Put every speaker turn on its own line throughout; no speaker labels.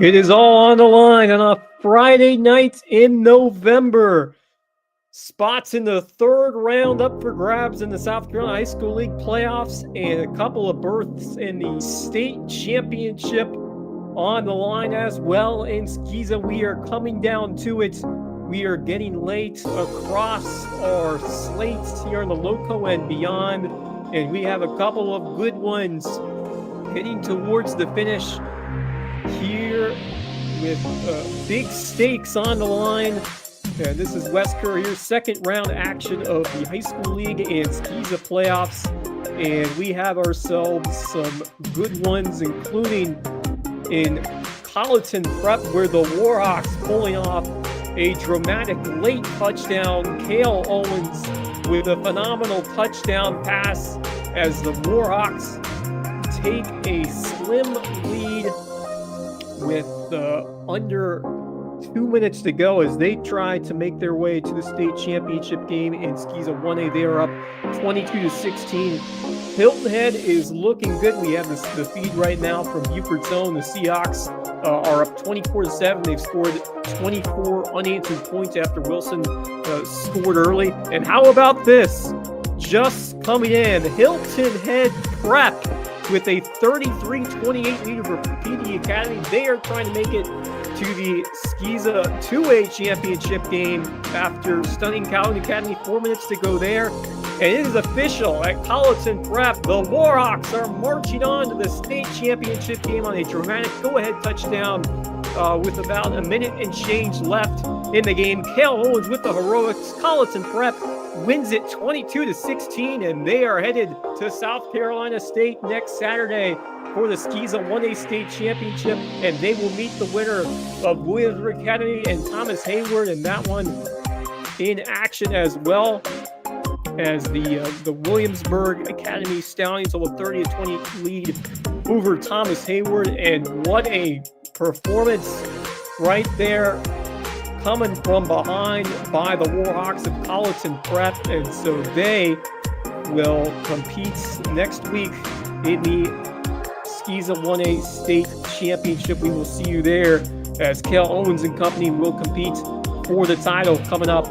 It is all on the line on a Friday night in November. Spots in the third round up for grabs in the South Carolina High School League playoffs and a couple of berths in the state championship on the line as well. In Skiza, we are coming down to it. We are getting late across our slates here in the Lowco and beyond, and we have a couple of good ones heading towards the finish here with big stakes on the line. And this is Wes Kerr here, second round action of the High School League and Skiza playoffs. And we have ourselves some good ones, including in Colleton Prep, where the Warhawks pulling off a dramatic late touchdown. Cale Owens with a phenomenal touchdown pass as the Warhawks take a slim lead with under 2 minutes to go as they try to make their way to the state championship game in Skiza 1A. They are up 22-16. Hilton Head is looking good. We have the feed right now from Buford's own. The Seahawks are up 24-7. They've scored 24 unanswered points after Wilson scored early. And how about this? Just coming in, Hilton Head Prep with a 33-28 lead over PD Academy. They are trying to make it to the Skiza 2A championship game after stunning Colleton Academy. 4 minutes to go there. And it is official at Colleton Prep. The Warhawks are marching on to the state championship game on a dramatic go-ahead touchdown with about a minute and change left in the game. Cale Owens with the heroics. Colleton Prep wins it 22-16, and they are headed to South Carolina State next Saturday for the Skiza 1A state championship, and they will meet the winner of Williamsburg Academy and Thomas Heyward, and that one in action as well, as the Williamsburg Academy Stallions hold a 30-20 lead over Thomas Heyward. And what a performance right there, coming from behind by the Warhawks of Colleton Prep. And so they will compete next week in the Skiza 1A state championship. We will see you there as Cale Owens and company will compete for the title coming up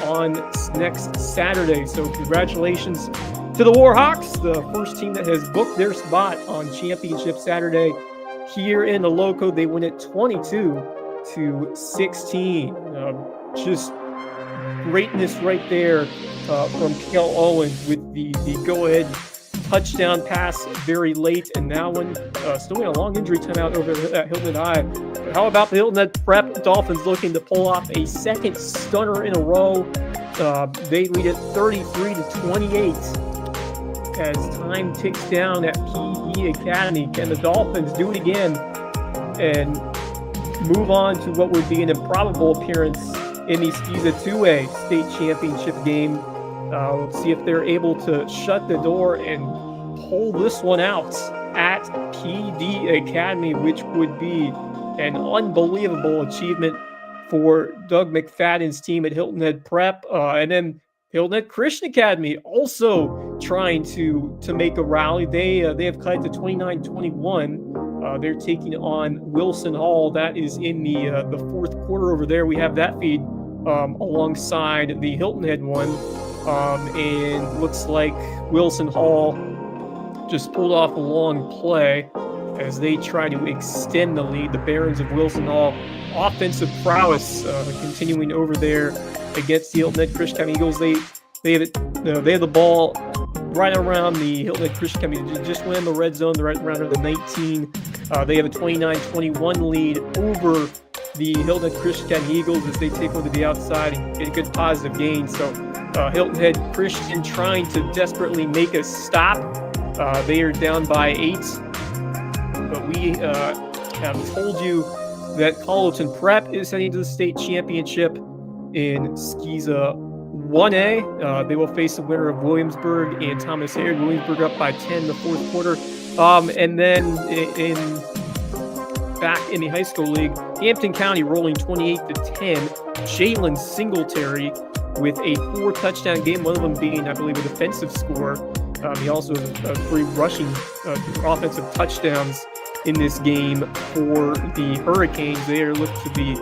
on next Saturday. So congratulations to the Warhawks, the first team that has booked their spot on Championship Saturday here in the Lowco. They win it 22-16. Just greatness right there from Cale Owens with the go-ahead touchdown pass very late, and that one still in a long injury timeout over at Hilton High. But how about the Hilton Head Prep Dolphins looking to pull off a second stunner in a row? They lead it 33-28 as time ticks down at PE Academy. Can the Dolphins do it again and move on to what would be an improbable appearance in the Skiza 2A state championship game? Let's see if they're able to shut the door and pull this one out at PD Academy, which would be an unbelievable achievement for Doug McFadden's team at Hilton Head Prep. And then Hilton Head Christian Academy also trying to make a rally. They have cut to 29-21. They're taking on Wilson Hall. That is in the fourth quarter over there. We have that feed alongside the Hilton Head one. And looks like Wilson Hall just pulled off a long play as they try to extend the lead. The Barons of Wilson Hall, offensive prowess continuing over there against the Hilton Head Christian Academy Eagles. They have the ball right around the Hilton Head Christian Academy. Just went in the red zone, right around the 19. They have a 29-21 lead over the Hilton Head Christian Academy Eagles as they take over to the outside and get a good positive gain. So Hilton Head Christian trying to desperately make a stop. They are down by 8. But we have told you that Colleton Prep is heading to the state championship in Skiza 1A. They will face the winner of Williamsburg and Thomas Heyward. Williamsburg up by 10 in the fourth quarter. And then back in the high school league, Hampton County rolling 28-10. Jalen Singletary with a 4-touchdown game, one of them being, I believe, a defensive score. He also has 3 rushing offensive touchdowns in this game for the Hurricanes. They are looked to be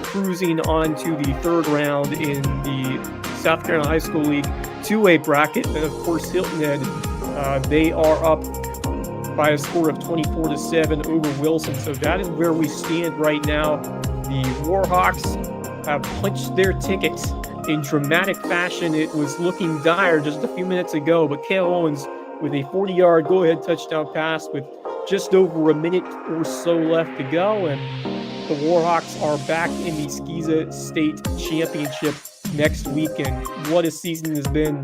cruising on to the third round in the South Carolina High School League 2A bracket. And of course, Hilton Head, they are up by a score of 24-7 over Wilson. So that is where we stand right now. The Warhawks have punched their ticket in dramatic fashion. It was looking dire just a few minutes ago, but Cale Owens with a 40-yard go-ahead touchdown pass with just over a minute or so left to go, and the Warhawks are back in the Skeeza State Championship next weekend. What a season has been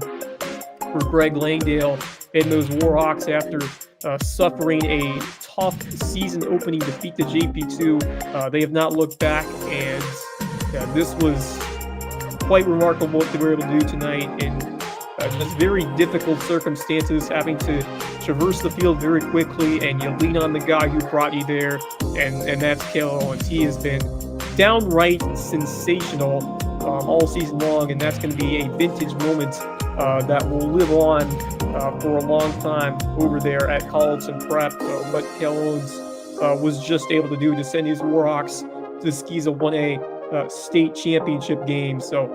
for Greg Langdale and those Warhawks after suffering a tough season opening defeat to JP2. They have not looked back, and this was quite remarkable what they were able to do tonight in just very difficult circumstances, having to traverse the field very quickly, and you lean on the guy who brought you there, and that's Cale Owens. He has been downright sensational all season long, and that's going to be a vintage moment that will live on for a long time over there at Colleton Prep. What Cale Owens was just able to do to send his Warhawks to the Skeeza 1A state championship game. So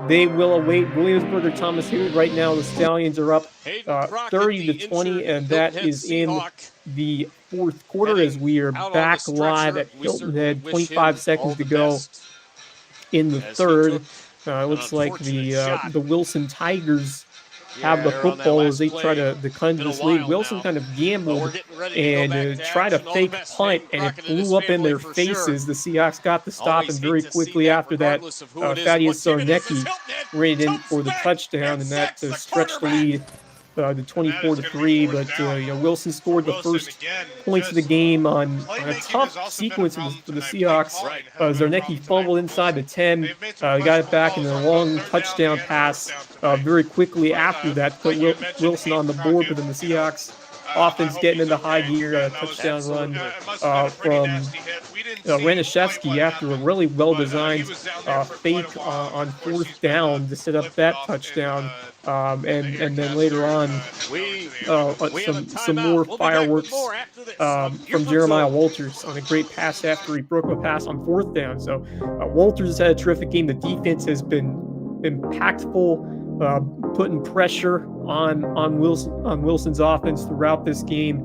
they will await Williamsburg or Thomas Heyward. Right now, the Stallions are up 30-20, and that is in the fourth quarter as we are back live at Hilton Head. 25 seconds to go in the third. Looks like the Wilson Tigers have the football as they try to come to this league. Wilson kind of gambled and tried to fake punt, and it flew up in their faces. The Seahawks got the stop, and very quickly after that, Thaddeus Sarnecki ran in for the touchdown, and that stretched the lead to 24-3. But Wilson scored the first points of the game on a tough sequence for the Seahawks. Zarnecki fumbled inside the 10, got it back in a long touchdown pass very quickly after that, put Wilson on the board. But then the Seahawks offense getting into high gear, a touchdown run from Ranishevsky after a really well-designed fake on fourth down to set up that touchdown. And then later on, some more fireworks from Jeremiah Walters on a great pass after he broke a pass on fourth down. So Walters has had a terrific game. The defense has been impactful, putting pressure on Wilson's offense throughout this game.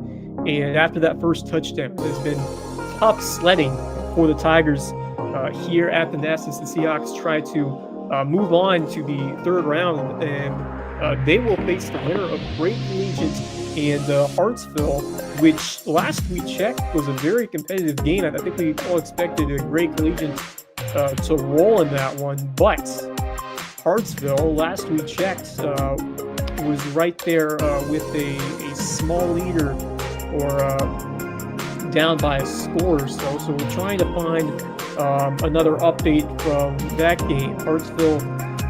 And after that first touchdown, there's been tough sledding for the Tigers here at the Nest as the Seahawks try to move on to the third round, and they will face the winner of Great Collegiate and Hartsville, which last we checked was a very competitive game. I think we all expected a Great Collegiate to roll in that one, but Hartsville, last we checked, was right there with a small leader or down by a score or so. So we're trying to find another update from that game. Hartsville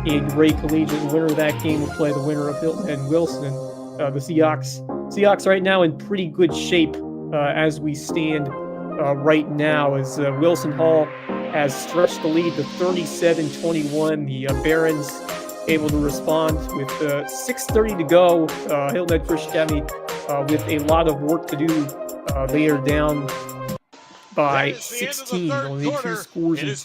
and Great Collegiate. The winner of that game will play the winner of Hilton and Wilson. The Seahawks right now in pretty good shape as we stand right now, as Wilson Hall has stretched the lead to 37-21. The Barons able to respond with 6:30 to go. Hilton Head Christian Academy with a lot of work to do. They are down by 16. Only two scores and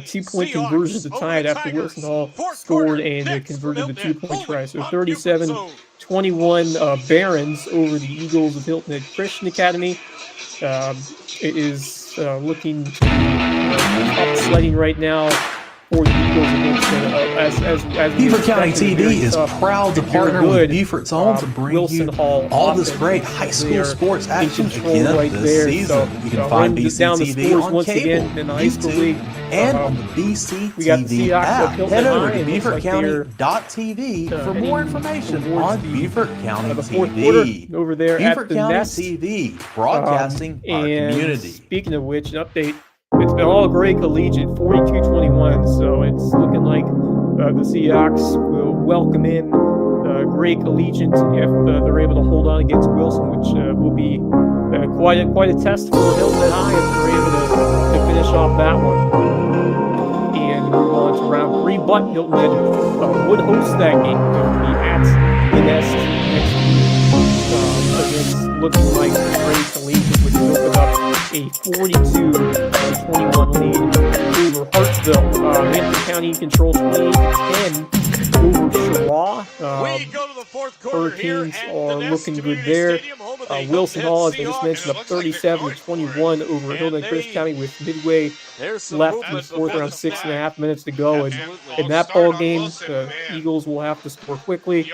two-point conversions to tie it after Wilson Hall scored and converted the 2-point try. So 37-21 Barons over the Eagles of Hilton Head Christian Academy. It is looking up sledding right now for the Eagles as
Beaufort County TV is proud to partner with Beaufort's Own to bring
Wilson
you
Hall
all this great high school sports action again
right
this
there.
season.
So,
you can find BCTV on
once
cable,
again in the high school league,
and on the BCTV app. Head over to BeaufortCounty.tv for more information on Beaufort County TV.
Over there
Beaufort
at the
County
Nest.
TV, broadcasting our community.
Speaking of which, an update. It's been all Great Collegiate, 42-21, so it's looking like the Seahawks will welcome in Great Collegiate if they're able to hold on against Wilson, which will be quite a test for Hilton High if they're able to finish off that one and move on to round 3. But Hilton Head would host that game. They'll be at the Nest next week. It's looking like Great Collegiate a 42-21 lead over Hartsville. Hampton County controls 28-10 over Cheraw. Hurricanes are looking good there. Wilson Hall, as I just mentioned, up 37-21 over Hilton Head County with midway left in the fourth, around 6.5 minutes to go. And in that ball game, the Eagles will have to score quickly.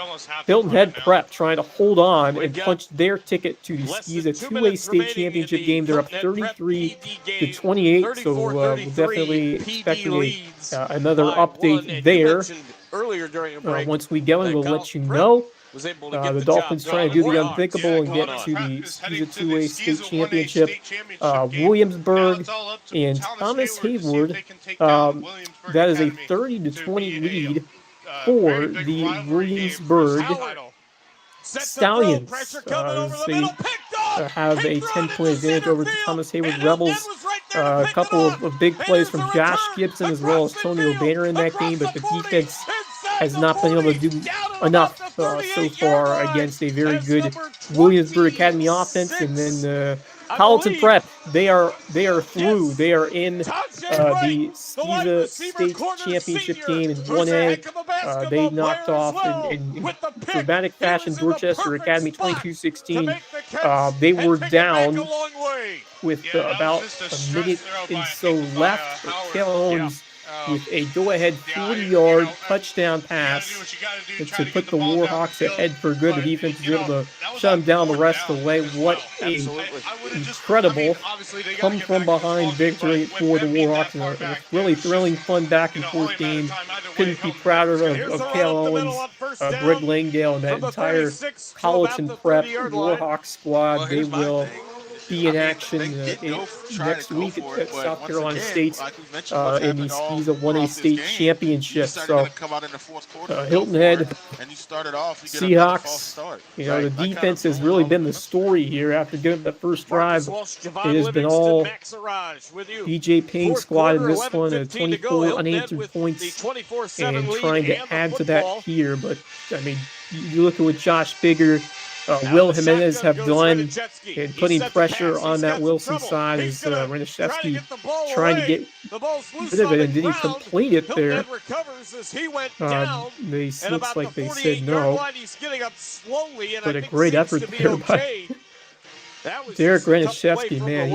Hilton Head Prep trying to hold on and punch their ticket to the Skeeza 2A state championship game. They're up 33-28, so we're definitely expecting another update there. Once we go in, we'll let you know. The Dolphins trying to do the unthinkable and get to the Skeeza 2A state championship. Williamsburg and Thomas Heyward. That is a 30-20 lead for the Williamsburg Stallions. They have a 10-point advantage over the Thomas Heyward Rebels. A couple of big plays from Josh Gibson as well as Tony O'Banner in that game, but the defense has not been able to do enough so far against a very good Williamsburg Academy offense. And then Colleton Prep, they are through. They are in the Skeeza State Championship game in 1A. They knocked off in dramatic fashion Dorchester Academy 22-16. They were down with about a minute and so left. Taylor Owens with a go-ahead 40-yard touchdown pass to put the Warhawks ahead for good. The defense was able to shut them down the rest of the way. What a incredible come-from-behind victory for the Warhawks. A really thrilling, fun back-and-forth game. Couldn't be prouder of Cale Owens, Greg Langdale, and that entire Colleton Prep Warhawks squad. They will be in action next week at South Carolina State in the Skeeza 1A state championship. So Hilton Head, Seahawks, the defense has really been the story here after getting the first drive. It has been all DJ Payne's squad in this one, 24 unanswered points, and trying to add to that here. But, I mean, you look at what Josh Bigger, Will Jimenez have done in putting pressure on that Wilson side as Renishevsky trying to get rid of it, and did he complete it there? Looks like they said no, but a great effort there by Derek Renishevsky. Man,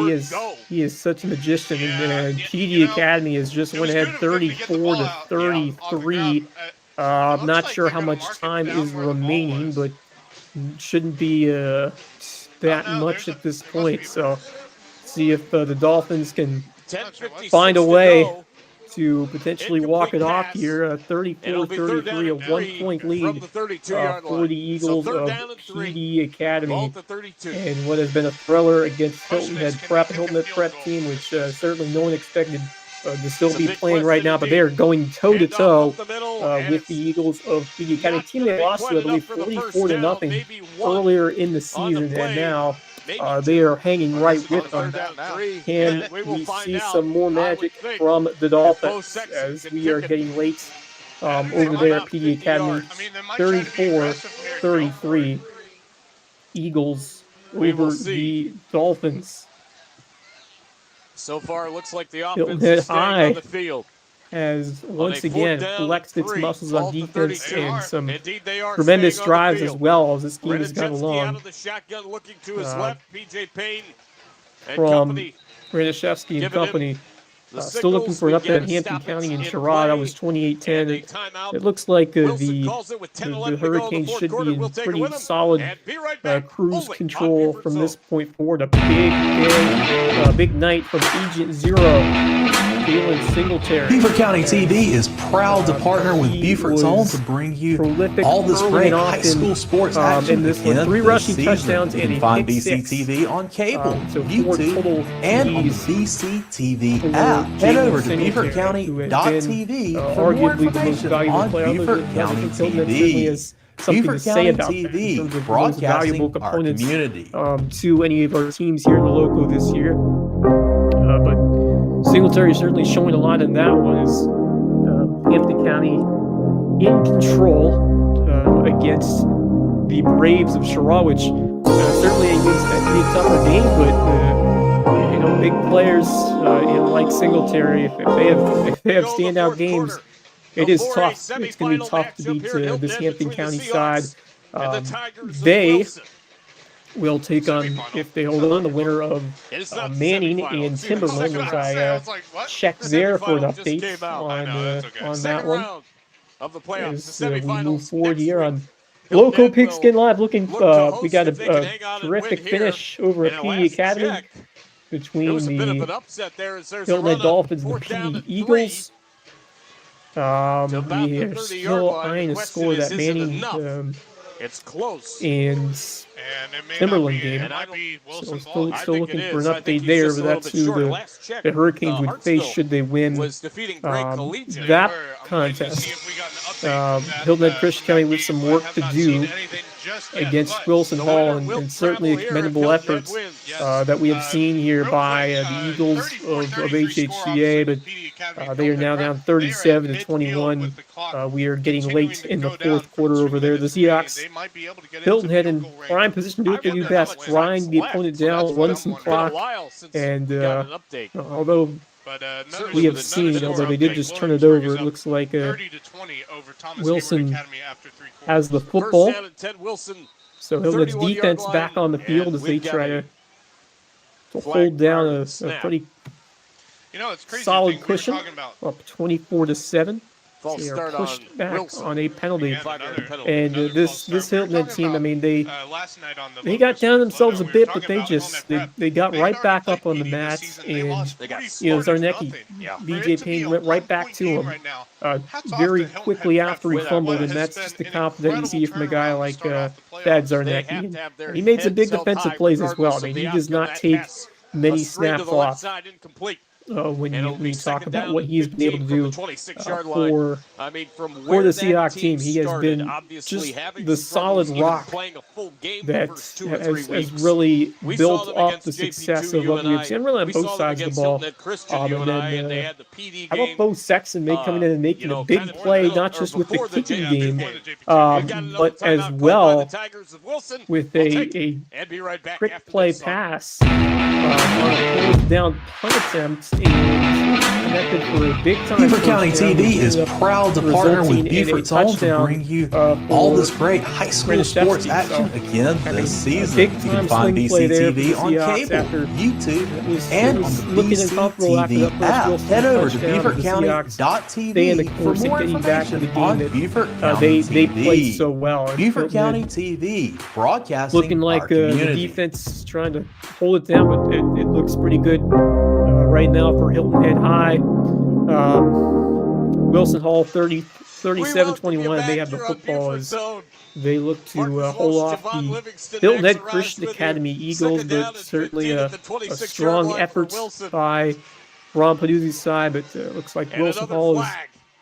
he is such a magician, and PD Academy has just went ahead 34-33. I'm not sure how much time is remaining, but shouldn't be that much at this point. So see if the Dolphins can find a way to potentially walk it off here. 34-33, a 1-point lead for the Eagles of PD Academy. And what has been a thriller against Hilton Head Prep, Hilton Head Prep team, which certainly no one expected to still be playing right now, but they are going toe-to-toe with the Eagles of PD Academy. Team they lost to, I believe, 44-0 earlier in the season, and now they are hanging right with them. Can we see some more magic from the Dolphins as we are getting late over there at PD Academy? 34-33, Eagles over the Dolphins.
So far, it looks like the offense is staying on the field.
Has once again flexed its muscles on defense and some tremendous drives as well as this game has gone along. From Renishevsky and company. Still looking for an update in Hampton County and Cheraw. That was 28-10. It looks like the Hurricanes should be in pretty solid cruise control from this point forward. A big night from Agent Zero. Singletary.
Beaufort County TV is proud to partner with Beaufort's Own to bring you all this great high school sports action
in this one. 3 rushing touchdowns and a
find
pick
BCTV on cable,
so
YouTube, and on the BCTV app. Head over to BeaufortCounty.tv for more information on Beaufort County TV.
Something to say about
TV,
that in terms of
broadcasting
valuable components
our community.
To any of our teams here in the Lowco this year. But Singletary certainly showing a lot in that one as Hampton County in control against the Braves of Cheraw, which certainly against a tougher game, but big players, like Singletary, if they have standout games, it is tough. It's going to be tough to beat this Hampton County side. They will take on, if they hold on, the winner of Manning and Timberland, as I check there for an update on that one. As we move forward here on Lowco Pigskin Live, we got a terrific finish over at PD Academy between the Hilton Head Dolphins and the PD Eagles. We are still eyeing a score that Manning
it's close.
And Timberland game. So still looking for an update there, but that's who the Hurricanes would face should they win that contest. Hilton Head Christian County with some work to do against Wilson Hall, and certainly a commendable effort that we have seen here by the Eagles of HHCA, but they are now down 37-21. We are getting late in the fourth quarter over there. The Seahawks, Hilton Head in prime position to do what they do best, grind the opponent down, run some clock, and although we have seen, although they did just turn it over, it looks like Wilson has the football. So Hilton Head's defense back on the field as they try to hold down a pretty solid cushion, up 24-7. They are pushed back on a penalty, and this Hilton Head team, I mean, they got down themselves a bit, but they got right back up on the mat, and Zarnecki, BJ Payne went right back to him very quickly after he fumbled, and that's just the confidence you see from a guy like Thad Zarnecki. And he made some big defensive plays as well. I mean, he does not take many snaps off. When you talk about what he's been able to do for the Seahawks team, he has been just the solid rock that has really built up the success of what we've seen, really on both sides of the ball. And then, how about Bo Sexton coming in and making a big play, not just with the kicking game, but as well with a quick play pass on a fourth down punt attempt. Connected for a big time.
Beaufort County TV is proud to partner with Beaufort's Own to bring you all this great high school sports action again this season. You can find BCTV on cable, YouTube, and on the BCTV app. Head over to BeaufortCounty.tv for more information on Beaufort County
they played so well.
Beaufort County TV, broadcasting
looking like the defense is trying to hold it down, but it looks pretty good right now for Hilton Head High. Wilson Hall 37-21. They have the football as they look to hold off the Hilton Head Christian Academy Eagles, but certainly a strong effort by Ron Paduzzi's side, but looks like Wilson Hall is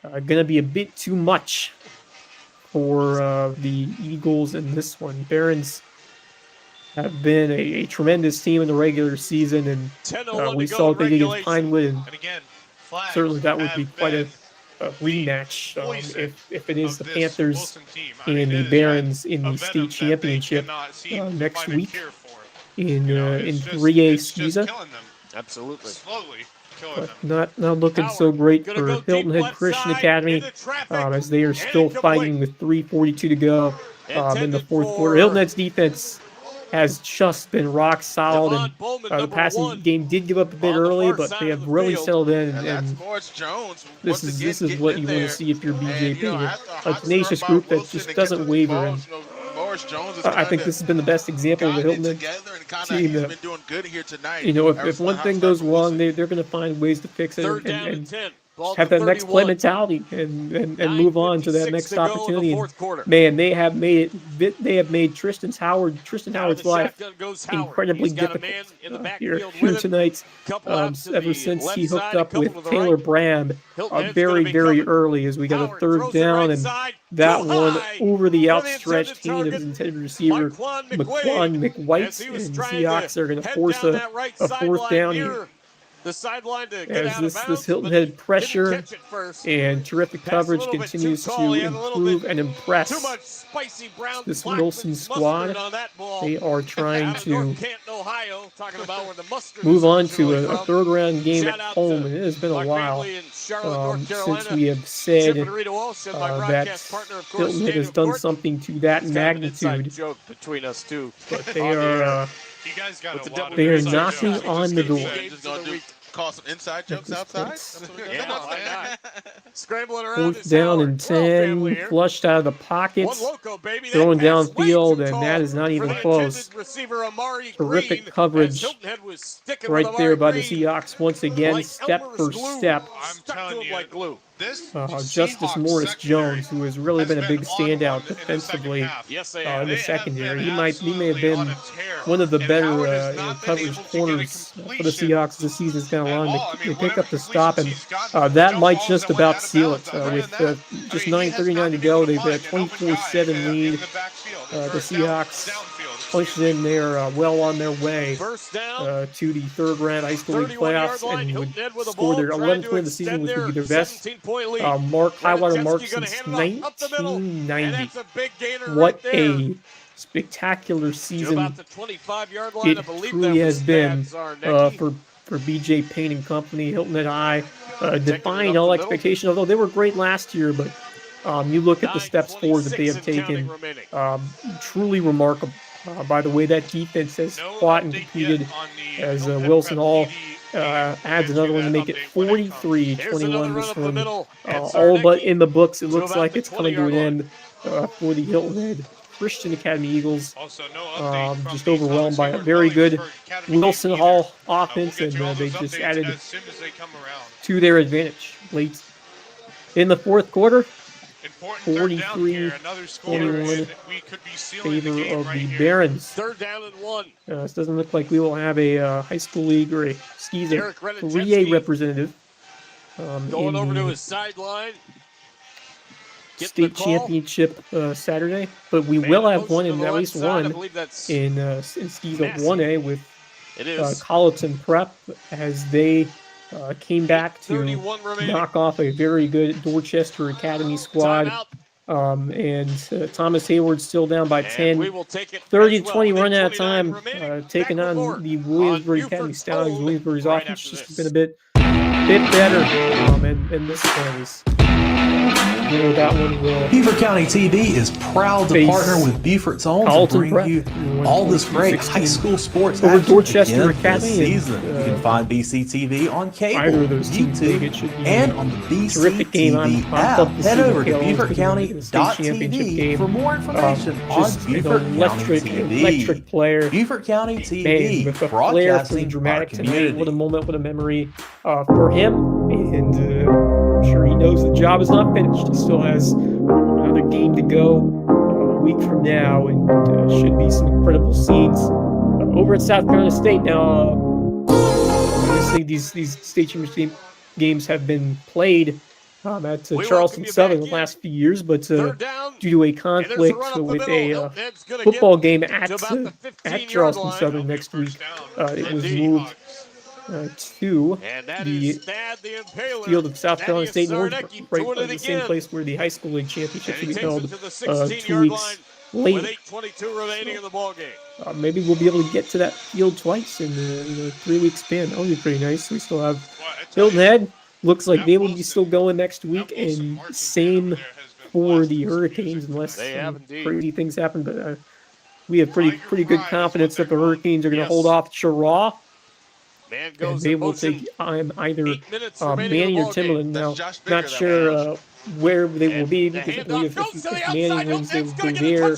going to be a bit too much for the Eagles in this one. Barons have been a tremendous team in the regular season, and we saw what they did against Pinewood, and certainly that would be quite a rematch if it is the Panthers and the Barons in the state championship next week in 3A Skiza.
Absolutely.
But not looking so great for Hilton Head Christian Academy as they are still fighting with 3:42 to go in the fourth quarter. Hilton Head's defense has just been rock solid, and the passing game did give up a bit early, but they have really settled in, and this is what you want to see if you're BJP, a tenacious group that just doesn't waver. And I think this has been the best example of the Hilton Head team. If one thing goes wrong, they're going to find ways to fix it and have that next play mentality and move on to that next opportunity. And man, they have made Tristan Howard's life incredibly difficult here tonight. Ever since he hooked up with Taylor Brand very, very early, as we got a third down, and that one over the outstretched hand of his intended receiver, McQuan McWhite, and the Seahawks are going to force a fourth down here.
the sideline to get
as
out of bounds,
this Hilton Head pressure
catch it first.
and terrific coverage continues to improve and impress
Too much spicy brown
this
Blackman's
Wilson squad.
on that ball.
They are trying
Out of
to
North Canton, Ohio, talking about where the mustard
move
is
on to
originally
a
from.
third round game
Shout
at
out
home,
to
and it has been a
my
while
family in Charlotte, North Carolina.
since we have said
Chip and Rita Walsh and my
that
broadcast partner, of course,
Hilton Head has
Daniel
done
Gordon.
something to that
It's kind of an inside
magnitude.
joke between us two.
But they
on the
are
air.
You guys got
With
a
the
lot of
they are
inside
knocking
jokes.
on the door.
Just gonna call some inside jokes outside. That's what we got.
Yeah,
Come on,
why
man.
not? Scrambling around
Fourth
this
down
hour.
and
We're all family
10,
here.
flushed out of the
One
pockets,
Lowco, baby. That
throwing
pass way
downfield,
too
and
tall
that is not
for
even
the
close.
intended receiver, Amari
Terrific
Green,
coverage
as Hilton Head was sticking
right
with
there by the
Amari Green
Seahawks once again,
like
step
Elmer's
for
glue.
step.
I'm
Stuck to
telling
him
you,
like glue.
this
Justice
Seahawks
Morris
secondary
Jones, who has really
has
been a big standout
unbelievable in the
defensively
second half.
Yes, they
in
are.
the
They have
secondary.
been
He may have
absolutely
been
on a tear.
one of the
And
better
Howard has not been
coverage
able to get a
corners for the
completion
Seahawks this season. It's kind of
at
long.
all. I
They
mean,
pick up the
whatever
stop, and
completions he's gotten,
that
jump
might
balls
just
that went
about
out of
seal
bounds.
it
Other
with
than that,
just
I mean, he has
9:39
not
to
been
go.
able to
They've got a
find an open
24-7
guy
lead.
in the backfield,
The
or
Seahawks
downfield.
punched in there well on their way
First down.
to the third round high school league
31-yard
playoffs
line.
and
Hilton
would
Head with the
score
ball,
their
trying
11th
to
win of the season,
extend
which would be their
their
best
17-point lead.
high water mark
Lenachevsky gonna
since
hand it off up the middle, and
1990.
that's a big gainer
What
right there.
a spectacular
To
season
about the 25-yard line,
it
I believe
truly
that
has been
stats are, Nicky.
for BJ Payne and company. Hilton Head High defying
up
all
the middle.
expectation, although they were great last year, but you look at the steps forward that they have
9:26 and counting
taken,
remaining.
truly remarkable. By the way, that defense has
No
fought and
update
competed
yet on the
as
Hilton Head
Wilson
Prep
Hall
TV
adds another one to make it
update when it comes.
Here's another
43-21
run
this
up the
one.
middle.
It's
All but
Zarnicki
in the books. It
to
looks
about
like
the
it's coming to an
20-yard
end for the Hilton Head Christian Academy Eagles.
Also, no update from
Just
the
overwhelmed by a
Thomas
very
Heyward
good
Williamsburg Academy
Wilson
team
Hall
either. We'll
offense,
get you all
and they
those
just
updates
added
as soon as they come around.
to their advantage late in the fourth quarter.
Important third down here,
43-21
another score, and we could be sealing the
favor
game
of
right
the
here.
Barons.
Third down and 1.
This doesn't look like we will have a high school league or a 3A representative
Going
in
over to
the
his sideline.
state championship Saturday, but we will have one in at least one in skis of 1A with Colleton Prep as they came back to knock off a very good Dorchester Academy squad. And Thomas Heyward still down by 10. 30-20 run out of time, taking on the Williamsburg Academy Stallions. Williamsburg's offense just been a bit better, and this is. That one will.
Beaufort County TV is proud to partner with Beaufort's Own to bring you all this great high school sports
over
action
Dorchester
again
Academy
this season.
and,
You can find BCTV on cable,
either of those teams think
YouTube,
it should be
and on the
terrific game. I'm
BCTV
pumped
app.
up to see
Head
what
over to
Halo's gonna make in the state championship
BeaufortTV
game.
for more information on
Just an
Beaufort County
electric
TV.
player.
Beaufort County
Man,
TV,
with a flair for the
broadcasting our
dramatic tonight.
community.
What a moment, what a memory for him. And I'm sure he knows the job is not finished. He still has another game to go a week from now, and should be some incredible scenes over at South Carolina State. Now, obviously, these state championship games have been played at Charleston Southern the last few years, but due to a conflict with a football game at Charleston Southern next week, it was moved to the field of South Carolina State in Orangeburg, right the same place where the high school league championships will be held 2 weeks later. Maybe we'll be able to get to that field twice in a 3-week span. That would be pretty nice. We still have Hilton Head. Looks like they will be still going next week, and same for the Hurricanes, unless crazy things happen. But we have pretty good confidence that the Hurricanes are going to hold off Chiraw. And they will take either Manning or Timberland. Now, not sure where they will be, because I believe if Manning wins, they will go there.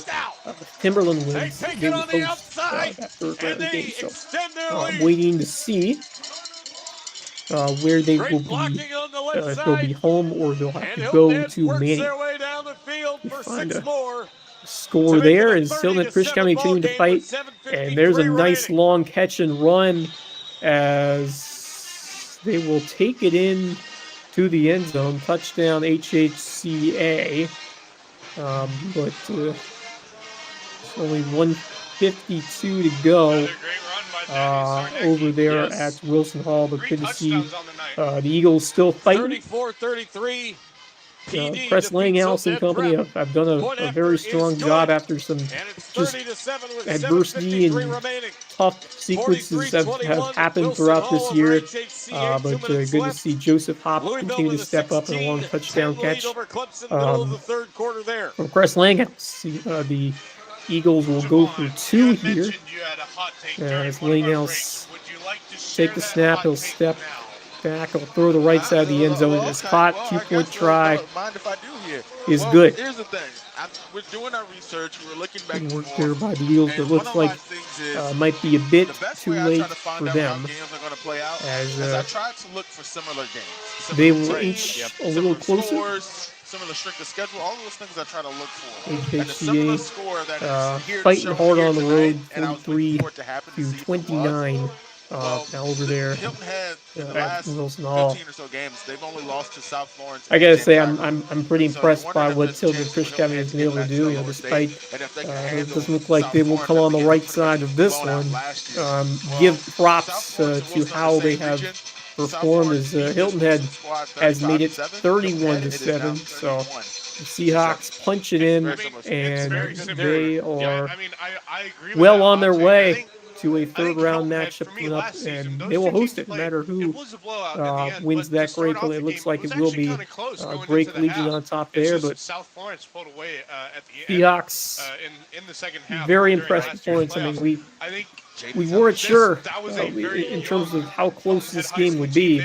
Timberland wins, they will host that third round game. So I'm waiting to see where they will be, if they'll be home or they'll have to go to Manning. Find a score there, and still in Christian County continuing to fight. And there's a nice long catch and run as they will take it in to the end zone. Touchdown HHCA. But it's only 1:52 to go. over there at Wilson Hall. But good to see the Eagles still fighting.
34-33.
Press Langhouse and company have done a very strong job after some just adversity and tough sequences have happened throughout this year. But good to see Joseph Hop continue to step up in a long touchdown catch from Press Langhouse. The Eagles will go for 2 here. As Langhouse take the snap, he'll step back, he'll throw the right side of the end zone. It's caught. 2-point try is good.
Here's the thing. We're doing our research. We're looking back.
Good work there by the Eagles. It looks like might be a bit too late for them. As
I tried to look for similar games.
They will inch a little closer.
Similar strength of schedule, all of those things I try to look for.
HHCA fighting hard on the road, 43-29. Now over there
Hilton Head,
at Wilson Hall.
15 or so games, they've only lost to South Florence.
I gotta say, I'm pretty impressed by what Hilton Christian Academy has been able to do. Despite it doesn't look like they will come on the right side of this one. Give props to how they have performed, as Hilton Head has made it 31-7. So the Seahawks punch it in, and they are well on their way to a third-round matchup coming up, and they will host it no matter who wins that Great. It looks like it will be Great Legion on top there, but Seahawks, very impressed performance. I mean, we weren't sure in terms of how close this game would be,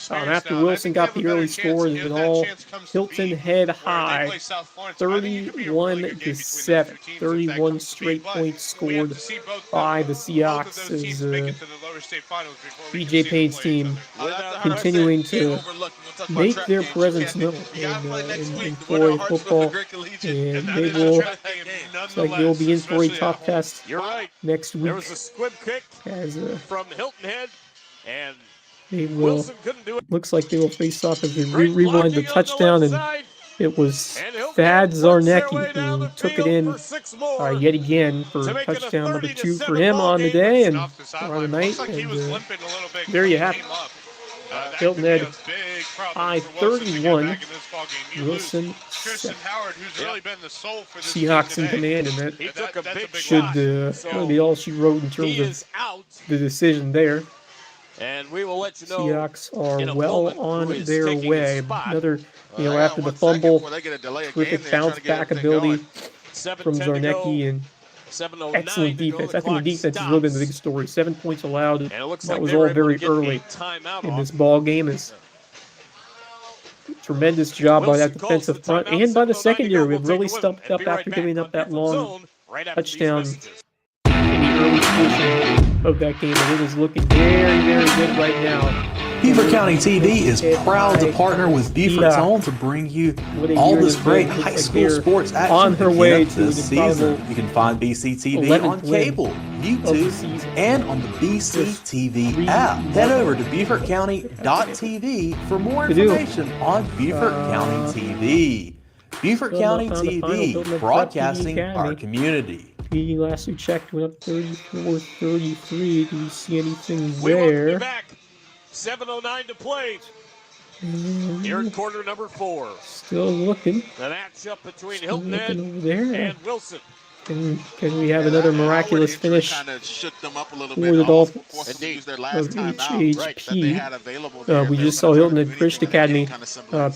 but after Wilson got the early score, it was all Hilton Head high, 31-7, 31 straight points scored by the Seahawks, as BJ Payne's team continuing to make their presence known in Troy football, and they will, looks like they'll be in for a tough test next week.
There was a squib kick from Hilton Head, and
they will, looks like they will face off as we rewind the touchdown, and it was Thad Zarnecki who took it in yet again for touchdown number 2 for him on the day and on the night. And there you have it. Hilton Head high 31, Wilson 7. Seahawks in command, and that should be all she wrote in terms of the decision there.
And we will let you know.
Seahawks are well on their way. Another, after the fumble, terrific bounce back ability from Zarnecki and excellent defense. I think the defense has really been the big story. 7 points allowed. That was all very early in this ball game. It's tremendous job by that defensive front and by the secondary. We've really stepped up after giving up that long touchdown in the early portion of that game, and it is looking very, very good right now.
Beaufort County TV is proud to partner with Beaufort's Own to bring you all this great high school sports action
on her way to
this season. You can find BCTV on cable, YouTube, and on the BCTV app. Head over to BeaufortCounty.tv for more information on Beaufort County TV. Beaufort County TV, broadcasting our community.
Last we checked, went up 34-33. Do we see anything there?
7:09 to play. Here in quarter number 4.
Still looking.
The matchup between Hilton Head and Wilson.
Can we have another miraculous finish for the Dolphins of HHP? We just saw Hilton Head Christian Academy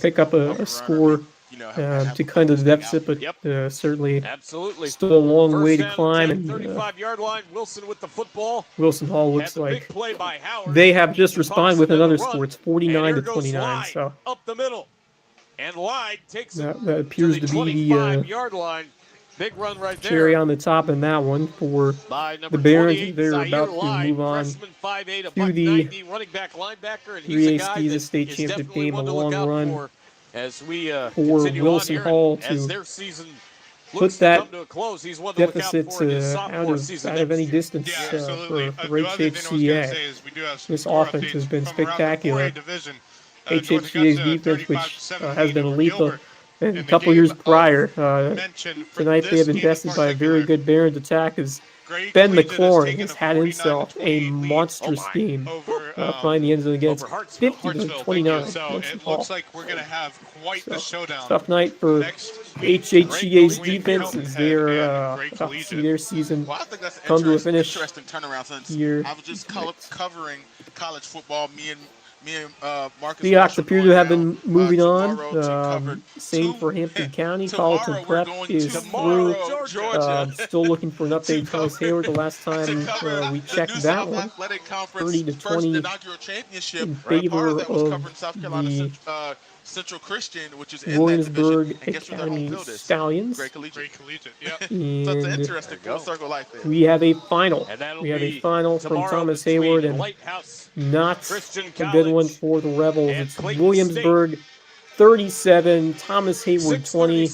pick up a score to kind of the deficit, but certainly still a long way to climb. And
35-yard line, Wilson with the football.
Wilson Hall looks like they have just responded with another score. It's 49-29. So
up the middle, and Lyde takes
that appears to be the
big run right there.
Cherry on the top in that one for the Barons. They're about to move on to the 3A State Championship game, a long run
as we
for Wilson Hall to put that deficit out of any distance for HHCA. This offense has been spectacular. HHCA's defense, which has been elite And a couple years prior, tonight they have been bested by a very good Barons attack as Ben McLaurin has had himself a monstrous game, finding the end zone against 50-29.
So it looks like we're going to have quite the showdown.
Tough night for HHCA's defense as they're about to see their season come to a finish.
Interesting turnaround since
here.
I was just covering college football. Me and Marcus
Seahawks appear to have been moving on. Same for Hampton County. Colleton Prep is through. Still looking for an update. Thomas Heyward. The last time we checked that one, 30-20 in favor of the
Central Christian, which is
Williamsburg Academy Stallions.
Great collegiate. Yep. So it's an interesting full circle like this.
We have a final. We have a final from Thomas Heyward, and not a good one for the Rebels. It's Williamsburg 37, Thomas Heyward 20.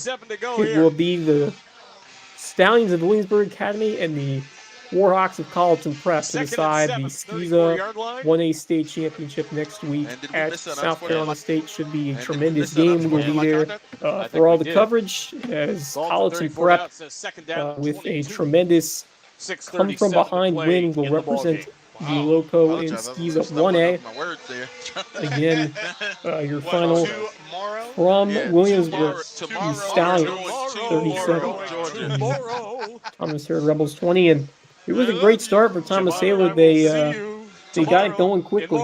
It will be the Stallions of Williamsburg Academy and the Warhawks of Colleton Prep to decide the SCISA 1A state championship next week at South Carolina State. Should be a tremendous game. We'll be there for all the coverage as Colleton Prep with a tremendous come-from-behind win will represent the Lowco in SCISA 1A. Again, your final from Williamsburg, the Stallions 37, Thomas Heyward Rebels 20, and it was a great start for Thomas Heyward. They got it going quickly.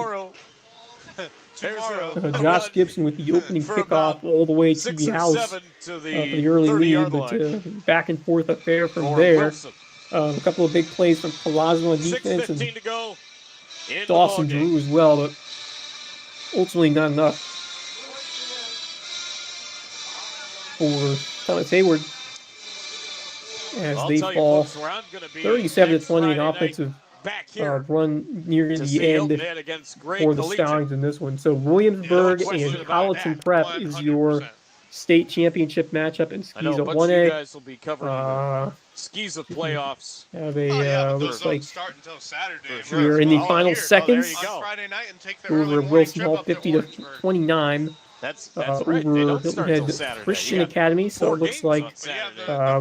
Josh Gibson with the opening kickoff all the way to the house for the early lead, but back and forth affair from there. A couple of big plays from Palazzo on defense and Dawson Drew as well, but ultimately not enough for Thomas Heyward as they fall 37-20 in offensive run near the end for the Stallions in this one. So Williamsburg and Colleton Prep is your state championship matchup in SCISA 1A.
SCISA playoffs.
Have a looks like we're in the final seconds over Wilson Hall 50-29.
That's
over
right.
Hilton Head Christian Academy. So it looks like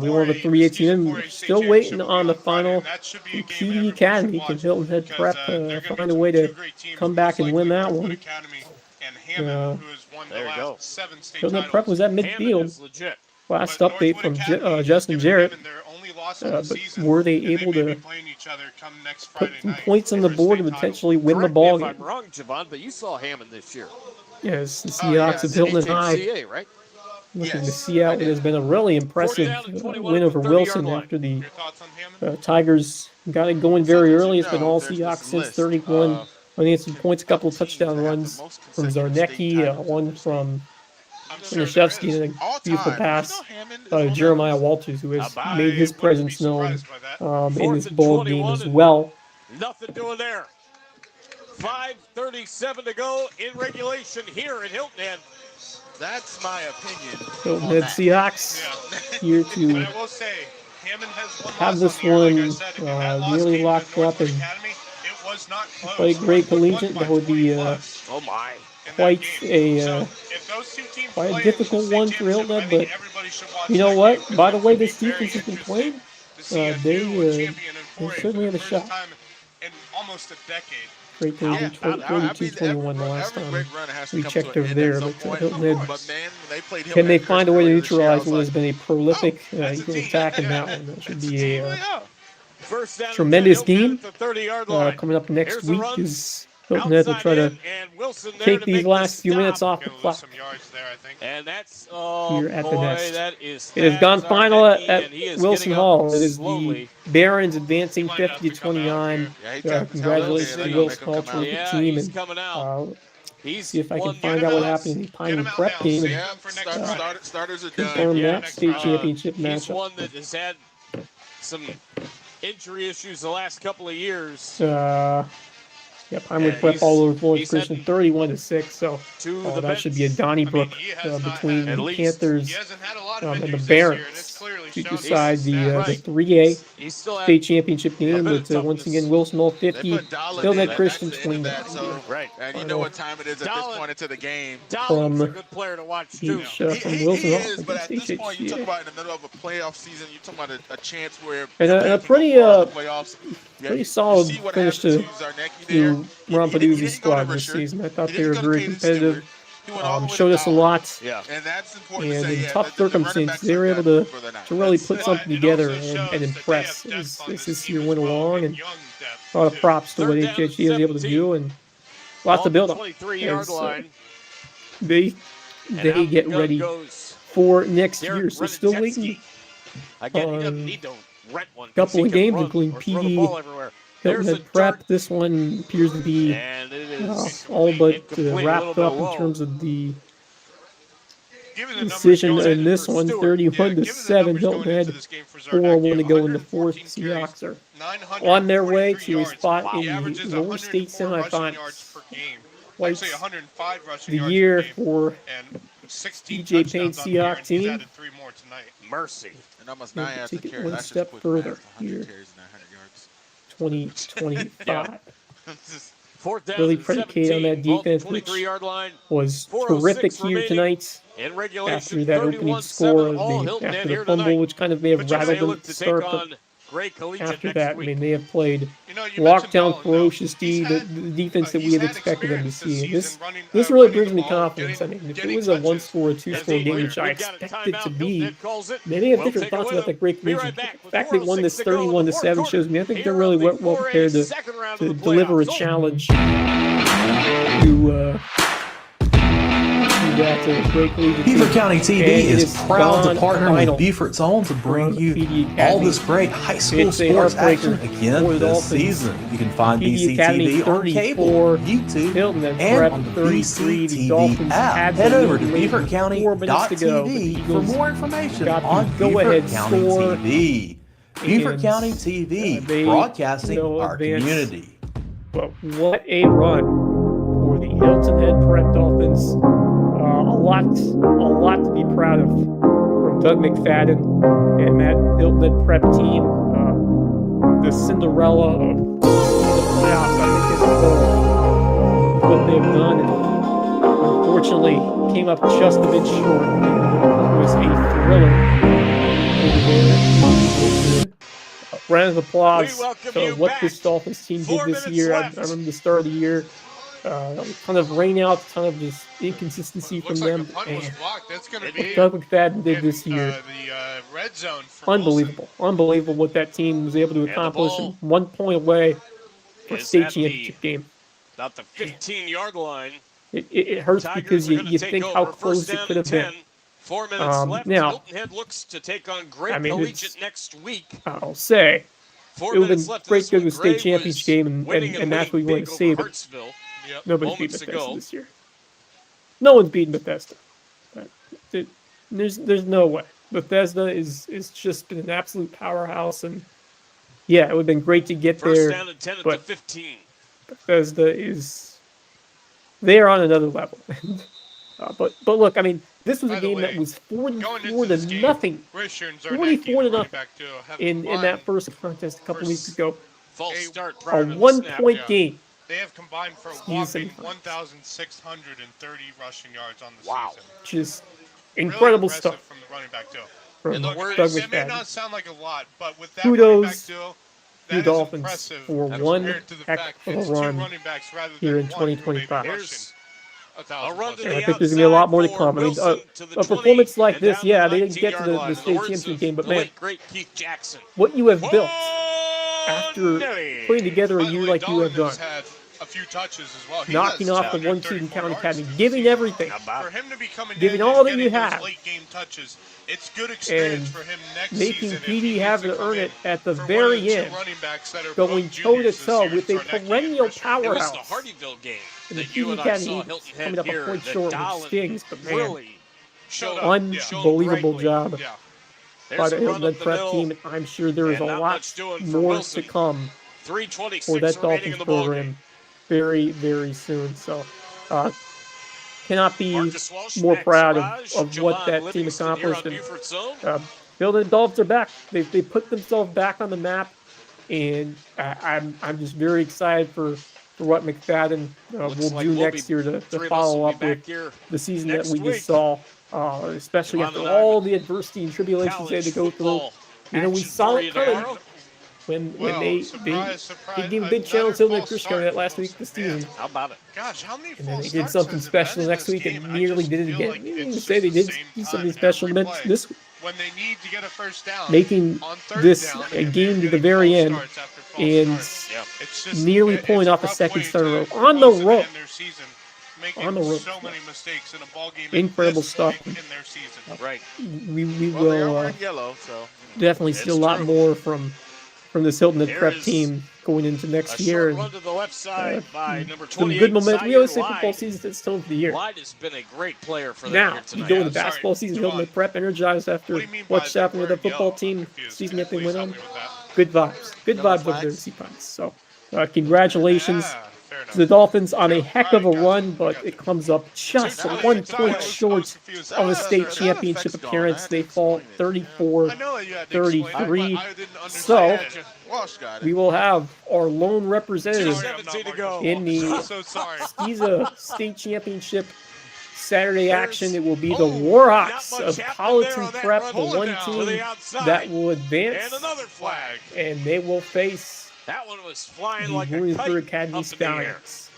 we will have a 3A team. We're still waiting on the final PD Academy. Can Hilton Head Prep find a way to come back and win that one? Hilton Head Prep was at midfield. Last update from Justin Jarrett. But were they able to put some points on the board to potentially win the ball game?
I'm wrong, Javon, but you saw Hammond this year.
Yes, the Seahawks of Hilton High.
HHCA, right?
Looking to see out. It has been a really impressive win over Wilson after the Tigers got it going very early. It's been all Seahawks since 31 unanswered points, a couple of touchdown runs from Zarnecki, one from Nashevsky, and a beautiful pass by Jeremiah Walters, who has made his presence known in this ball game as well.
Nothing doing there. 5:37 to go in regulation here in Hilton Head.
That's my opinion.
Hilton Head Seahawks here to have this one really locked up and play great collegiate. That would be quite a difficult one for Hilton Head. But you know what? By the way this defense has been playing, they certainly have a shot.
In almost a decade.
Great 32-21 the last time we checked over there. But Hilton Head, can they find a way to neutralize what has been a prolific Eagle attack in that one? That should be a tremendous game. Coming up next week is Hilton Head will try to take these last few minutes off the clock
And that's
here at the Nest.
that is
it has gone final at Wilson Hall. It is the Barons advancing 50-29. Congratulations to Wilson Hall, terrific team. And see if I can find out what happened in the Pine Prep game and confirm that state championship matchup.
One that has had some injury issues the last couple of years.
Pinewood Prep all over Florence Christian, 31-6. So that should be a Donnybrook between the Panthers and the Barons. to decide the 3A state championship game. But once again, Wilson all 50, Hilton Head Christian 29.
And you know what time it is at this point into the game.
From
a good player to watch too.
From Wilson Hall
is, but at this point, you talk about in the middle of a playoff season, you're talking about a chance where
and a pretty pretty solid finish to Ron Paduzzi's squad this season. I thought they were very competitive. Showed us a lot, and in tough circumstances, they were able to really put something together and impress as this year went along. And a lot of props to what HHCA was able to do, and lots to build on as they get ready for next year. So still waiting on a couple of games, including PD. Hilton Head Prep. This one appears to be all but wrapped up in terms of the decision in this one. 31-7. Hilton Head 4-1 to go in the fourth. Seahawks are on their way to a spot in the lower state semifinals. Quite the year for DJ Payne Seahawks team.
Mercy.
Take it one step further here. 2025. Really predicate on that defense, which was terrific here tonight. After that opening score, after the fumble, which kind of may have rattled them at the start, but after that, I mean, they have played lockdown, ferocious the defense that we had expected them to see. And this really brings me confidence. I mean, if it was a one-score or two-score game, which I expect it to be, they have different thoughts about that great collegiate. The fact they won this 31-7 shows me I think they're really well prepared to deliver a challenge to
Beaufort County TV is proud to partner with Beaufort Zone to bring you all this great high school sports action again this season. You can find BCTV on cable, YouTube, and on the BCTV app. Head over to BeaufortCounty.tv for more information on Beaufort County TV. Beaufort County TV, broadcasting our community.
But what a run for the Hilton Head Prep Dolphins. A lot to be proud of from Doug McFadden and that Hilton Head Prep team. The Cinderella of the playoffs, I think, as a whole, what they've done, and unfortunately came up just a bit short. It was a thriller over there. Round of applause to what this Dolphins team did this year. I remember the start of the year. Kind of rain out, kind of just inconsistency from them. And what Doug McFadden did this year, unbelievable what that team was able to accomplish. 1 point away for a state championship game.
About the 15-yard line.
It hurts because you think how close it could have been.
4 minutes left.
Now,
Hilton Head looks to take on Great Collegiate next week.
I'll say it would have been great to go to the state championship game, and that's what we want to see. But nobody's beaten Bethesda this year. No one's beaten Bethesda. There's no way. Bethesda is just been an absolute powerhouse, and yeah, it would have been great to get there.
Down at 10 at the 15.
Bethesda they're on another level. But look, I mean, this was a game that was 44-0. 44-0 in that first contest a couple weeks ago. A 1 point game.
They have combined for a whopping 1,630 rushing yards on the season.
Just incredible
really
stuff
from the running back duo.
From
Doug
McFadden.
It may not sound like a lot, but with that
Kudos
running back duo, that
to
is
Dolphins
impressive
for one heck of a run here in 2025.
A run to
and
the
I think there's going to be a lot more to come. I mean,
Wilson
a performance like this, yeah, they didn't get to the state championship game, but man, what you have built after putting together a year like you have done, knocking off the 1-2 in County Academy, giving everything, giving all that you have, and making PD have to earn it at the very end, going toe-to-toe with a perennial powerhouse. And the PD Academy coming up a point short, which stings, but man, unbelievable job by the Hilton Head Prep team. I'm sure there is a lot more to come for that Dolphins program very, very soon. So, cannot be more proud of what that team accomplished. And The Dolphins are back. They put themselves back on the map, and I'm just very excited for what McFadden will do next year to follow up with the season that we just saw, especially after all the adversity and tribulations they had to go through. We saw it coming when they gave a big challenge to Hilton Head Prep that last week this season.
How about it?
Gosh, how many
And then they did something special next week and nearly did it again.
Like
You didn't say they did something special this week,
when they need to get a first down,
making this a game to the very end and nearly pulling off a second start in a row on the road. On the road.
So many mistakes in a ball game.
Incredible stuff.
In their season.
Right.
We will definitely see a lot more from this Hilton Head Prep team going into next year. And,
run to the left side by number
some good momentum. We always say football season is still for the year.
Light has been a great player for them
now,
here
you
tonight.
go into basketball season, Hilton Head Prep energized after what's happened with the football team season that they went on. Good vibes. Good vibes over there in Sea Pines. So, congratulations to the Dolphins on a heck of a run, but it comes up just 1 point short of a state championship appearance. They fall 34-33. So, we will have our lone representative in the Skiza State Championship Saturday action. It will be the Warhawks of Colleton Prep, the one team that will advance, and they will face
that one was flying
the
like a
Williamsburg
kite
Academy
up in the air.
Stallions.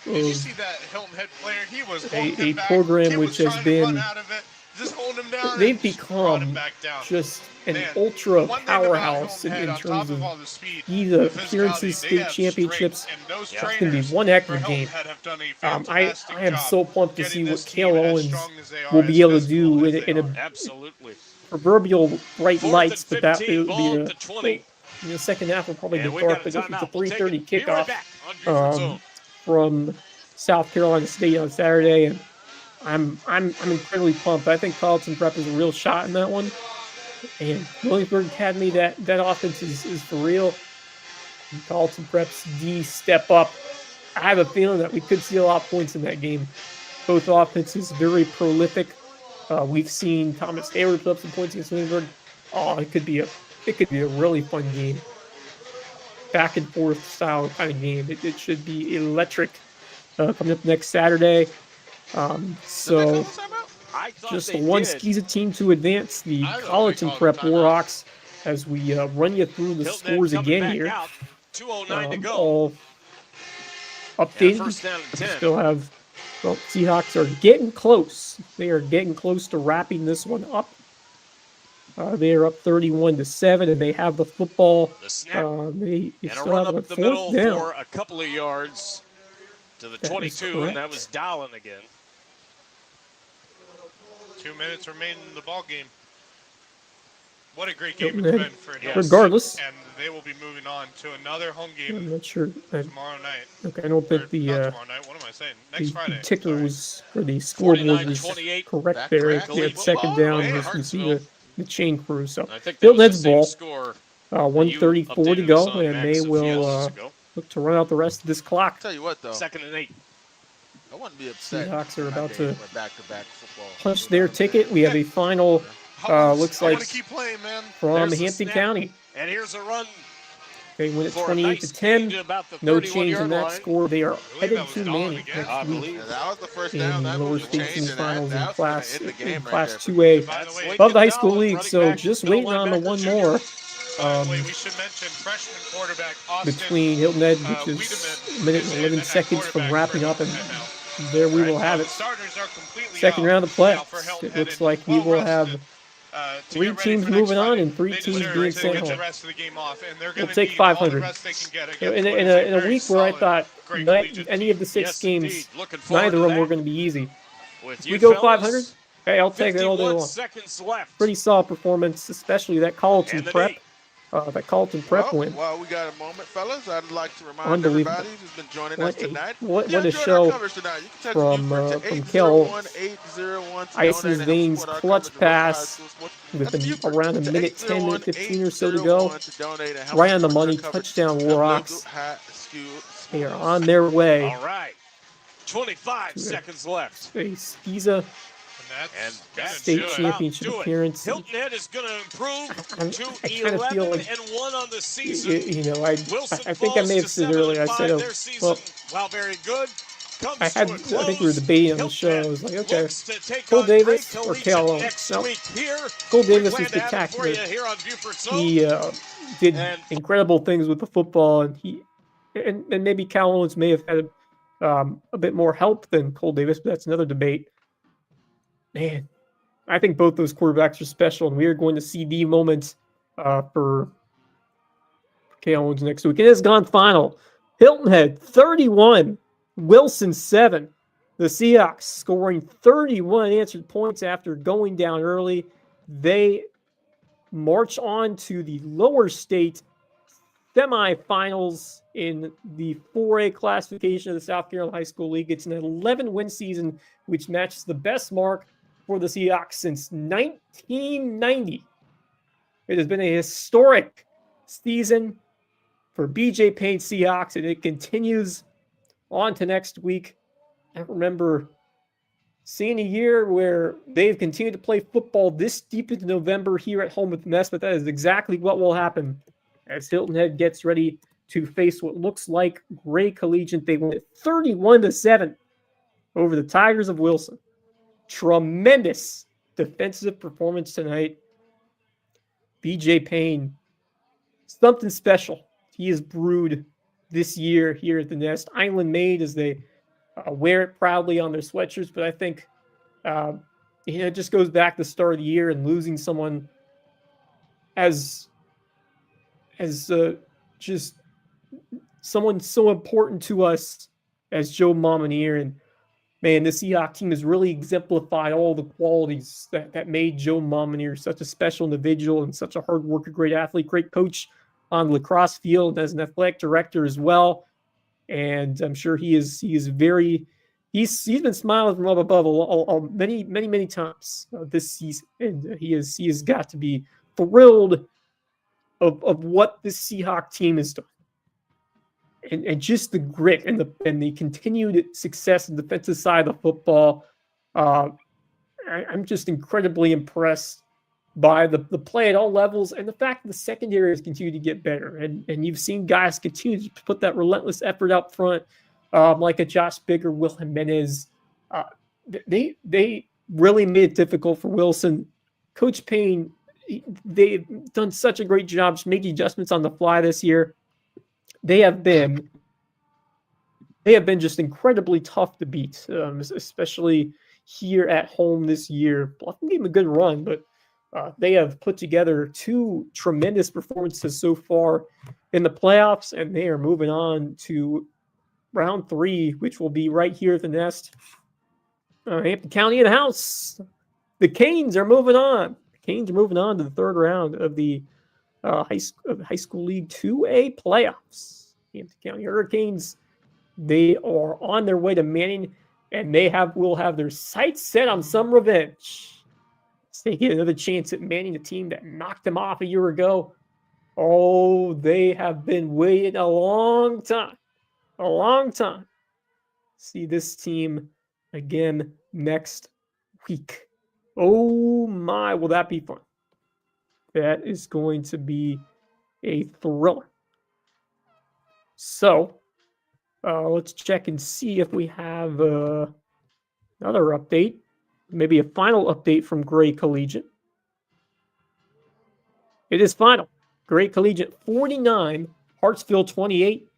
Did you see that Hilton Head player? He was
A program which has been,
just holding him down,
they've become just an ultra powerhouse in terms of either appearances, state championships. It's going to be one heck of a game. I am so pumped to see what Cale Owens will be able to do in a proverbial bright lights, but that will be in the second half will probably be dark, but it's a 3:30 kickoff from South Carolina State on Saturday, and I'm incredibly pumped. I think Colleton Prep is a real shot in that one, and Williamsburg Academy, that offense is for real. And Colleton Prep's D step up. I have a feeling that we could see a lot of points in that game. Both offenses very prolific. We've seen Thomas Heyward put up some points against Williamsburg. Oh, it could be a really fun game. Back and forth style kind of game. It should be electric coming up next Saturday. So just the one Skiza team to advance, the Colleton Prep Warhawks, as we run you through the scores again here.
2:09 to go.
All updated.
First down and 10.
Still have, Seahawks are getting close. They are getting close to wrapping this one up. They are up 31-7, and they have the football.
The snap.
They
and a
still
run
have
up
a
the middle
fourth down.
for a couple of yards to the
That is
22, and that was Dallin again.
2 minutes remain in the ball game. What a great game
Hilton
it's
Head,
been for
Yes.
regardless.
And they will be moving on to another home
I'm
game
not sure.
tomorrow night.
Okay, I don't
Or,
think
not
the
tomorrow night. What am I saying? Next Friday.
the ticker
Sorry.
was, or the scoreboard was
49-28.
correct there.
Back
They had
to
second
back.
down
Hey,
versus the chain crew. So
I think that
Hilton
was
Head's
the same
ball.
score
1:34 to
updated
go,
us on
and
Max
they
a few
will
hours ago.
look to run out the rest of this clock.
Tell you what, though,
2nd and 8.
I wouldn't be upset.
Seahawks are
if
about
they
to
went back-to-back football.
punch their ticket. We have a final, looks
I
like,
want to keep playing, man.
from
There's the
Hampton
snap.
County.
And here's a run
They win it
for a nice
28-10.
gain to about the
No
31
change in
yard
that
line.
score. They are headed
that
to
was
Manning
Dawn
next
I
week
believe.
Yeah, that was the first
in
down. That
lower
was
state
changing
team finals
that.
in
That was
class
gonna end the game right
class
there.
2A.
By the way,
Above the high
Lincoln
school
Dowell,
league,
running
so
back,
just
Bill
waiting on the
Linebacker
one
Jr.
more
By the way, we should mention freshman quarterback Austin
between Hilton Head, which is
Wiedemann
a minute
is
and
in
11
at
seconds from
quarterback
wrapping
for
up, and
Hilton Head now.
there we will
Right,
have
the
it.
starters are completely
Second
out
round of
now for
playoffs.
Hilton
It
Head
looks
and
like we will
well
have
rested, to
three
get ready
teams
for next
moving on
Friday.
and three
They
teams
deserve
being
to
sent
get
home.
the rest of the game off, and they're
We'll
going to
take
need all the
500.
rest they can get
In
against what is
a
very
week where I
solid,
thought
great collegiate
any of the six
Yes,
games,
indeed. Looking forward
neither
to
of them were
that.
going to be easy.
With
We
you
go
fellas,
500. Hey, I'll take it all day
51
long.
seconds left.
Pretty solid performance, especially that Colleton
And the
Prep.
knee.
That Colleton Prep win.
Well, we got a moment, fellas. I'd like to remind
Unbelievable.
everybody who's been joining
What
us tonight.
what
If you
a
enjoyed
show
our coverage tonight, you can text
from
Buford to
Kel.
801-801 to
Ice in
donate
his
and help
veins,
support our
clutch
coverage of
pass
local high school sports.
with
That's Buford
around a
to
minute 10, minute 15 or so to
801
go.
to donate and help
Right on the
support our
money,
coverage
touchdown
of
Warhawks.
local high school
They are
sports.
on their way.
All right. 25 seconds left.
A Skiza
And that's
state
good.
championship appearance.
Hilton Head is going to improve to
I kind of feel like
11-1 on the season.
I think I may have said earlier. I said, well,
while very good,
I think we were debating on the show. I was like, okay, Cole Davis or Kale Owens. No, Cole Davis was spectacular. He did incredible things with the football, and maybe Kale Owens may have had a bit more help than Cole Davis, but that's another debate. Man, I think both those quarterbacks are special, and we are going to see the moments for Kale Owens next week. It has gone final. Hilton Head 31, Wilson 7. The Seahawks scoring 31 answered points after going down early. They march on to the lower state semifinals in the 4A classification of the South Carolina High School League. It's an 11-win season, which matches the best mark for the Seahawks since 1990. It has been a historic season for BJ Payne Seahawks, and it continues on to next week. I remember seeing a year where they've continued to play football this deep into November here at home with Ness, but that is exactly what will happen as Hilton Head gets ready to face what looks like Gray Collegiate. They win 31-7 over the Tigers of Wilson. Tremendous defensive performance tonight. BJ Payne, something special he has brewed this year here at the Nest. Island made as they wear it proudly on their sweatshirts, but I think it just goes back to the start of the year and losing someone as just someone so important to us as Joe Momonier. And man, the Seahawks team has really exemplified all the qualities that made Joe Momonier such a special individual and such a hard worker, great athlete, great coach on the lacrosse field as an athletic director as well. And I'm sure he's been smiling from up above many times this season, and he has got to be thrilled of what this Seahawks team has done, and just the grit and the continued success on the defensive side of the football. I'm just incredibly impressed by the play at all levels, and the fact that the secondary has continued to get better, and you've seen guys continue to put that relentless effort up front, like a Josh Bigger, Will Jimenez. They really made it difficult for Wilson. Coach Payne, they've done such a great job just making adjustments on the fly this year. They have been just incredibly tough to beat, especially here at home this year. Bluffton gave them a good run, but they have put together two tremendous performances so far in the playoffs, and they are moving on to round 3, which will be right here at the Nest. Hampton County in the house. The Canes are moving on. To the third round of the High School League 2A playoffs. Hampton County Hurricanes, they are on their way to Manning, and will have their sights set on some revenge. They get another chance at Manning, the team that knocked them off a year ago. Oh, they have been waiting a long time. See this team again next week. Oh my, will that be fun? That is going to be a thriller. So, let's check and see if we have another update. Maybe a final update from Gray Collegiate. It is final. Gray Collegiate 49, Hartsville 28.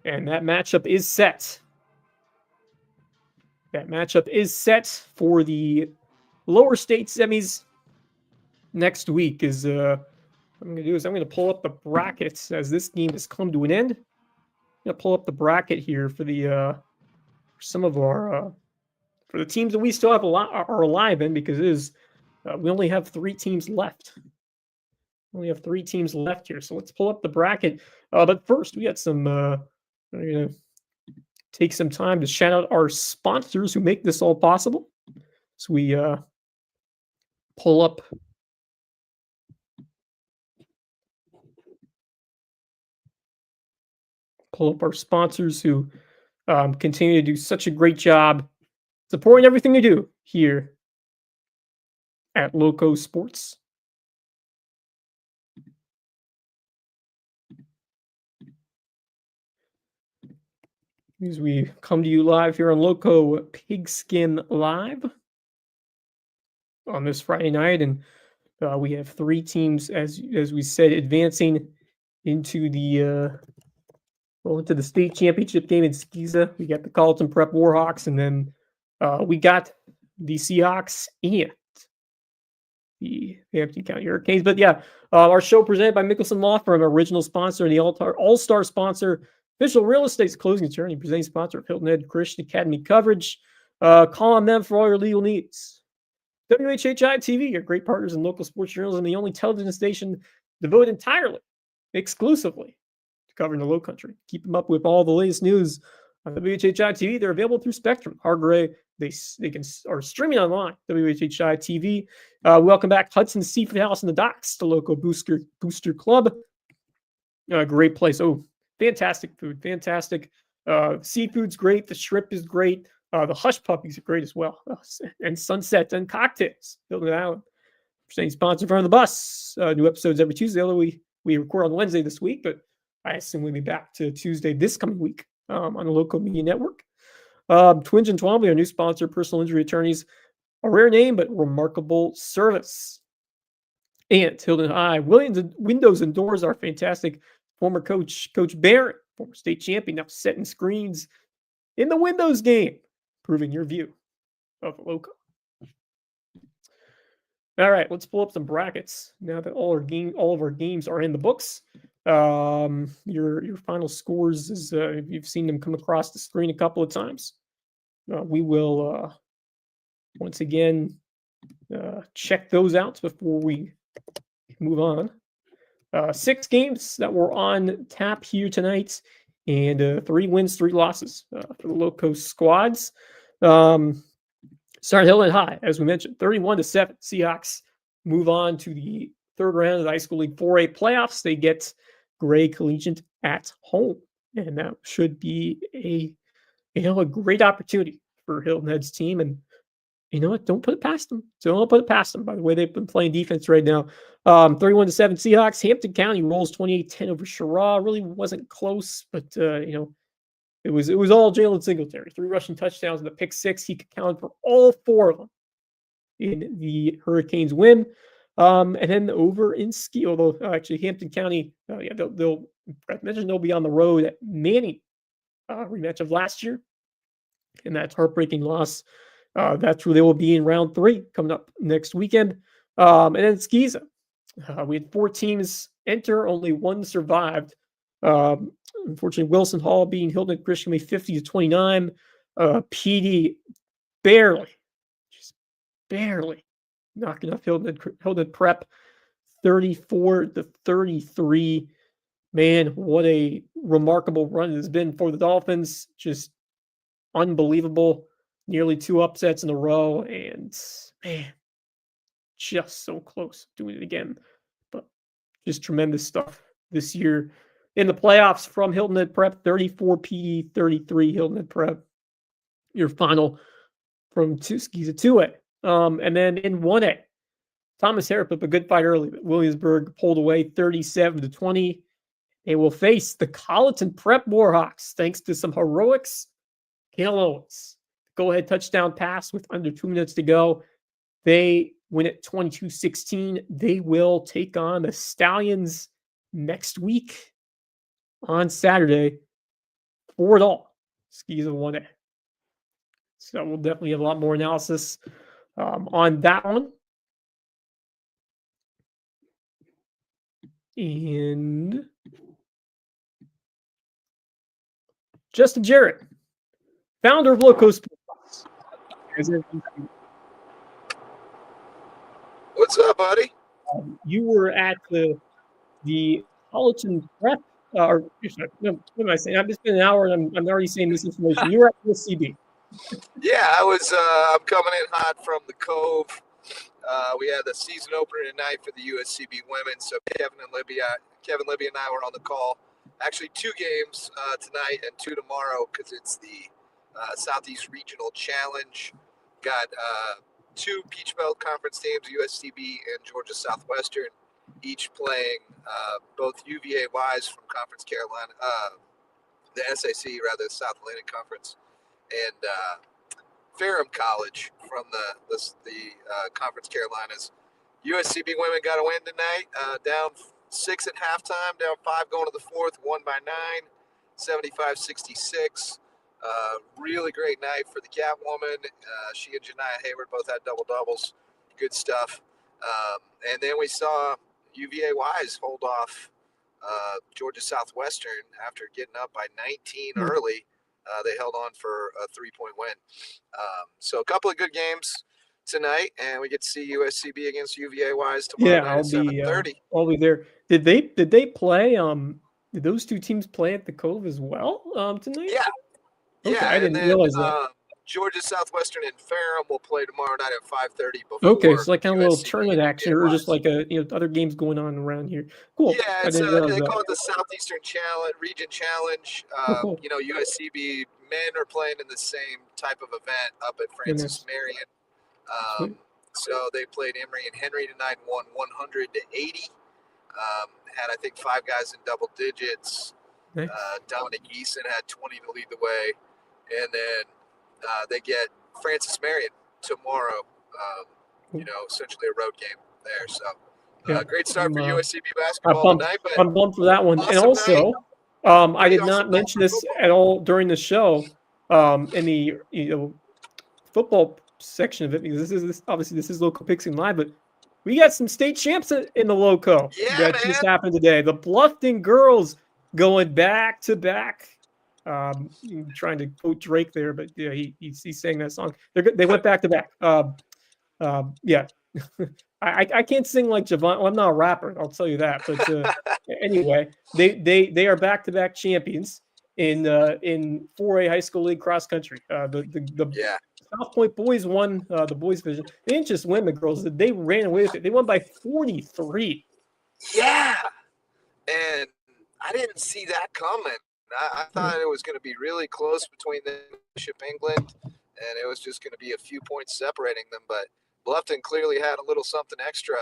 And that matchup is set. For the lower state semis next week. What I'm going to do is I'm going to pull up the brackets as this game has come to an end. I'm going to pull up the bracket here for some of our for the teams that we still have are alive in, because we only have 3 teams left. Here, so let's pull up the bracket. But first, we got some. I'm going to take some time to shout out our sponsors who make this all possible. So we pull up our sponsors who continue to do such a great job supporting everything we do here at Lowco Sports. As we come to you live here on Lowco Pigskin Live on this Friday night, and we have 3 teams, as we said, advancing into the state championship game in Skeeza. We got the Colleton Prep Warhawks, and then we got the Seahawks and the Hampton County Hurricanes. But yeah, our show presented by Mickelson Law Firm, original sponsor and the all-star sponsor, official real estate's closing attorney, presenting sponsor of Hilton Head Christian Academy coverage. Call on them for all your legal needs. WHHI TV, your great partners in local sports journalism, the only television station devoted entirely, exclusively to covering the Low Country. Keep them up with all the latest news on WHHI TV. They're available through Spectrum, Hargray. They are streaming online. WHHI TV. Welcome back, Hudson Seafood House in the Docks, the local booster club. Great place. Oh, fantastic food. Fantastic. Seafood's great. The shrimp is great. The hush puppies are great as well. And sunsets and cocktails. Building it out. Presenting sponsor in front of the bus. New episodes every Tuesday. Although we record on Wednesday this week, but I assume we'll be back to Tuesday this coming week on the Local Media Network. Twinge and Twombly, our new sponsor, personal injury attorneys. A rare name, but remarkable service. And Hilton High, Williams Windows and Doors, our fantastic former coach, Coach Barrett, former state champion, now setting screens in the Windows game, proving your view of Lowco. All right, let's pull up some brackets now that all of our games are in the books. Your final scores is you've seen them come across the screen a couple of times. We will once again check those out before we move on. 6 games that were on tap here tonight, and 3 wins, 3 losses for the Lowco squads. Started Hilton High, as we mentioned, 31-7. Seahawks move on to the 3rd round of the High School League 4A playoffs. They get Gray Collegiate at home, and that should be a great opportunity for Hilton Head's team. And you know what? Don't put it past them. Don't put it past them. By the way, they've been playing defense right now. 31-7 Seahawks. Hampton County rolls 28-10 over Sherrod. Really wasn't close, but it was all Jalen Singletary. 3 rushing touchdowns and the pick 6. He could count for all 4 of them in the Hurricanes win. And then over in Ski, although actually Hampton County, I mentioned they'll be on the road at Manning, rematch of last year, and that heartbreaking loss. That's where they will be in round 3 coming up next weekend. And then Skeeza, we had 4 teams enter, only 1 survived. Unfortunately, Wilson Hall being Hilton Christian 50-29. PD barely knocking off Hilton Prep 34-33. Man, what a remarkable run it has been for the Dolphins. Just unbelievable. Nearly 2 upsets in a row, and man, just so close doing it again. But just tremendous stuff this year in the playoffs from Hilton Head Prep. 34 PD, 33 Hilton Head Prep. Your final from Skeeza 2A. And then in 1A, Thomas Harrop up a good fight early, but Williamsburg pulled away 37-20. They will face the Colleton Prep Warhawks thanks to some heroics. Cale Owens, go-ahead touchdown pass with under 2 minutes to go. They win it 22-16. They will take on the Stallions next week on Saturday for it all. Skeeza 1A. So we'll definitely have a lot more analysis on that one. And Justin Jarrett, founder of Lowco Sports.
What's up, buddy?
You were at the Colleton Prep, or what am I saying? I've just been an hour and I'm already saying this information. You were at USCB.
Yeah, I was. I'm coming in hot from the Cove. We had the season opener tonight for the USCB women. So Kevin Libby and I were on the call. Actually, 2 games tonight and 2 tomorrow because it's the Southeast Regional Challenge. Got two Peach Belt Conference teams, USCB and Georgia Southwestern, each playing both UVA-wise from Conference Carolina, the SAC, rather, South Atlantic Conference, and Ferrum College from the Conference Carolinas. USCB women got a win tonight, down 6 at halftime, down 5 going to the fourth, won by 9, 75-66. Really great night for the Catwoman. She and Janiah Heyward both had double-doubles. Good stuff. And then we saw UVA-wise hold off Georgia Southwestern after getting up by 19 early. They held on for a 3-point win. So a couple of good games tonight, and we get to see USCB against UVA-wise tomorrow night at 7:30.
I'll be there. Did they play? Did those two teams play at the Cove as well tonight?
Yeah.
Okay,
yeah,
I didn't realize that.
Georgia Southwestern and Ferrum will play tomorrow night at 5:30.
Okay, so like kind of a little tournament action, or just like other games going on around here. Cool.
Yeah, they call it the Southeastern Challenge, Region Challenge.
Cool.
USCB men are playing in the same type of event up at Francis Marion. So they played Emory and Henry tonight, won 100-80. Had I think 5 guys in double digits.
Nice.
Dominic Eason had 20 to lead the way, and then they get Francis Marion tomorrow. Essentially a road game there. So great start for USCB basketball tonight. But
I'm bummed for that one.
Awesome
and also,
night.
I did not mention this at all during the show. In the football section of it, because this is Lowco Pigskin Live, but we got some state champs in the Lowco that just happened today. The Bluffton girls going back to back. Trying to quote Drake there, but yeah, he's saying that song. They went back to back. Yeah, I can't sing like Javon. Well, I'm not a rapper, I'll tell you that. But anyway, they are back to back champions in 4A high school league cross country. The South Point boys won the boys division. They didn't just win the girls; they ran away with it. They won by 43.
Yeah, and I didn't see that coming. I thought it was going to be really close between them and Bishop England, and it was just going to be a few points separating them. But Bluffton clearly had a little something extra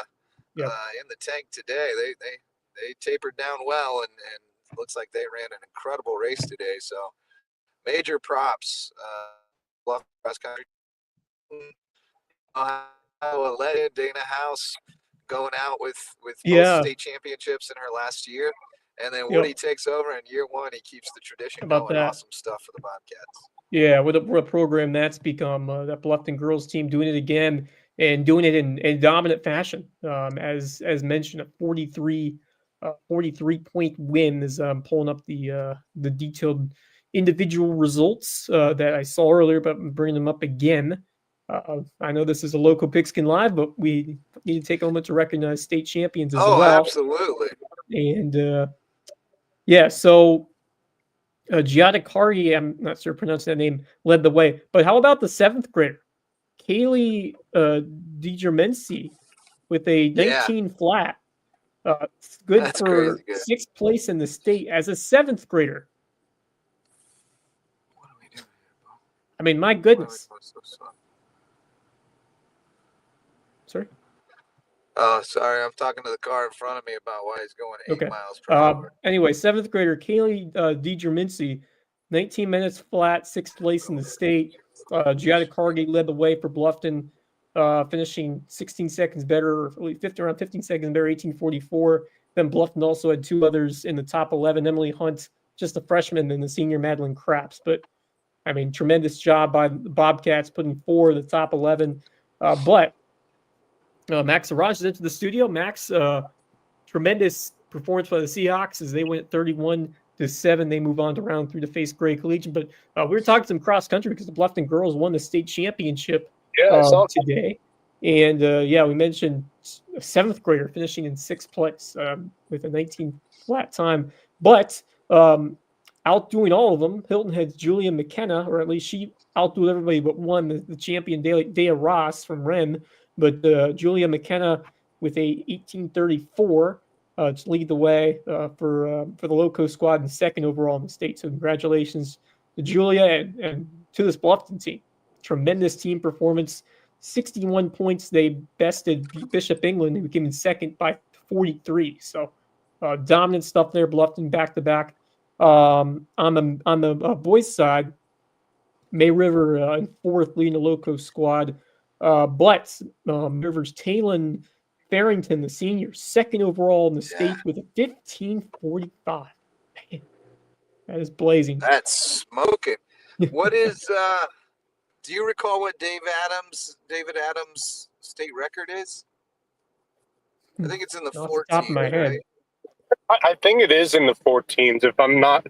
in the tank today. They tapered down well, and looks like they ran an incredible race today. So major props, Bluffton cross country. Dana House going out with both state championships in her last year. And then Woody takes over in year 1. He keeps the tradition going. Awesome stuff for the Bobcats.
Yeah, what a program that's become. That Bluffton girls team doing it again and doing it in dominant fashion. As mentioned, a 43 point win is pulling up the detailed individual results that I saw earlier, but I'm bringing them up again. I know this is a Lowco Pigskin Live, but we need to take a moment to recognize state champions as well.
Oh, absolutely.
And so Giada Kari, I'm not sure to pronounce that name, led the way. But how about the 7th grader, Kaylee DiGermensi, with a 19 flat? Good. That's for crazy, 6th place in the state as a 7th grader.
What are we doing here,
I mean, my goodness. Sorry?
Oh, sorry. I'm talking to the car in front of me about why he's going 8 miles per hour.
Anyway, 7th grader Kaylee DiGermensi, 19 minutes flat, 6th place in the state. Giada Cargate led the way for Bluffton, finishing 16 seconds better, around 15 seconds better, 18:44. Then Bluffton also had 2 others in the top 11. Emily Hunt, just a freshman, and the senior Madeline Craps. But, I mean, tremendous job by the Bobcats putting 4 of the top 11. But Max Araj is into the studio. Max, tremendous performance by the Seahawks as they went 31-7. They move on to round 3 to face Gray Collegian. But we were talking some cross country because the Bluffton girls won the state championship today. And we mentioned a 7th grader finishing in 6th place with a 19 flat time. But outdoing all of them, Hilton Head's Julia McKenna, or at least she outdoed everybody but one, the champion Dea Ross from Wren. But Julia McKenna with a 18:34 to lead the way for the Lowco squad and 2nd overall in the state. So congratulations to Julia and to this Bluffton team. Tremendous team performance. 61 points. They bested Bishop England, who came in second by 43. So dominant stuff there. Bluffton back-to-back. On the boys' side, May River in fourth, leading the Lowco squad. But River's Talon Farrington, the senior, second overall in the state with a 15.45. Man, that is blazing.
That's smoking. What is? Do you recall what David Adams' state record is? I think it's in the 14s.
Top of my head.
Right? I think it is in the 14s. If I'm not,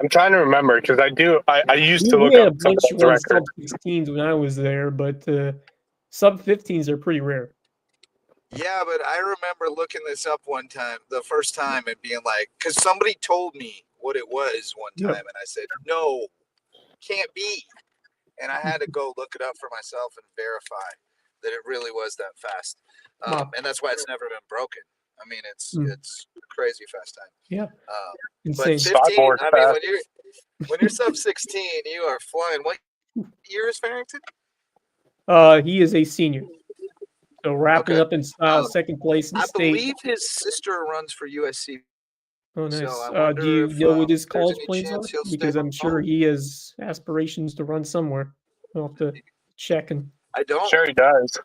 I'm trying to remember because I used to look up some of those records.
Sub-16s when I was there, but sub-15s are pretty rare.
Yeah, but I remember looking this up one time, the first time, and being like, because somebody told me what it was one time, and I said, no, can't be. And I had to go look it up for myself and verify that it really was that fast. And that's why it's never been broken. I mean, it's crazy fast time.
Yeah.
But 15, I mean, when you're sub-16, you are flying. What year is Farrington?
He is a senior. So wrapping up in style, second place in state.
I believe his sister runs for USC.
Oh, nice.
So
do you know what his college plans are? Because I'm sure he has aspirations to run somewhere. I'll have to check. And
I don't.
Sure he does.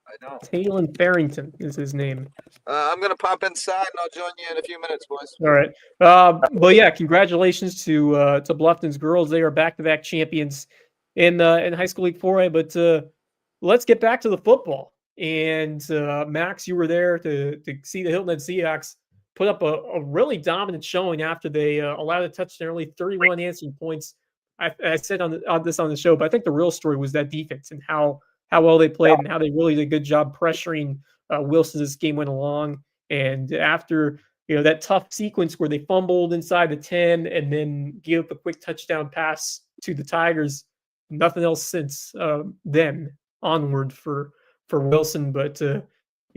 I don't.
Talon Farrington is his name.
I'm going to pop inside, and I'll join you in a few minutes, boys.
All right. But yeah, congratulations to Bluffton's girls. They are back-to-back champions in High School League 4A. But let's get back to the football. And Max, you were there to see the Hilton Head Seahawks put up a really dominant showing after they allowed a touchdown early, 31 answering points. I said on the show, but I think the real story was that defense and how well they played and how they really did a good job pressuring Wilson as this game went along. And after that tough sequence where they fumbled inside the 10 and then gave up a quick touchdown pass to the Tigers, nothing else since then onward for Wilson. But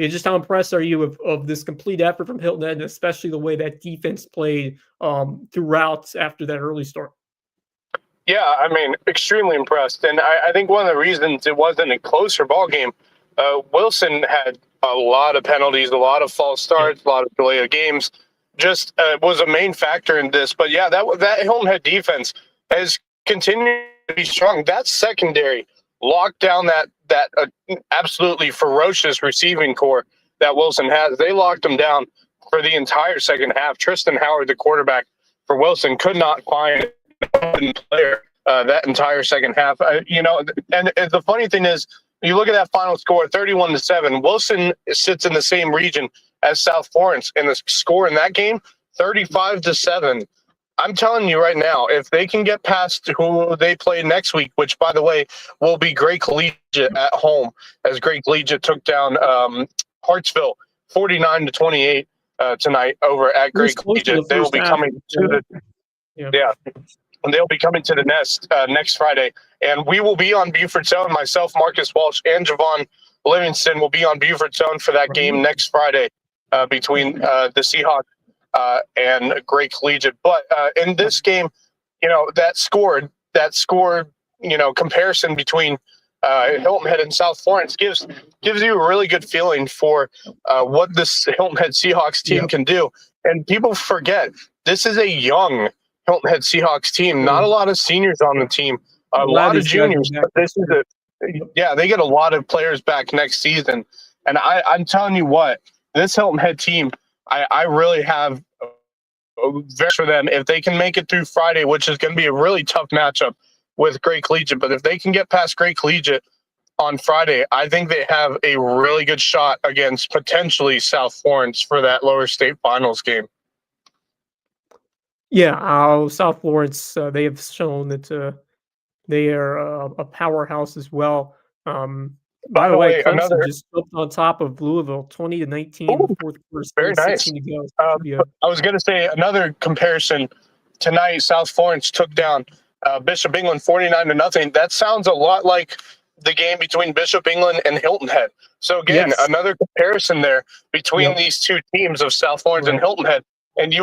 just how impressed are you of this complete effort from Hilton Head, and especially the way that defense played throughout after that early start?
Yeah, I mean, extremely impressed. And I think one of the reasons it wasn't a closer ball game, Wilson had a lot of penalties, a lot of false starts, a lot of delay of games, just was a main factor in this. But yeah, that Hilton Head defense has continued to be strong. That secondary locked down that absolutely ferocious receiving core that Wilson has. They locked them down for the entire second half. Tristan Howard, the quarterback for Wilson, could not find an player that entire second half. And the funny thing is, you look at that final score, 31-7. Wilson sits in the same region as South Florence, and the score in that game, 35-7. I'm telling you right now, if they can get past who they play next week, which, by the way, will be Great Collegiate at home, as Great Collegiate took down Hartsville 49-28 tonight over at Great Collegiate. They will be coming to the and they'll be coming to the nest next Friday, and we will be on Buford's Own. Myself, Marcus Walsh, and Javon Livingston will be on Buford's Own for that game next Friday between the Seahawks and Great Collegiate. But in this game, that score, comparison between Hilton Head and South Florence gives you a really good feeling for what this Hilton Head Seahawks team can do. And people forget, this is a young Hilton Head Seahawks team. Not a lot of seniors on the team, a lot of juniors. But this is they get a lot of players back next season. And I'm telling you what, this Hilton Head team, I really have very for them if they can make it through Friday, which is going to be a really tough matchup with Great Collegiate. But if they can get past Great Collegiate on Friday, I think they have a really good shot against potentially South Florence for that lower state finals game.
Yeah, South Florence, they have shown that they are a powerhouse as well. By the way, Clemson just jumped on top of Louisville, 20-19 in the fourth quarter.
Very nice.
To go.
I was going to say another comparison tonight. South Florence took down Bishop England 49-0. That sounds a lot like the game between Bishop England and Hilton Head. So again, another comparison there between these two teams of South Florence and Hilton Head. And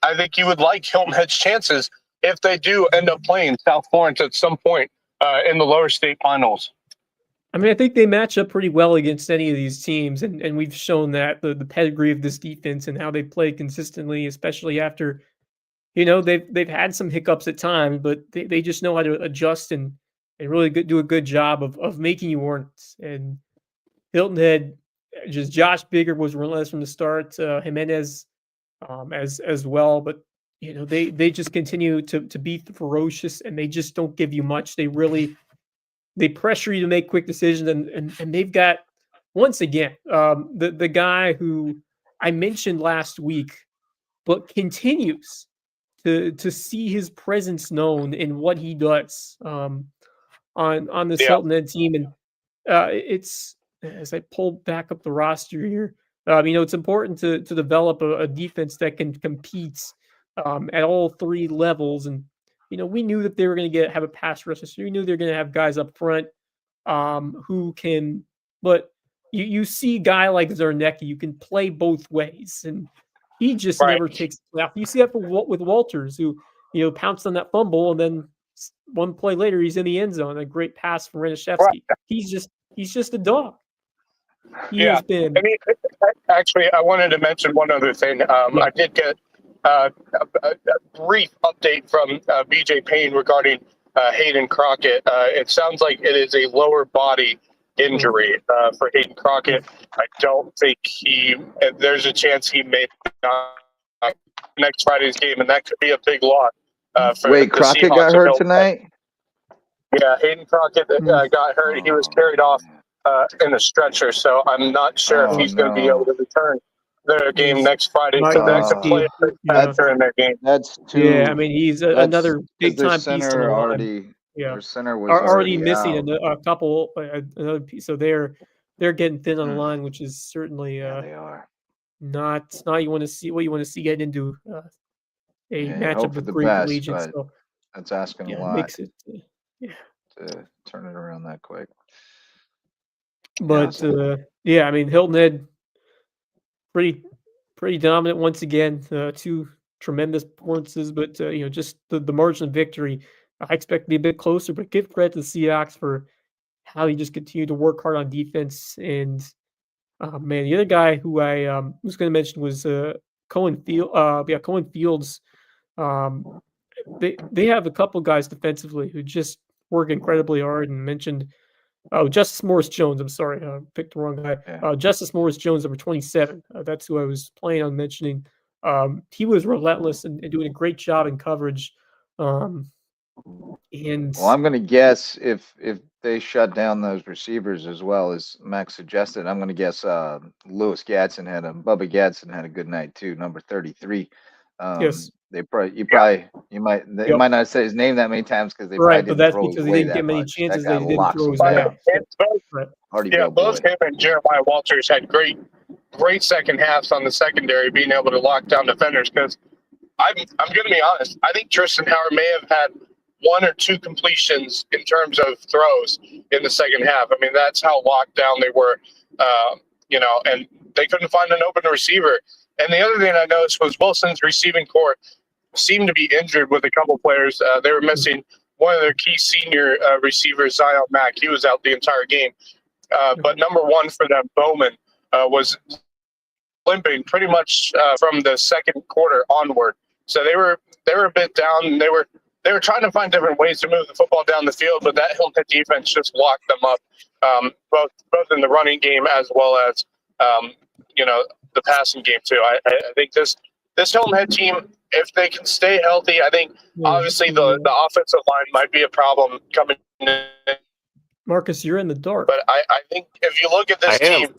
I think you would like Hilton Head's chances if they do end up playing South Florence at some point in the lower state finals.
I mean, I think they match up pretty well against any of these teams, and we've shown that the pedigree of this defense and how they play consistently, especially after, they've had some hiccups at times, but they just know how to adjust and really do a good job of making you earn it. And Hilton Head, just Josh Bigger was relentless from the start, Jimenez as well, but they just continue to be ferocious, and they just don't give you much. They pressure you to make quick decisions, and they've got, once again, the guy who I mentioned last week, but continues to see his presence known in what he does on this Hilton Head team. And it's, as I pull back up the roster here, it's important to develop a defense that can compete at all three levels. And we knew that they were going to have a pass rush. So we knew they were going to have guys up front who can, but you see a guy like Zarnecki, you can play both ways, and he just never takes the play off. You see that with Walters, who pounced on that fumble, and then one play later he's in the end zone. A great pass from Renishevsky. Right. He's just a dog. He has been.
I mean, actually, I wanted to mention one other thing. I did get a brief update from BJ Payne regarding Hayden Crockett. It sounds like it is a lower body injury for Hayden Crockett. I don't think there's a chance he may not next Friday's game, and that could be a big loss.
Wait, Crockett got hurt tonight?
Yeah, Hayden Crockett got hurt. He was carried off in a stretcher, so I'm not sure if he's going to be able to return their game next Friday. So that could play a factor in their game.
That's too.
Yeah, I mean, he's another big time piece.
Their center was
already missing a couple, another piece. So they're getting thin on the line, which is certainly
they are
not what you want to see getting into a matchup with great Legion. So
that's asking a lot.
Makes it,
to turn it around that quick.
But I mean, Hilton Head pretty dominant once again. Two tremendous performances, but just the margin of victory, I expect to be a bit closer. But give credit to the Seahawks for how he just continued to work hard on defense. And man, the other guy who I was going to mention was Cohen Fields. They have a couple guys defensively who just work incredibly hard, and mentioned. Oh, Justice Morris Jones. I'm sorry, I picked the wrong guy.
Yeah.
Justice Morris Jones, number 27. That's who I was planning on mentioning. He was relentless and doing a great job in coverage. And
I'm going to guess if they shut down those receivers as well as Max suggested, I'm going to guess Bubba Gadsden had a good night too, number 33.
Yes.
You might not say his name that many times because they probably didn't
that's
throw
because
his
they didn't get many chances. They didn't throw his way.
Both him and Jeremiah Walters had great second halves on the secondary, being able to lock down defenders. Because I'm going to be honest, I think Tristan Howard may have had one or two completions in terms of throws in the second half. I mean, that's how locked down they were, and they couldn't find an open receiver. And the other thing I noticed was Wilson's receiving corps seemed to be injured with a couple players. They were missing one of their key senior receivers, Zion Mack. He was out the entire game. But number one for them, Bowman, was limping pretty much from the second quarter onward. So they were a bit down. And they were trying to find different ways to move the football down the field, but that Hilton Head defense just locked them up, both in the running game as well as the passing game too. I think this Hilton Head team, if they can stay healthy, I think obviously the offensive line might be a problem coming in.
Marcus, you're in the dark.
But I think if you look at this team,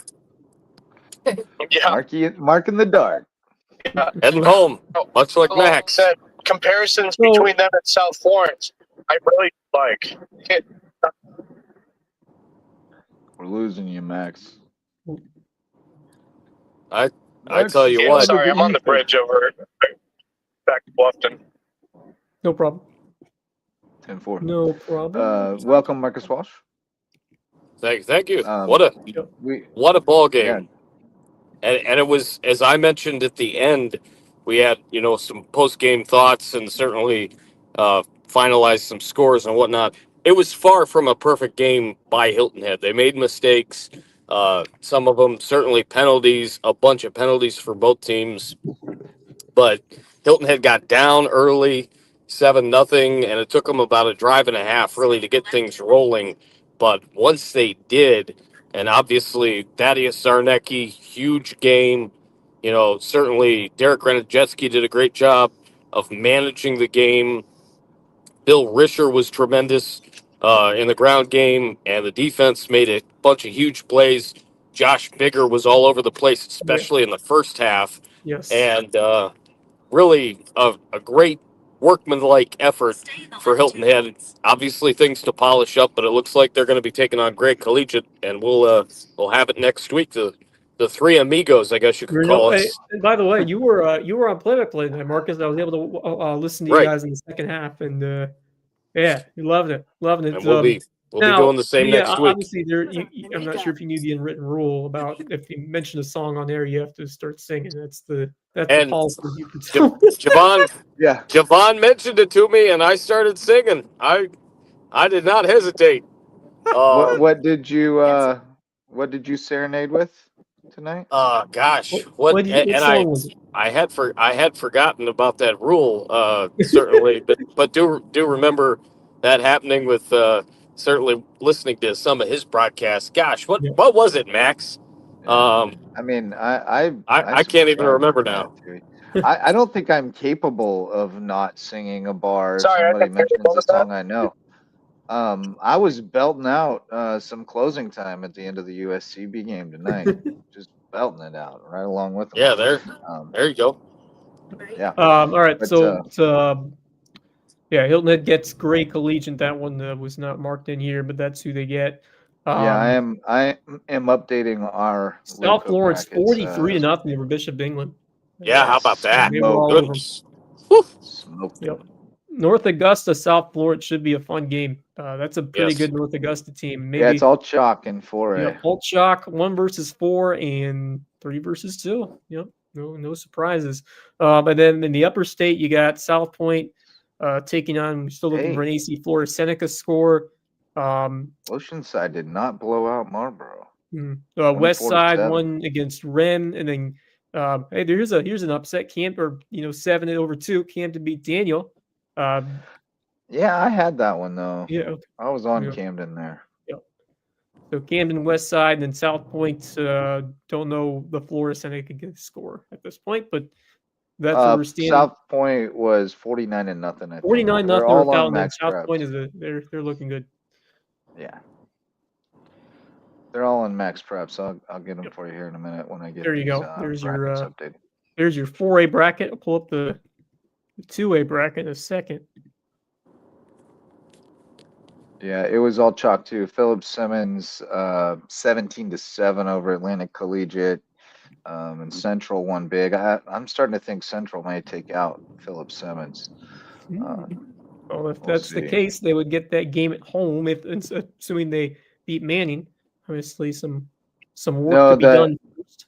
Mark in the dark.
Heading home, much like Max.
Said, comparisons between them and South Florence, I really like.
We're losing you, Max.
I tell you what.
Sorry, I'm on the bridge over back to Bluffton.
No problem.
10-4.
No problem.
Welcome, Marcus Walsh.
Thank you. What a ball game. Yeah. And it was, as I mentioned at the end, we had some post game thoughts and certainly finalized some scores and whatnot. it was far from a perfect game by Hilton Head. They made mistakes. Some of them certainly penalties, a bunch of penalties for both teams. But Hilton Head got down early, 7-0, and it took them about a drive and a half really to get things rolling. But once they did, and obviously Thaddeus Zarnecki, huge game. You know, certainly Derek Renajewski did a great job of managing the game. Bill Risher was tremendous in the ground game, and the defense made a bunch of huge plays. Josh Bigger was all over the place, especially in the first half.
Yes.
And really a great workmanlike effort for Hilton Head. Obviously, things to polish up, but it looks like they're going to be taking on Great Collegiate, and we'll have it next week. The three amigos, I guess you could call us.
And by the way, you were on play-by-play tonight, Marcus. I was able to listen to you guys in the second half, and yeah, you loved it.
And we'll be doing the same next week.
Obviously, I'm not sure if you knew the unwritten rule about if you mention a song on air, you have to start singing. That's the policy.
Javon mentioned it to me, and I started singing. I did not hesitate.
What did you serenade with tonight?
Gosh, I had forgotten about that rule. Certainly, but do remember that happening with certainly listening to some of his broadcasts. Gosh, what was it, Max?
I mean, I
can't even remember now.
I don't think I'm capable of not singing a bar. If
Sorry,
somebody mentions a song I know. I was belting out some closing time at the end of the USCB game tonight. Just belting it out right along with them.
Yeah, there you go.
Yeah.
All right. But, yeah, Hilton Head gets Great Collegiate. That one was not marked in here, but that's who they get.
I am updating our
South Florence 43-0 over Bishop England.
Yeah, how about that?
Yep. North Augusta, South Florence should be a fun game. That's a pretty good North Augusta team. Maybe,
it's all chalk in 4A.
Yeah, all chalk, 1 versus 4 and 3 versus 2. Yep, no surprises. And then in the upper state, you got South Point taking on. We're still looking for an AC Florida Seneca score.
Oceanside did not blow out Marlboro.
West Side won against Wren, and then hey, here's an upset. 7-2. Camden beat Daniel.
Yeah, I had that one though.
Yeah, okay.
I was on Camden there.
Yep. So Camden, West Side, and then South Point. Don't know the Florida Seneca score at this point, but that's where we're standing.
South Point was 49-0. I think
49-0.
They're all on max
South
preps.
Point they're looking good.
Yeah. They're all in max preps. I'll get them for you here in a minute when I get.
There you go. There's your
updated.
There's your 4A bracket. I'll pull up the 2A bracket in a second.
Yeah, it was all chalk too. Philip Simmons, 17-7 over Atlantic Collegiate, and Central won big. I'm starting to think Central may take out Philip Simmons.
Well, if that's the case, they would get that game at home. If assuming they beat Manning, obviously some work to be done first.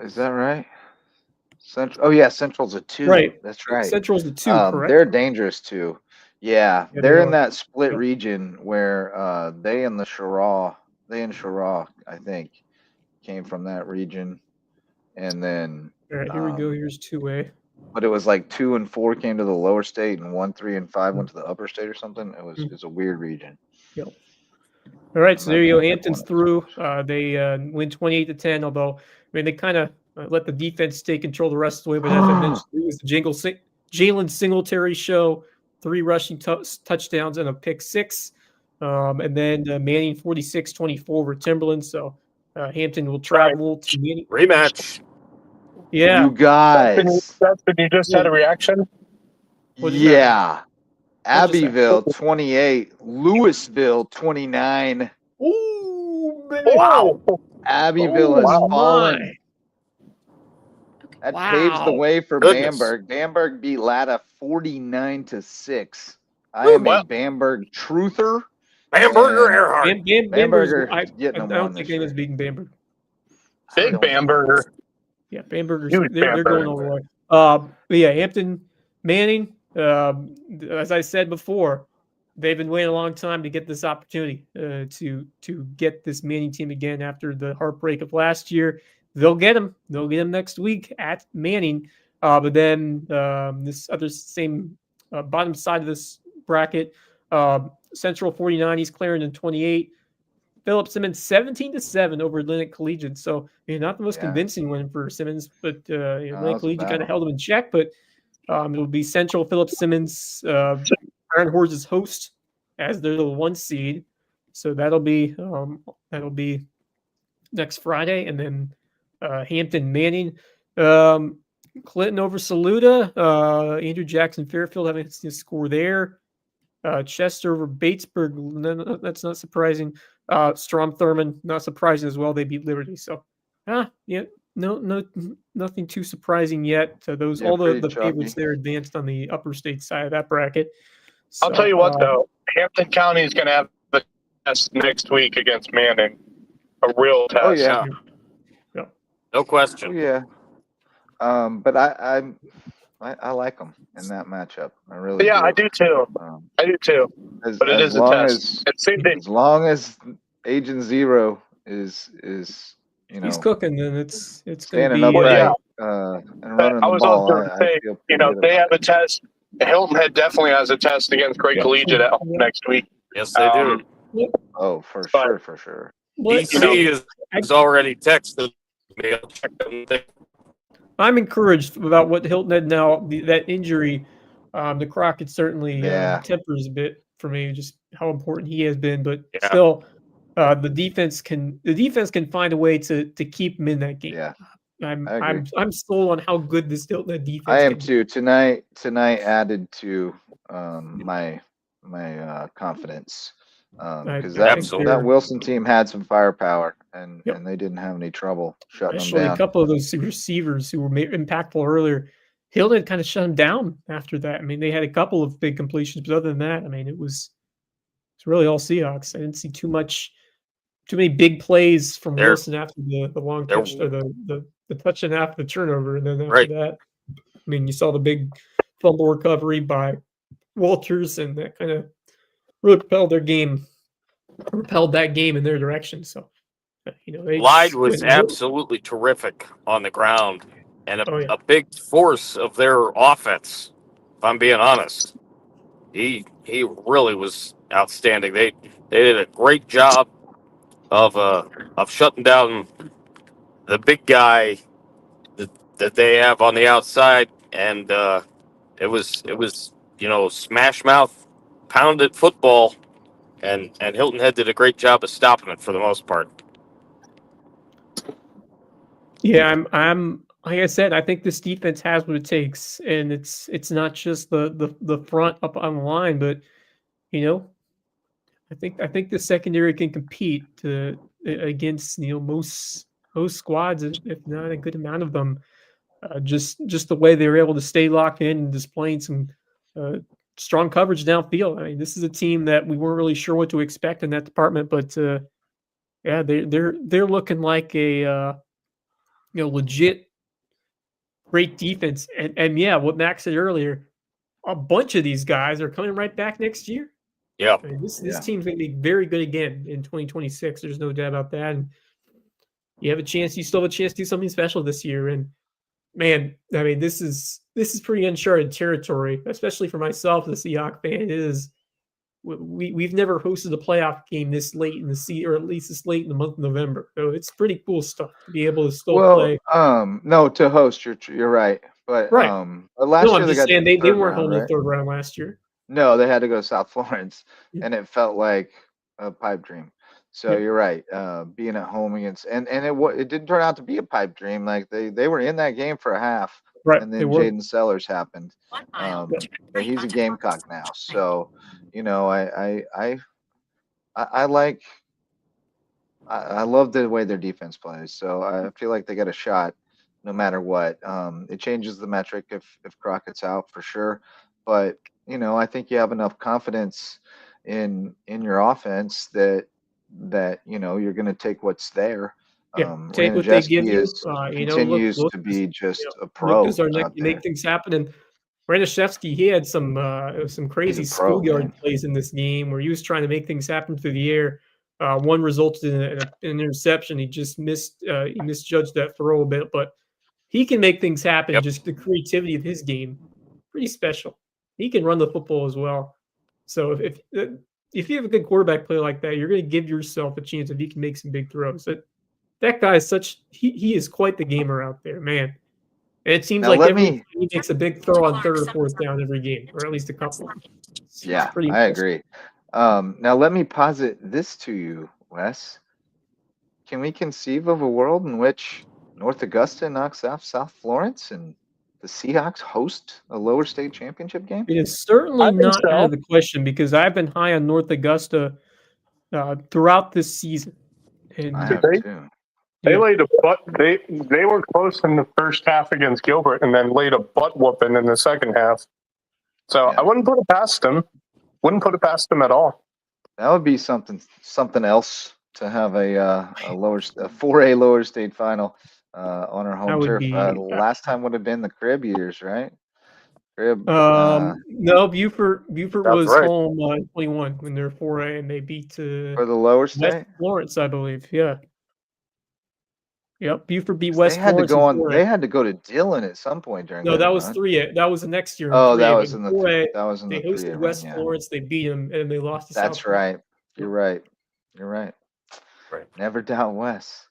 Is that right? Central. Oh yeah, Central's a 2.
Right,
that's right.
Central's a 2. Correct.
They're dangerous too. Yeah, they're in that split region where they and Shara, I think, came from that region, and then.
All right, here we go. Here's 2A.
But it was like 2 and 4 came to the lower state, and 1, 3, and 5 went to the upper state or something. It's a weird region.
Yep. All right, so there you go. Hampton's through. They win 28-10. Although they kind of let the defense take control the rest of the way. But as I mentioned, it was the Jalen Singletary show. 3 rushing touchdowns and a pick 6. And then Manning 46-24 over Timberland. So Hampton will travel to Manning.
Rematch.
Yeah.
You guys.
You just had a reaction?
Yeah. Abbeville 28, Louisville 29.
Ooh, man.
Wow.
Abbeville has fallen. That paves the way for Bamberg. Bamberg beat Latta 49-6. I am a Bamberg truther.
Bamberger Earhart.
Bamberger.
I don't think anyone's beating Bamberg.
Big Bamberger.
Yeah, Bambergers. They're going all the way. But yeah, Hampton, Manning. As I said before, they've been waiting a long time to get this opportunity to get this Manning team again after the heartbreak of last year. They'll get them. They'll get them next week at Manning. But then this other same bottom side of this bracket, Central 49, East Clarendon 28. Philip Simmons 17-7 over Atlantic Collegiate. So not the most convincing win for Simmons, but Atlantic Collegiate kind of held him in check. But it'll be Central, Philip Simmons, Iron Horses host as they're the 1 seed. So that'll be next Friday, and then Hampton Manning, Clinton over Saluda, Andrew Jackson Fairfield having a score there. Chester over Batesburg, that's not surprising. Strom Thurmond, not surprising as well. They beat Liberty. So, nothing too surprising yet. All the favorites there advanced on the upper state side of that bracket. So,
I'll tell you what, though, Hampton County is going to have the test next week against Manning, a real test.
Oh yeah,
no question.
Yeah, but I like them in that matchup. I really.
Yeah,
do.
I do too. I do too. But it is a test.
As long as Agent Zero is
he's cooking, then it's going to be
standing upright and running
I
the
was
ball.
also going to say, they have a test. Hilton Head definitely has a test against Great Collegiate at home next week.
Yes, they do.
Oh, for sure.
DC is already texted me. I'll check them.
I'm encouraged about what Hilton Head now. That injury, the Crockett certainly tempers a bit for me, just how important he has been. But still, the defense can find a way to keep him in that game.
Yeah,
I'm sold on how good this Hilton Head defense.
I am too. Tonight added to my confidence because that Wilson team had some firepower and they didn't have any trouble shutting them down.
A couple of those receivers who were impactful earlier, Hilton had kind of shut them down after that. I mean, they had a couple of big completions, but other than that, I mean, it's really all Seahawks. I didn't see too many big plays from Wilson after the long touch or the touchdown after the turnover, and then after that, I mean, you saw the big fumble recovery by Walters, and that kind of really propelled that game in their direction. So,
Lyde was absolutely terrific on the ground and a big force of their offense. If I'm being honest, he really was outstanding. They did a great job of shutting down the big guy that they have on the outside, and it was smash mouth, pounded football, and Hilton Head did a great job of stopping it for the most part.
Yeah, I'm like I said, I think this defense has what it takes, and it's not just the front up on the line, but I think the secondary can compete against most squads, if not a good amount of them. Just the way they were able to stay locked in and displaying some strong coverage downfield. I mean, this is a team that we weren't really sure what to expect in that department, but they're looking like a legit great defense. And what Max said earlier, a bunch of these guys are coming right back next year.
Yeah,
I mean, this team's going to be very good again in 2026. There's no doubt about that. And you still have a chance to do something special this year. And man, I mean, this is pretty uncharted territory, especially for myself as a Seahawks fan. We've never hosted a playoff game this late in the season, or at least this late in the month of November. So it's pretty cool stuff to be able to still play.
No, to host, you're right. But
right.
Last year
I'm just saying they weren't home in the third round last year.
No, they had to go to South Florence, and it felt like a pipe dream. So you're right. Being at home against and it didn't turn out to be a pipe dream. Like they were in that game for a half,
right?
And then Jaden Sellers happened. But he's a Gamecock now, so I love the way their defense plays. So I feel like they got a shot no matter what. It changes the metric if Crockett's out for sure, but I think you have enough confidence in your offense that you're going to take what's there.
Take what they give you.
Continues to be just a pro.
You make things happen, and Raniszewski, he had some crazy schoolyard plays in this game where he was trying to make things happen through the air. One resulted in an interception. He just misjudged that throw a bit, but he can make things happen.
Yep.
Just the creativity of his game, pretty special. He can run the football as well. So if you have a good quarterback play like that, you're going to give yourself a chance if he can make some big throws. That guy is he is quite the gamer out there, man. And it seems like he makes a big throw on 3rd or 4th down every game, or at least a couple.
Yeah, I agree. Now let me posit this to you, Wes. Can we conceive of a world in which North Augusta knocks off South Florence and the Seahawks host a lower state championship game?
It is certainly not out of the question because I've been high on North Augusta throughout this season. And
I have too.
They laid a butt. They were close in the first half against Gilbert, and then laid a butt whooping in the second half. So I wouldn't put it past them. Wouldn't put it past them at all.
That would be something else to have a 4A lower state final on our home turf. Last time would have been the Crib years, right? Crib.
No, Buford was home 21 when they're 4A and they beat
for the lower state
West Florence, I believe. Yeah. Yep, Buford beat West Florence.
They had to go to Dillon at some point during.
No, that was 3A. That was the next year.
Oh, that was in the 4A. That was in the 3A.
They hosted West Florence. They beat them, and they lost to South.
That's right. You're right. Right. Never doubt Wes.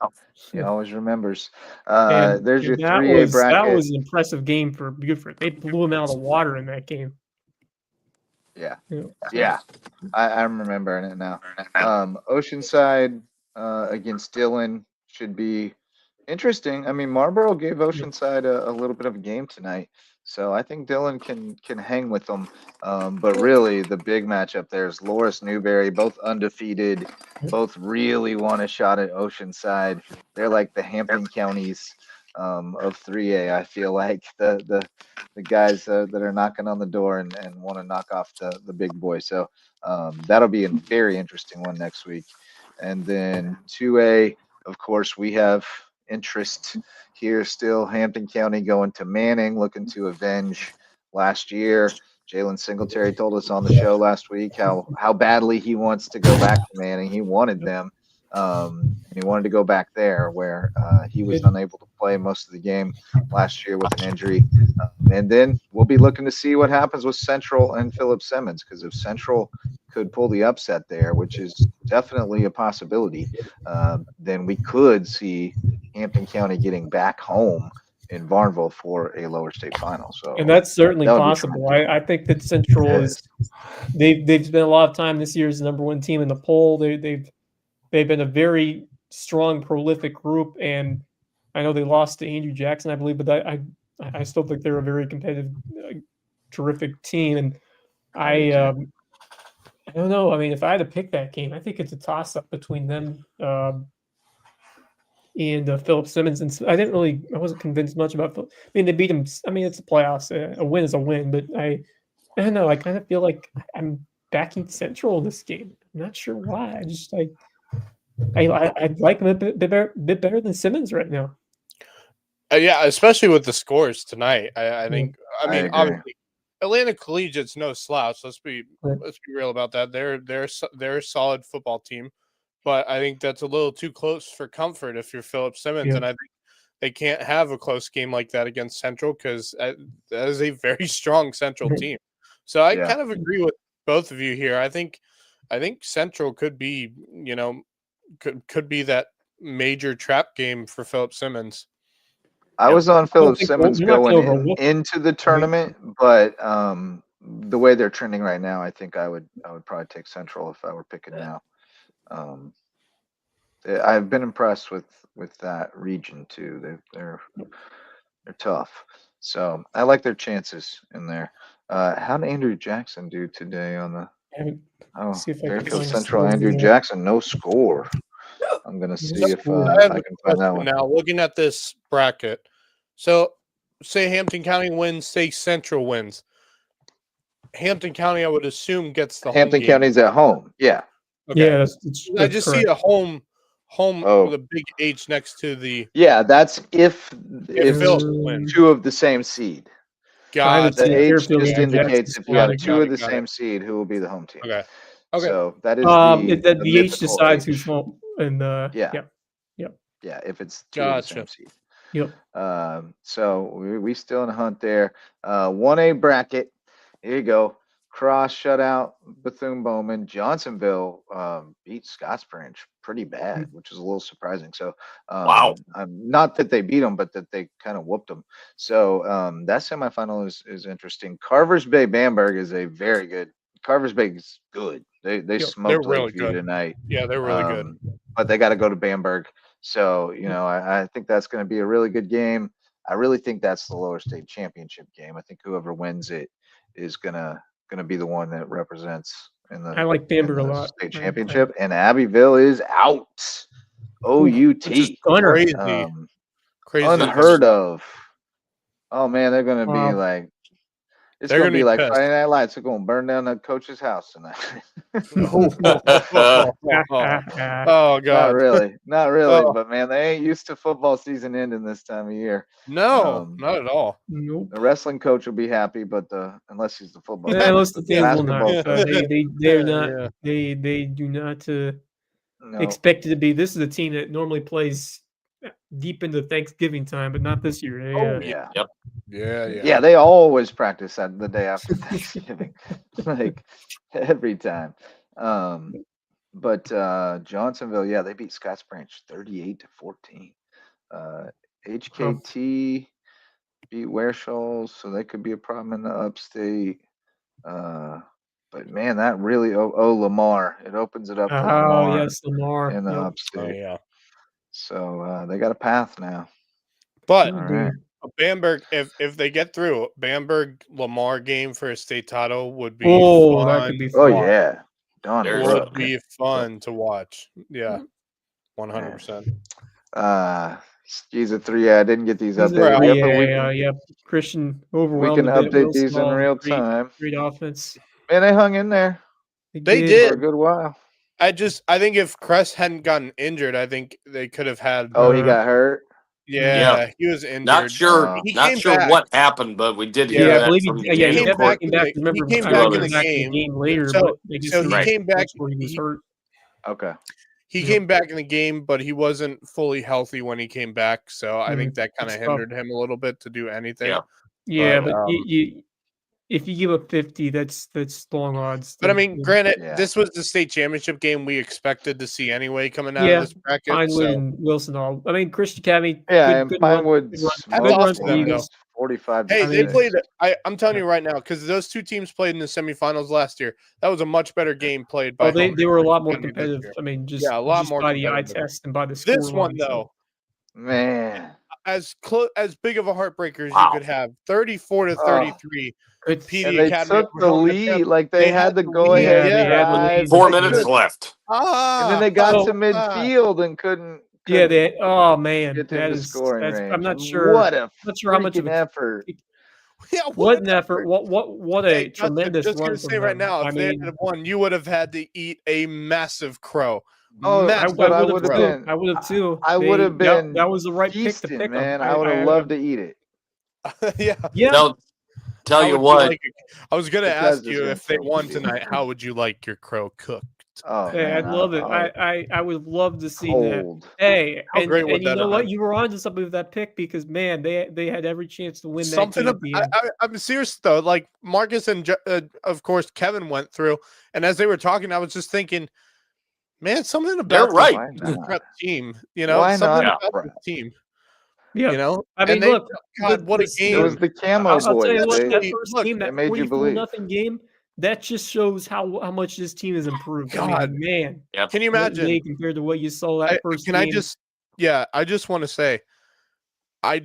He always remembers. There's your 3A bracket.
That was an impressive game for Buford. They blew them out of the water in that game.
Yeah. I'm remembering it now. Oceanside against Dillon should be interesting. I mean, Marlboro gave Oceanside a little bit of a game tonight, so I think Dillon can hang with them. But really, the big matchup there is Loris Newberry, both undefeated, both really want a shot at Oceanside. They're like the Hampton counties of 3A. I feel like the guys that are knocking on the door and want to knock off the big boy. So that'll be a very interesting one next week. And then 2A, of course, we have interest here still. Hampton County going to Manning, looking to avenge last year. Jalen Singletary told us on the show last week how badly he wants to go back to Manning. He wanted them. And he wanted to go back there where he was unable to play most of the game last year with an injury. And then we'll be looking to see what happens with Central and Philip Simmons, because if Central could pull the upset there, which is definitely a possibility, then we could see Hampton County getting back home in Barnville for a lower state final. So,
and that's certainly possible. I think that Central they've spent a lot of time this year as the #1 team in the poll. They've been a very strong, prolific group, and I know they lost to Andrew Jackson, I believe, but I still think they're a very competitive, terrific team. And I don't know. I mean, if I had to pick that game, I think it's a toss-up between them and Philip Simmons. And I wasn't convinced much about Philip. I mean, they beat him. I mean, it's the playoffs. A win is a win, but I don't know. I kind of feel like I'm backing Central in this game. I'm not sure why. I'd like him a bit better than Simmons right now.
Yeah, especially with the scores tonight. I think. I mean, obviously, Atlanta Collegiate's no slouch. Let's be real about that. They're a solid football team, but I think that's a little too close for comfort if you're Philip Simmons, and I think they can't have a close game like that against Central because that is a very strong Central team. So I kind of agree with both of you here. I think Central could be, could be that major trap game for Philip Simmons.
I was on Philip Simmons going into the tournament, but the way they're trending right now, I think I would probably take Central if I were picking now. I've been impressed with that region too. They're tough, so I like their chances in there. How did Andrew Jackson do today on the? Fairfield Central Andrew Jackson, no score. I'm gonna see if I can find that one.
Now, looking at this bracket, so say Hampton County wins, say Central wins. Hampton County, I would assume, gets the
Hampton
home
County's at home. Yeah.
Okay.
Yeah,
I just see a home with a big H next to the.
Yeah, that's if
Philip wins.
Two of the same seed.
God,
the H just indicates if you have two of the same seed, who will be the home team.
Okay.
So that is
the H decides
H.
who's home, and
yeah, if it's two of the same seed.
Yep.
So we still in a hunt there. 1A bracket. Here you go. Cross shutout Bethune-Bowman. Johnsonville beat Scottsbranch pretty bad, which is a little surprising. So
wow.
Not that they beat them, but that they kind of whooped them. So that semifinal is interesting. Carvers Bay Bamberg is a very good. Carvers Bay is good. They smoked Lakeview tonight.
Yeah, they're really good.
But they got to go to Bamberg. So I think that's going to be a really good game. I really think that's the lower state championship game. I think whoever wins it is gonna be the one that represents in the.
I like Bamberg a lot.
State championship, and Abbeville is out. OUT,
crazy, crazy,
unheard of. Oh man, they're gonna be like. It's going to be like Friday Night Lights. They're going to burn down the coach's house tonight.
Oh, God.
Not really. But, man, they ain't used to football season ending this time of year.
No, not at all.
Nope.
The wrestling coach will be happy, but unless he's the football coach.
Unless the fans will not. They're not. They do not expect it to be. This is a team that normally plays deep into Thanksgiving time, but not this year.
Yeah, they always practice that the day after Thanksgiving, like every time. But Johnsonville, they beat Scottsbranch 38-14. HKT beat Wearshaws, so they could be a problem in the upstate. But man, that really Lamar, it opens it up.
Oh yes, Lamar
in the upstate. So they got a path now.
But Bamberg, if they get through, Bamberg Lamar game for a state title would be fun.
That could be fun.
Oh yeah,
it would be fun to watch. Yeah, 100%.
He's a 3. I didn't get these updated.
Yeah. Christian overwhelmed.
We can update these in real time.
Great offense.
Man, they hung in there.
They did
for a good while.
I think if Cress hadn't gotten injured, I think they could have had.
Oh, he got hurt.
Yeah, he was injured.
Not sure what happened, but we did hear that.
I believe he came back. Remember,
he came back in the game
later.
So
he
came back.
He was hurt.
Okay.
He came back in the game, but he wasn't fully healthy when he came back. So I think that kind of hindered him a little bit to do anything.
Yeah, but if you give up 50, that's long odds.
But I mean, granted, this was the state championship game we expected to see anyway coming out of this bracket.
Pinewood and Wilson all. I mean, Christian Academy.
And Pinewood. 45.
Hey, they played. I'm telling you right now, because those two teams played in the semifinals last year. That was a much better game played by.
They were a lot more competitive. I mean, a lot more by the eye test and by the score.
This one though,
man,
as big of a heartbreaker as you could have, 34-33.
And they took the lead, like they had to go ahead.
They had
4 minutes left.
And then they got to midfield and couldn't.
Oh man,
get to the scoring range.
I'm not sure.
What a
how much of an
effort.
What an effort! What a tremendous
run! Just gonna say right now, if they had won, you would have had to eat a massive crow.
Oh,
I would have been. I would have too.
I would have been.
That was the right pick to pick,
man. I would have loved to eat it.
Yeah.
No, tell you what.
I was gonna ask you if they won tonight, how would you like your crow cooked?
Oh,
hey, I'd love it. I would love to see that. Hey, and you know what? You were on to something with that pick because man, they had every chance to win that game.
I'm serious though. Like Marcus and of course Kevin went through, and as they were talking, I was just thinking, man, something about the prep team. You know, something about the team.
Yeah,
you know.
I mean,
look, God, what a game!
It was the camo boys.
I'll tell you what, that first game, that
made you believe.
44-0 game. That just shows how much this team has improved.
God,
I mean, man,
can you imagine
compared to what you saw that first game?
I just want to say, to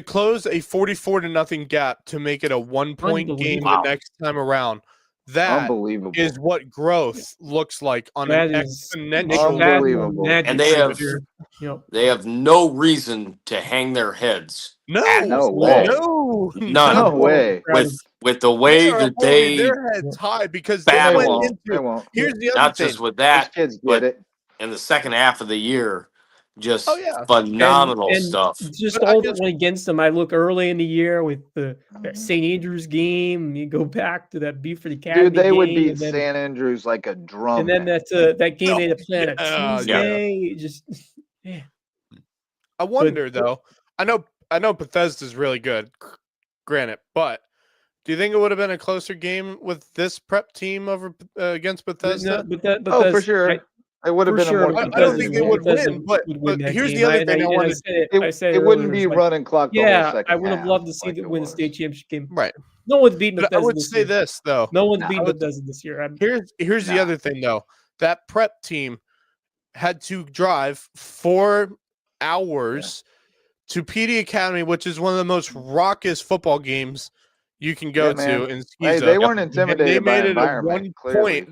close a 44-0 gap to make it a 1-point game the next time around. That
unbelievable
is what growth looks like on an exponential.
Unbelievable.
And they have no reason to hang their heads.
No
way.
None.
No way.
With the way that they
their heads high because
battle.
They went into, here's the other
not
thing.
just with that,
kids
but
get it.
in the second half of the year, Just phenomenal
and
stuff.
Just all that went against them. I look early in the year with the St. Andrews game. You go back to that Beaufort Academy
Dude, they would
game,
beat St. Andrews like a drum.
and then that game they had to play on a Tuesday. Just yeah.
I wonder though. I know Bethesda's really good, granted, but do you think it would have been a closer game with this prep team over against Bethesda?
Oh, for sure. It would have been a more.
I don't think they would win, but here's the other thing I want to say.
It wouldn't be running clock the whole second
I would have
half,
loved to see them win the state championship game.
Right.
No one's beaten Bethesda.
I would say this though.
No one's beaten Bethesda this year.
Here's the other thing though. That prep team had to drive 4 hours to PD Academy, which is one of the most raucous football games you can go to in Skeeza.
Hey, they weren't intimidated by environment.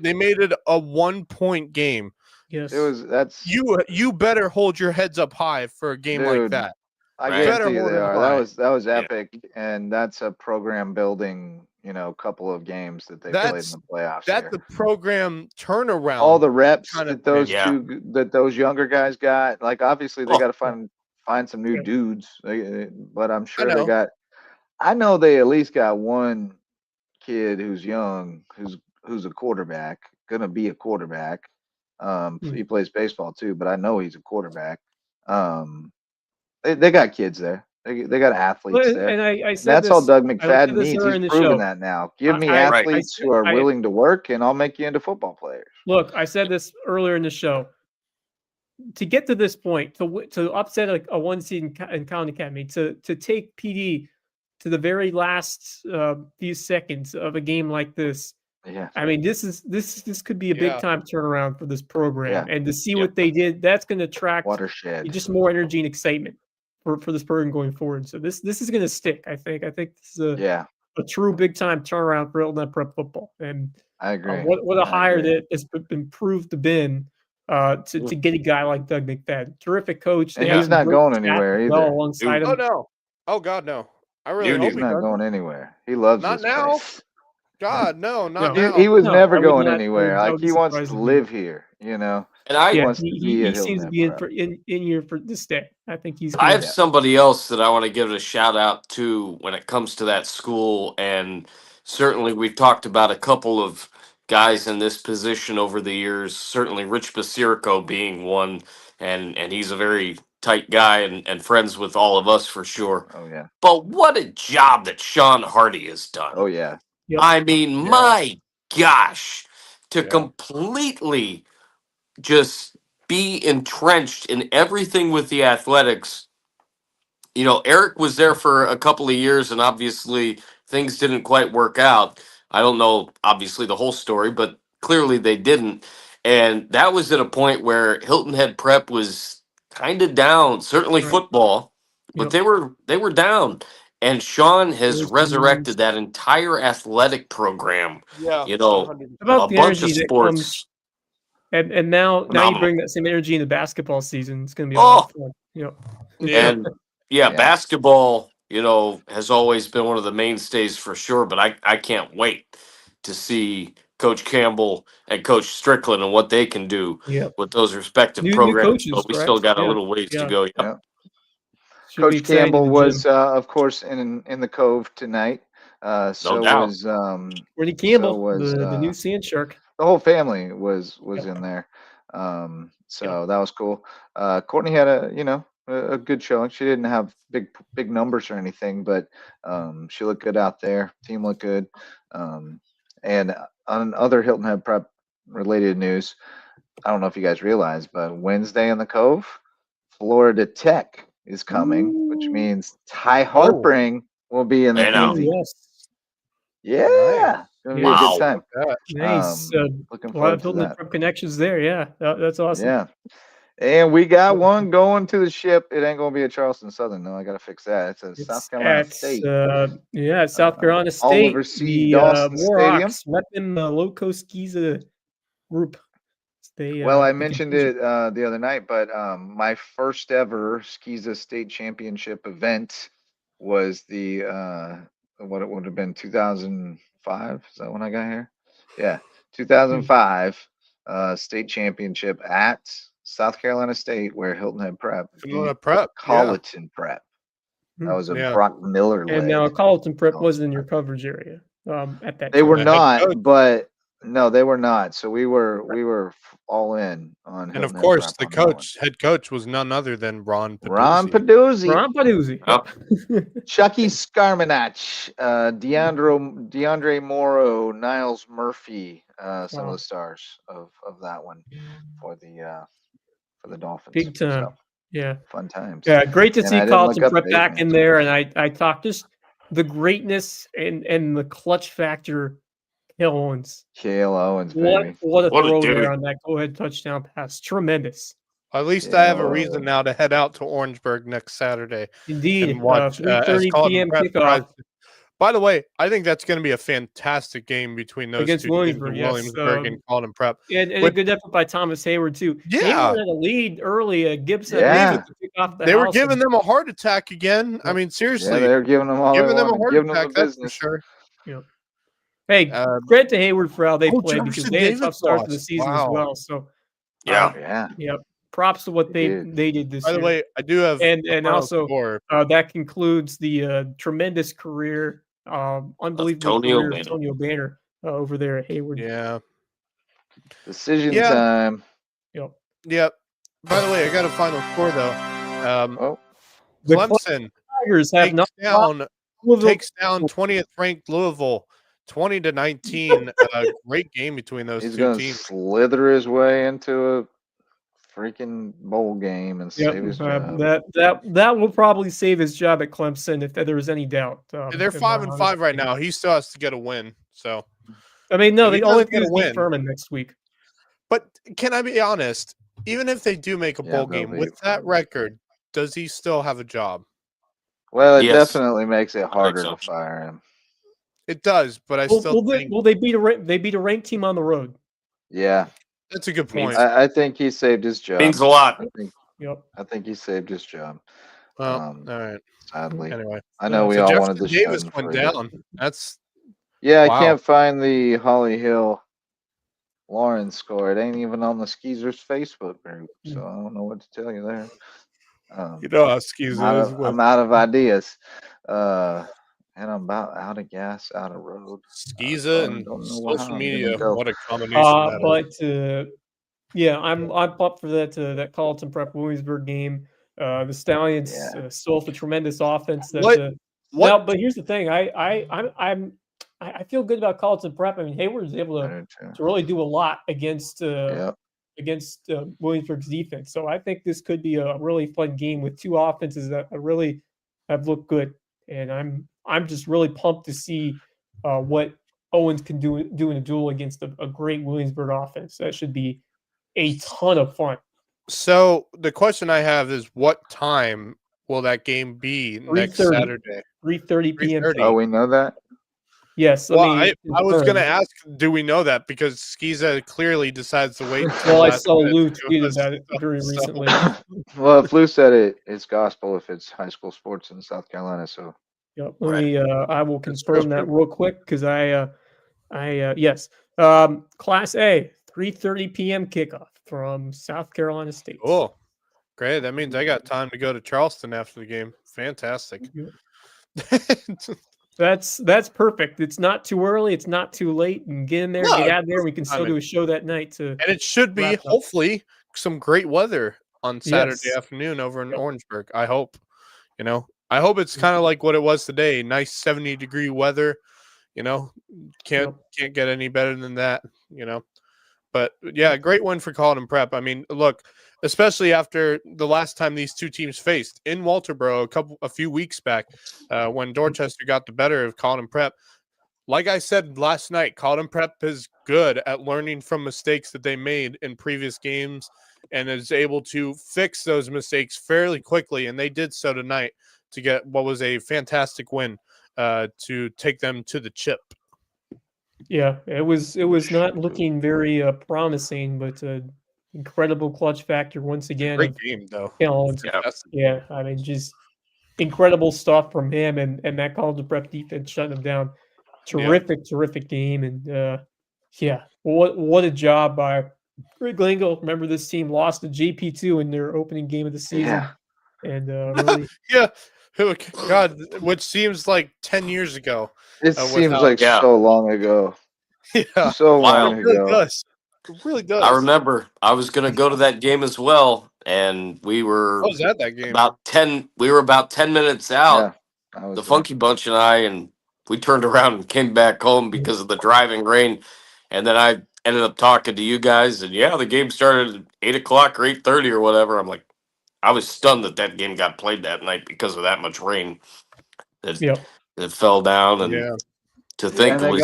They made it a 1-point game.
Yes,
you better hold your heads up high for a game like that.
I guarantee you they are. That was epic, and that's a program building. Couple of games that they played in the playoffs.
That's the program turnaround.
All the reps that those younger guys got. Like obviously they got to find some new dudes, but I'm sure they got. I know they at least got one kid who's young, who's a quarterback, gonna be a quarterback. He plays baseball too, but I know he's a quarterback. They got kids there. They got athletes there.
And I said
that's all Doug
I
McFadden
said this
needs.
earlier in
He's
the
proven
show.
that now. Give me athletes who are willing to work, and I'll make you into football players.
Look, I said this earlier in the show. To get to this point, to upset a 1 seed in Colleton Academy, to take PD to the very last few seconds of a game like this.
Yeah,
I mean, this could be a big time turnaround for this program, and to see what they did, that's going to attract just more energy and excitement for this program going forward. So this is going to stick. I think this is a true big time turnaround for Hilton Head Prep football. And
I agree.
What a hire that has been proved to been. To get a guy like Doug McFadden, terrific coach.
And he's not going anywhere either.
Alongside him.
Oh no! Oh God, no! I really hope
he's not going anywhere. He loves
not
this
now.
place.
God, no, not now.
He was never going anywhere. Like he wants to live here, And
he seems to be in here for this day. I think he's.
I have somebody else that I want to give a shout out to when it comes to that school, and certainly we've talked about a couple of guys in this position over the years, certainly Rich Basirico being one, and he's a very tight guy and friends with all of us for sure.
Oh, yeah.
But what a job that Sean Hardy has done.
Oh, yeah.
Yep.
I mean, my gosh, to completely just be entrenched in everything with the athletics. Eric was there for a couple of years, and obviously things didn't quite work out. I don't know, obviously, the whole story, but clearly they didn't. And that was at a point where Hilton Head Prep was kind of down, certainly football, but they were down. And Sean has resurrected that entire athletic program.
Yeah,
a bunch of sports.
And now you bring that same energy in the basketball season. It's going to be a lot of fun.
And basketball, has always been one of the mainstays for sure. But I can't wait to see Coach Campbell and Coach Strickland and what they can do with those respective programs. But we still got a little ways to go.
Yep. Coach Campbell was, of course, in the Cove tonight. So was
Randy Campbell, the new Sand Shark.
The whole family was in there. So that was cool. Courtney had a good showing. She didn't have big numbers or anything, but she looked good out there. Team looked good. And on other Hilton Head Prep related news, I don't know if you guys realize, but Wednesday in the Cove, Florida Tech is coming, which means Ty Harpring will be in the game. Yeah. Gonna be a good time.
Nice.
Looking
a lot
forward
of
to
Hilton
that.
Prep connections there. Yeah, that's awesome.
Yeah. And we got one going to the ship. It ain't gonna be a Charleston Southern, though. I gotta fix that. It's South Carolina State.
South Carolina State.
Oliver C. Dawson Stadium.
Let them Lowco Skeeza group.
I mentioned it the other night, but my first ever Skeeza State Championship event was the what it would have been 2005. Is that when I got here? Yeah, 2005 state championship at South Carolina State, where Hilton Head Prep beat
Prep,
Colleton Prep. That was a Brock Miller
and now Colleton Prep wasn't in your coverage area at that
They
time.
were not, but no, they were not. So we were all in on
And
Hilton
of course,
Head
the head coach was none other than Ron Peduzzi.
Ron Peduzzi. Chucky Scarmanach, DeAndre Morrow, Niles Murphy, some of the stars of that one for the Dolphins.
Big time.
So, fun times.
Yeah, great to see Colleton Prep back in there. And I talked just the greatness and the clutch factor. Cale Owens,
baby.
What a throw there on that go-ahead touchdown pass. Tremendous.
At least I have a reason now to head out to Orangeburg next Saturday.
Indeed.
And watch
3:30 p.m. kickoff.
By the way, I think that's going to be a fantastic game between those
against
two
Williamsburg,
teams, Williamsburg and Colleton Prep.
And a good effort by Thomas Heyward, too.
Yeah.
Heyward had a lead early. Gibson
Yeah.
They were giving them a heart attack again. I mean, seriously.
Yeah, they were giving them all
a heart
giving
attack,
them
that's for sure.
Yeah. Hey, credit to Heyward for how they played because they had a tough start to the season as well. So
yeah.
Props to what they did this year.
By the way, I do have
and also that concludes the tremendous career, unbelievable career of Antonio Banner over there at Heyward.
Yeah.
Decision time.
Yep.
By the way, I got a final score though.
The
Clemson
Tigers have
takes down 20th ranked Louisville 20-19. Great game between those
He's
two
gonna
teams.
Slither his way into a freaking bowl game and save his job.
That will probably save his job at Clemson if there was any doubt.
They're 5-5 right now. He still has to get a win. So,
I mean, no, they only get to beat Furman next week.
But can I be honest? Even if they do make a bowl game with that record, does he still have a job?
Well, it definitely makes it harder to fire him.
It does, but I still think.
Will they beat a ranked team on the road?
Yeah,
that's a good point.
I think he saved his job.
Means a lot.
I think he saved his job.
Well, all right.
Sadly,
anyway,
I know we all wanted to.
Davis went down. That's
I can't find the Holly Hill Lawrence score. It ain't even on the Skeezers Facebook group, so I don't know what to tell you there.
You know how Skeezers is.
I'm out of ideas. And I'm about out of gas, out of road.
Skeeza and social media. What a combination!
I'm up for that Colleton Prep Williamsburg game. The Stallions still have a tremendous offense. But here's the thing: I feel good about Colleton Prep. I mean, Heyward is able to really do a lot against Williamsburg's defense. So I think this could be a really fun game with two offenses that really have looked good, and I'm just really pumped to see what Owens can do in a duel against a great Williamsburg offense. That should be a ton of fun.
So the question I have is, what time will that game be next Saturday?
3:30 p.m.
Oh, we know that?
Yes.
I was going to ask, do we know that? Because Skeeza clearly decides to wait.
Well, I saw Lou tweet about it very recently.
Well, if Lou said it's gospel if it's high school sports in South Carolina, so.
Yep. I will confirm that real quick because yes. Class A, 3:30 p.m. kickoff from South Carolina State.
Oh, great! That means I got time to go to Charleston after the game. Fantastic.
That's perfect. It's not too early. It's not too late. And get in there, get out there. We can still do a show that night and
it should be hopefully some great weather on Saturday afternoon over in Orangeburg. I hope. I hope it's kind of like what it was today. Nice 70-degree weather. Can't get any better than that. But yeah, great win for Colleton Prep. I mean, look, especially after the last time these two teams faced in Walterboro a few weeks back, when Dorchester got the better of Colleton Prep. Like I said last night, Colleton Prep is good at learning from mistakes that they made in previous games and is able to fix those mistakes fairly quickly, and they did so tonight to get what was a fantastic win to take them to the chip.
Yeah, it was not looking very promising, but incredible clutch factor once again.
Great game though.
Yeah, I mean, just incredible stuff from him and that Colleton Prep defense shutting him down. Terrific game, and what a job by Greg Lingle, remember this team lost to JP2 in their opening game of the season.
Yeah.
And really,
yeah. God, which seems like 10 years ago.
It seems like so long ago.
Yeah.
So long
It
ago.
Really does. It really does.
I remember I was going to go to that game as well, and we were
I was at that game.
We were about 10 minutes out.
Yeah,
The Funky Bunch and we turned around and came back home because of the driving rain. And then I ended up talking to you guys, and the game started at 8 o'clock or 8:30 or whatever. I'm like, I was stunned that game got played that night because of that much rain that fell down. And to think it was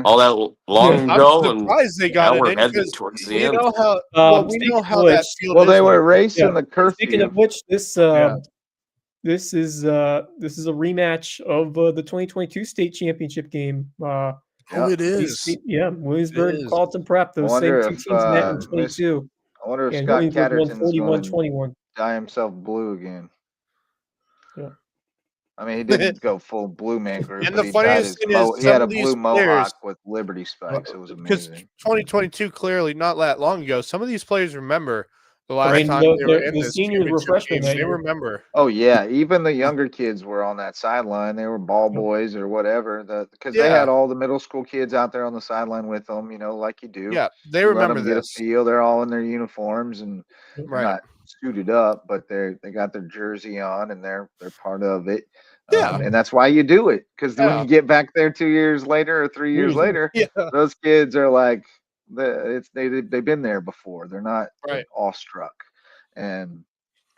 all that long ago,
I'm surprised they got
we're
it in
heading towards the end.
Know how, we know how that field is.
They were racing the curfew.
Speaking of which, this is a rematch of the 2022 state championship game.
It is.
Williamsburg and Colleton Prep. Those same two teams met in 22.
I wonder if
and
Scott
Williamsburg
Catterton's
won
going
41-21.
to dye himself blue again.
Yeah.
I mean, he didn't go full blue man group.
And
but
the funniest thing is,
he had a
some of these
blue mohawk
players,
with Liberty spikes. It was
because
amazing.
2022 clearly not that long ago. Some of these players remember the last time
the,
they were in
the
this
seniors were freshmen.
They remember.
Oh yeah, even the younger kids were on that sideline. They were ball boys or whatever. Because they had all the middle school kids out there on the sideline with them. You know, like you do.
Yeah, they
you
remember
let them
this.
Get a feel. They're all in their uniforms and not suited up, but they got their jersey on and they're part of it.
Yeah,
and that's why you do it. Because when you get back there 2 years later or 3 years later, those kids are like, they've been there before. They're not awestruck. And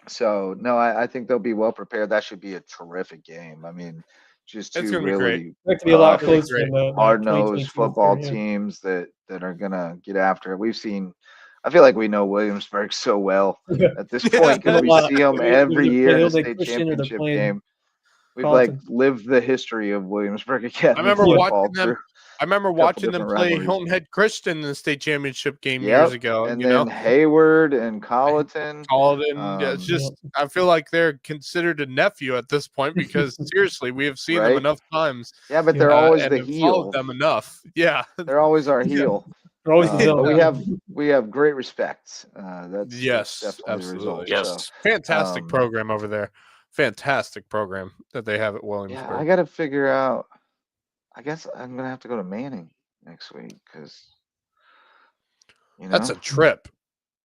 so, no, I think they'll be well prepared. That should be a terrific game. I mean, just two really hard-nosed football teams that are going to get after it. We've seen, I feel like we know Williamsburg so well at this point because we see them every year in the state championship game. We've lived the history of Williamsburg Academy.
I remember watching them play Hilton Head Christian in the state championship game years ago.
And then Heyward and Colleton.
It's just I feel like they're considered a nephew at this point because seriously, we have seen them enough times.
Yeah, but they're always the heel.
Followed them enough. Yeah,
they're always our heel.
They're always
but we have great respect. That's
absolutely.
So,
fantastic program over there. Fantastic program that they have at Williamsburg.
Yeah, I got to figure out. I guess I'm gonna have to go to Manning next week because
that's a trip.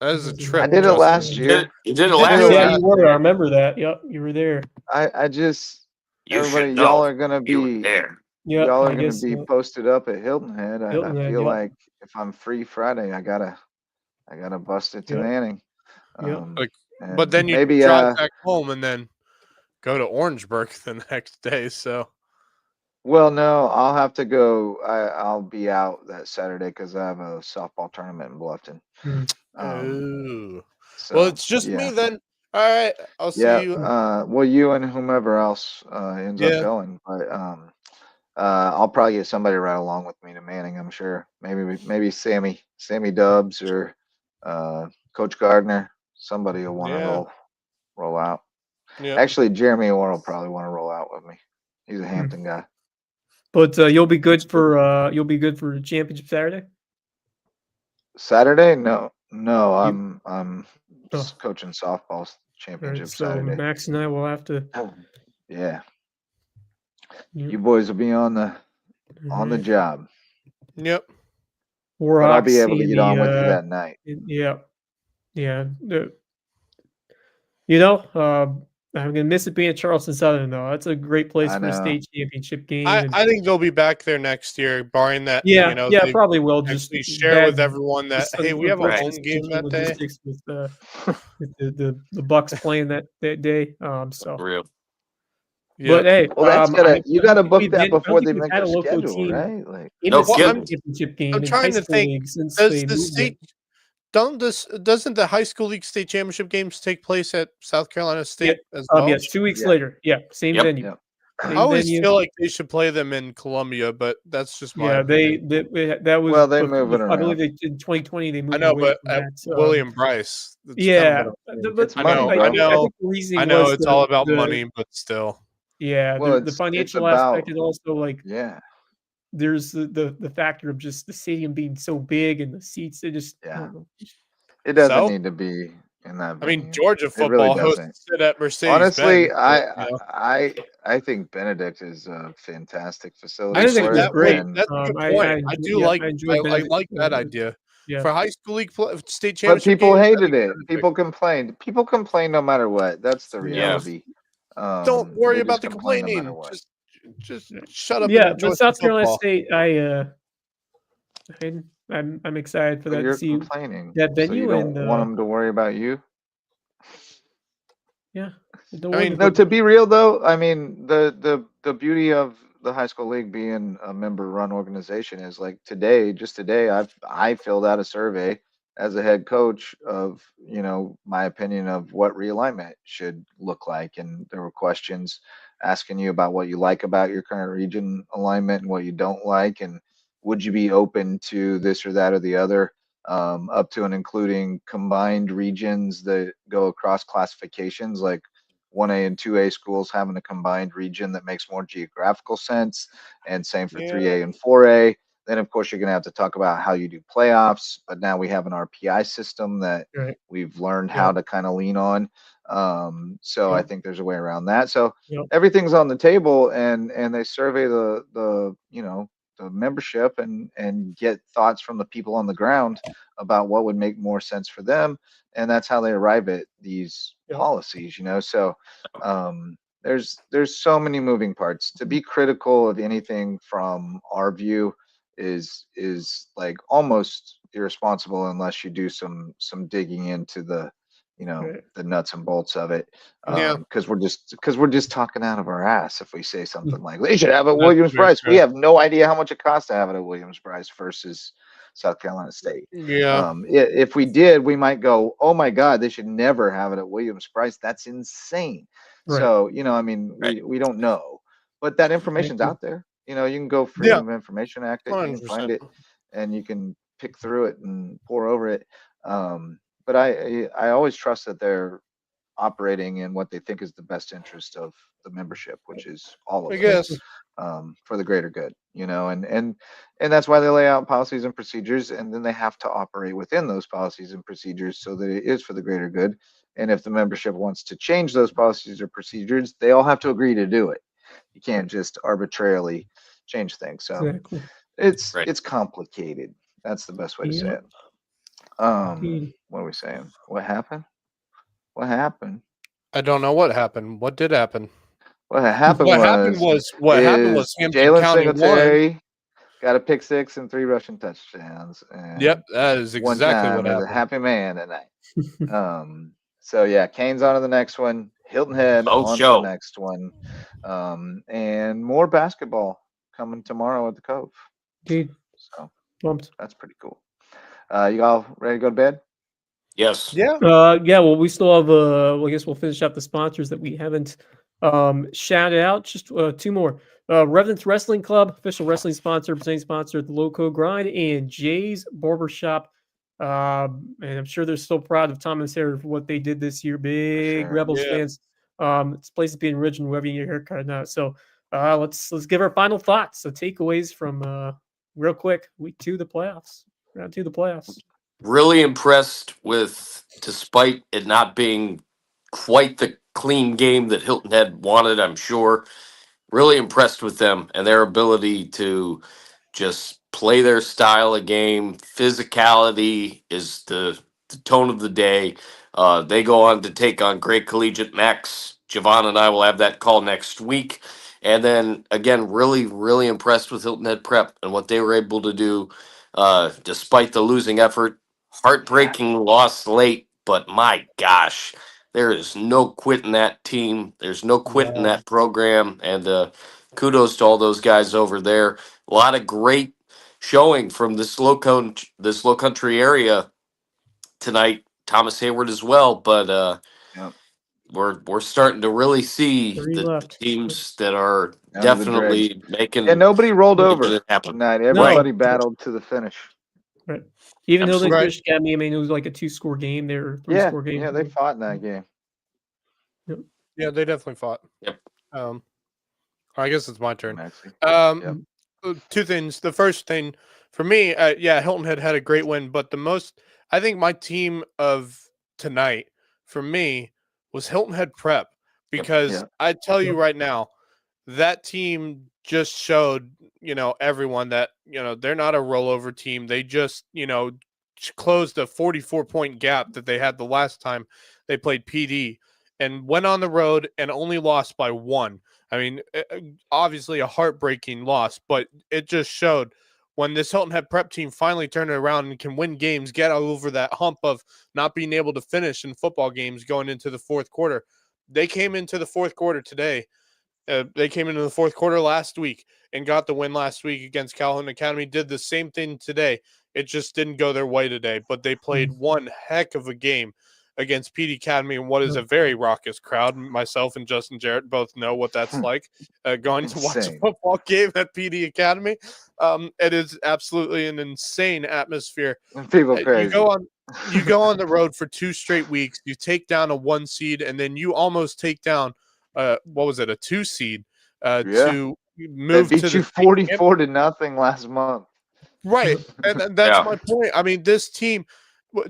That is a trip.
I did it last year.
You did it last year.
Yeah, you were. I remember that. Yep, you were there.
I just y'all are gonna be
there.
Yeah,
y'all are gonna be posted up at Hilton Head. I feel like if I'm free Friday, I gotta bust it to Manning.
But then you
maybe
drive back home and then go to Orangeburg the next day. So.
Well, no, I'll have to go. I'll be out that Saturday because I have a softball tournament in Bluffton.
Well, it's just me then. All right, I'll see you.
Well, you and whomever else ends up going, but I'll probably get somebody right along with me to Manning. I'm sure. Maybe Sammy Dubs or Coach Gardner. Somebody will want to roll out. Yeah. Actually, Jeremy Orr will probably want to roll out with me. He's a Hampton guy.
But you'll be good for the championship Saturday.
Saturday? No, I'm just coaching softball championship Saturday.
Max and I will have to.
Yeah. You boys will be on the job.
Yep.
But I'll be able to get on with you that night.
Yeah. I'm gonna miss it being at Charleston Southern though. That's a great place for a state championship game.
I think they'll be back there next year, barring that.
Yeah, probably will. Just
share with everyone that hey, we have a home game that day.
With the Bucks playing that day. So
real.
Yeah.
But hey,
well, you got to book that before they make the schedule, right?
Like championship game.
I'm trying to think. Does the state? Doesn't the high school league state championship games take place at South Carolina State as well?
Yes, 2 weeks later. Yeah, same venue.
Yep.
I always feel like they should play them in Columbia, but that's just my
opinion. That was
well, they move it around.
I believe they in 2020 they moved.
I know, but at William Bryce.
Yeah,
but I know it's all about money, but still.
Yeah, the financial aspect is also like there's the factor of just the stadium being so big and the seats. They just
it doesn't need to be in that venue.
I mean, Georgia
it really
football
doesn't.
hosted at Mercedes.
Honestly,
Benz,
I think Benedict is a fantastic facility.
I think it's great.
That's a good point. I do like that idea.
Yeah.
For high school league state championship.
But people
games,
hated it. People complained. People complain no matter what. That's the reality.
Don't worry
they
about
just
the
complain
complaining.
no matter what.
Just shut up.
Yeah,
and enjoy
but South
some
Carolina
football.
State, I'm excited for
But
that.
you're
To see
complaining.
that
So
venue
you don't
and
want them to worry about you.
yeah.
No, to be real though, I mean the beauty of the high school league being a member run organization is like just today, I filled out a survey as a head coach of, my opinion of what realignment should look like. And there were questions asking you about what you like about your current region alignment and what you don't like. And would you be open to this or that or the other, up to and including combined regions that go across classifications, like 1A and 2A schools having a combined region that makes more geographical sense, and same for 3A and 4A. Then, of course, you're going to have to talk about how you do playoffs, but now we have an RPI system that we've learned how to kind of lean on. So I think there's a way around that. So everything's on the table, and they survey the membership and get thoughts from the people on the ground about what would make more sense for them. And that's how they arrive at these policies, So there's so many moving parts. To be critical of anything from our view is like almost irresponsible unless you do some digging into the the nuts and bolts of it. Because we're just talking out of our ass if we say something like they should have it Williams-Brice. We have no idea how much it costs to have it at Williams-Brice versus South Carolina State. If we did, we might go, oh my God, they should never have it at Williams-Brice. That's insane. So, I mean, we don't know, but that information's out there. You can go Freedom of Information Act, you can find it, and you can pick through it and pour over it. But I always trust that they're operating in what they think is the best interest of the membership, which is all of us, for the greater good, and that's why they lay out policies and procedures, and then they have to operate within those policies and procedures so that it is for the greater good. And if the membership wants to change those policies or procedures, they all have to agree to do it. You can't just arbitrarily change things. So it's complicated. That's the best way to say it. What are we saying? What happened? I
don't know what happened. What did happen?
What happened was
Hampton
Jalen
County
Singletary got a pick six and 3 rushing touchdowns. And
that is exactly what happened.
A happy man tonight. So yeah, Kane's on to the next one. Hilton Head on to the next one. And more basketball coming tomorrow at the Cove.
Dude,
so
that's
pretty cool. You all ready to go to bed?
Yes.
Yeah.
Well, we still have I guess we'll finish up the sponsors that we haven't shouted out. Just 2 more. Revenant's Wrestling Club, official wrestling sponsor, presenting sponsor at the Lowco Grind, and Jay's Barbershop. And I'm sure they're still proud of Tom and Sarah for what they did this year. Big Rebels fans. This place is being original wherever you get your haircut now. So let's give our final thoughts. So takeaways from real quick, week 2 of the playoffs. Round 2 of the playoffs.
Really impressed with, despite it not being quite the clean game that Hilton Head wanted, I'm sure. Really impressed with them and their ability to just play their style of game. Physicality is the tone of the day. They go on to take on Great Collegiate Max. Javon and I will have that call next week. And then, again, really, really impressed with Hilton Head Prep and what they were able to do despite the losing effort. Heartbreaking loss late, but my gosh, there is no quit in that team. There's no quit in that program. And kudos to all those guys over there. A lot of great showing from this low country area tonight. Thomas Heyward as well, but we're starting to really see the teams that are definitely making.
And nobody rolled over
happen.
Tonight. Everybody battled to the finish.
Right. Even though they British Academy, I mean, it was like a 2-score game there, 3-score game.
Yeah, they fought in that game.
Yep.
Yeah, they definitely fought.
Yep.
I guess it's my turn. two things. The first thing for me, Hilton Head had a great win, but I think my team of tonight for me was Hilton Head Prep, because I tell you right now, that team just showed, everyone that, they're not a rollover team. They just, closed a 44-point gap that they had the last time they played PD and went on the road and only lost by 1. I mean, obviously a heartbreaking loss, but it just showed when this Hilton Head Prep team finally turned it around and can win games, get over that hump of not being able to finish in football games going into the fourth quarter. They came into the fourth quarter today. They came into the fourth quarter last week and got the win last week against Calhoun Academy, did the same thing today. It just didn't go their way today, but they played one heck of a game against PD Academy and what is a very raucous crowd. Myself and Justin Jarrett both know what that's like, going to watch a football game at PD Academy. It is absolutely an insane atmosphere.
People crazy.
You go on the road for 2 straight weeks. You take down a 1 seed, and then you almost take down a 2 seed to move
that beat
to
you 44-0 last month.
Right, and that's my point. I mean, this team,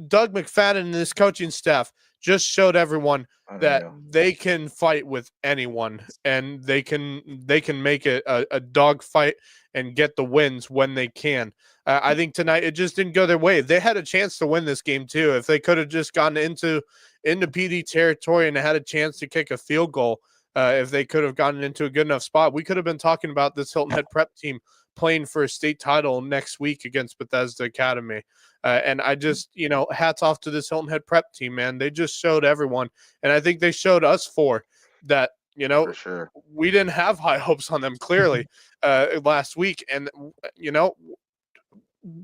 Doug McFadden and this coaching staff just showed everyone that they can fight with anyone, and they can make it a dog fight and get the wins when they can. I think tonight it just didn't go their way. They had a chance to win this game too. If they could have just gotten into PD territory and had a chance to kick a field goal, if they could have gotten into a good enough spot, we could have been talking about this Hilton Head Prep team playing for a state title next week against Bethesda Academy. And I just, hats off to this Hilton Head Prep team, man. They just showed everyone. And I think they showed us that,
for sure,
we didn't have high hopes on them clearly last week. And,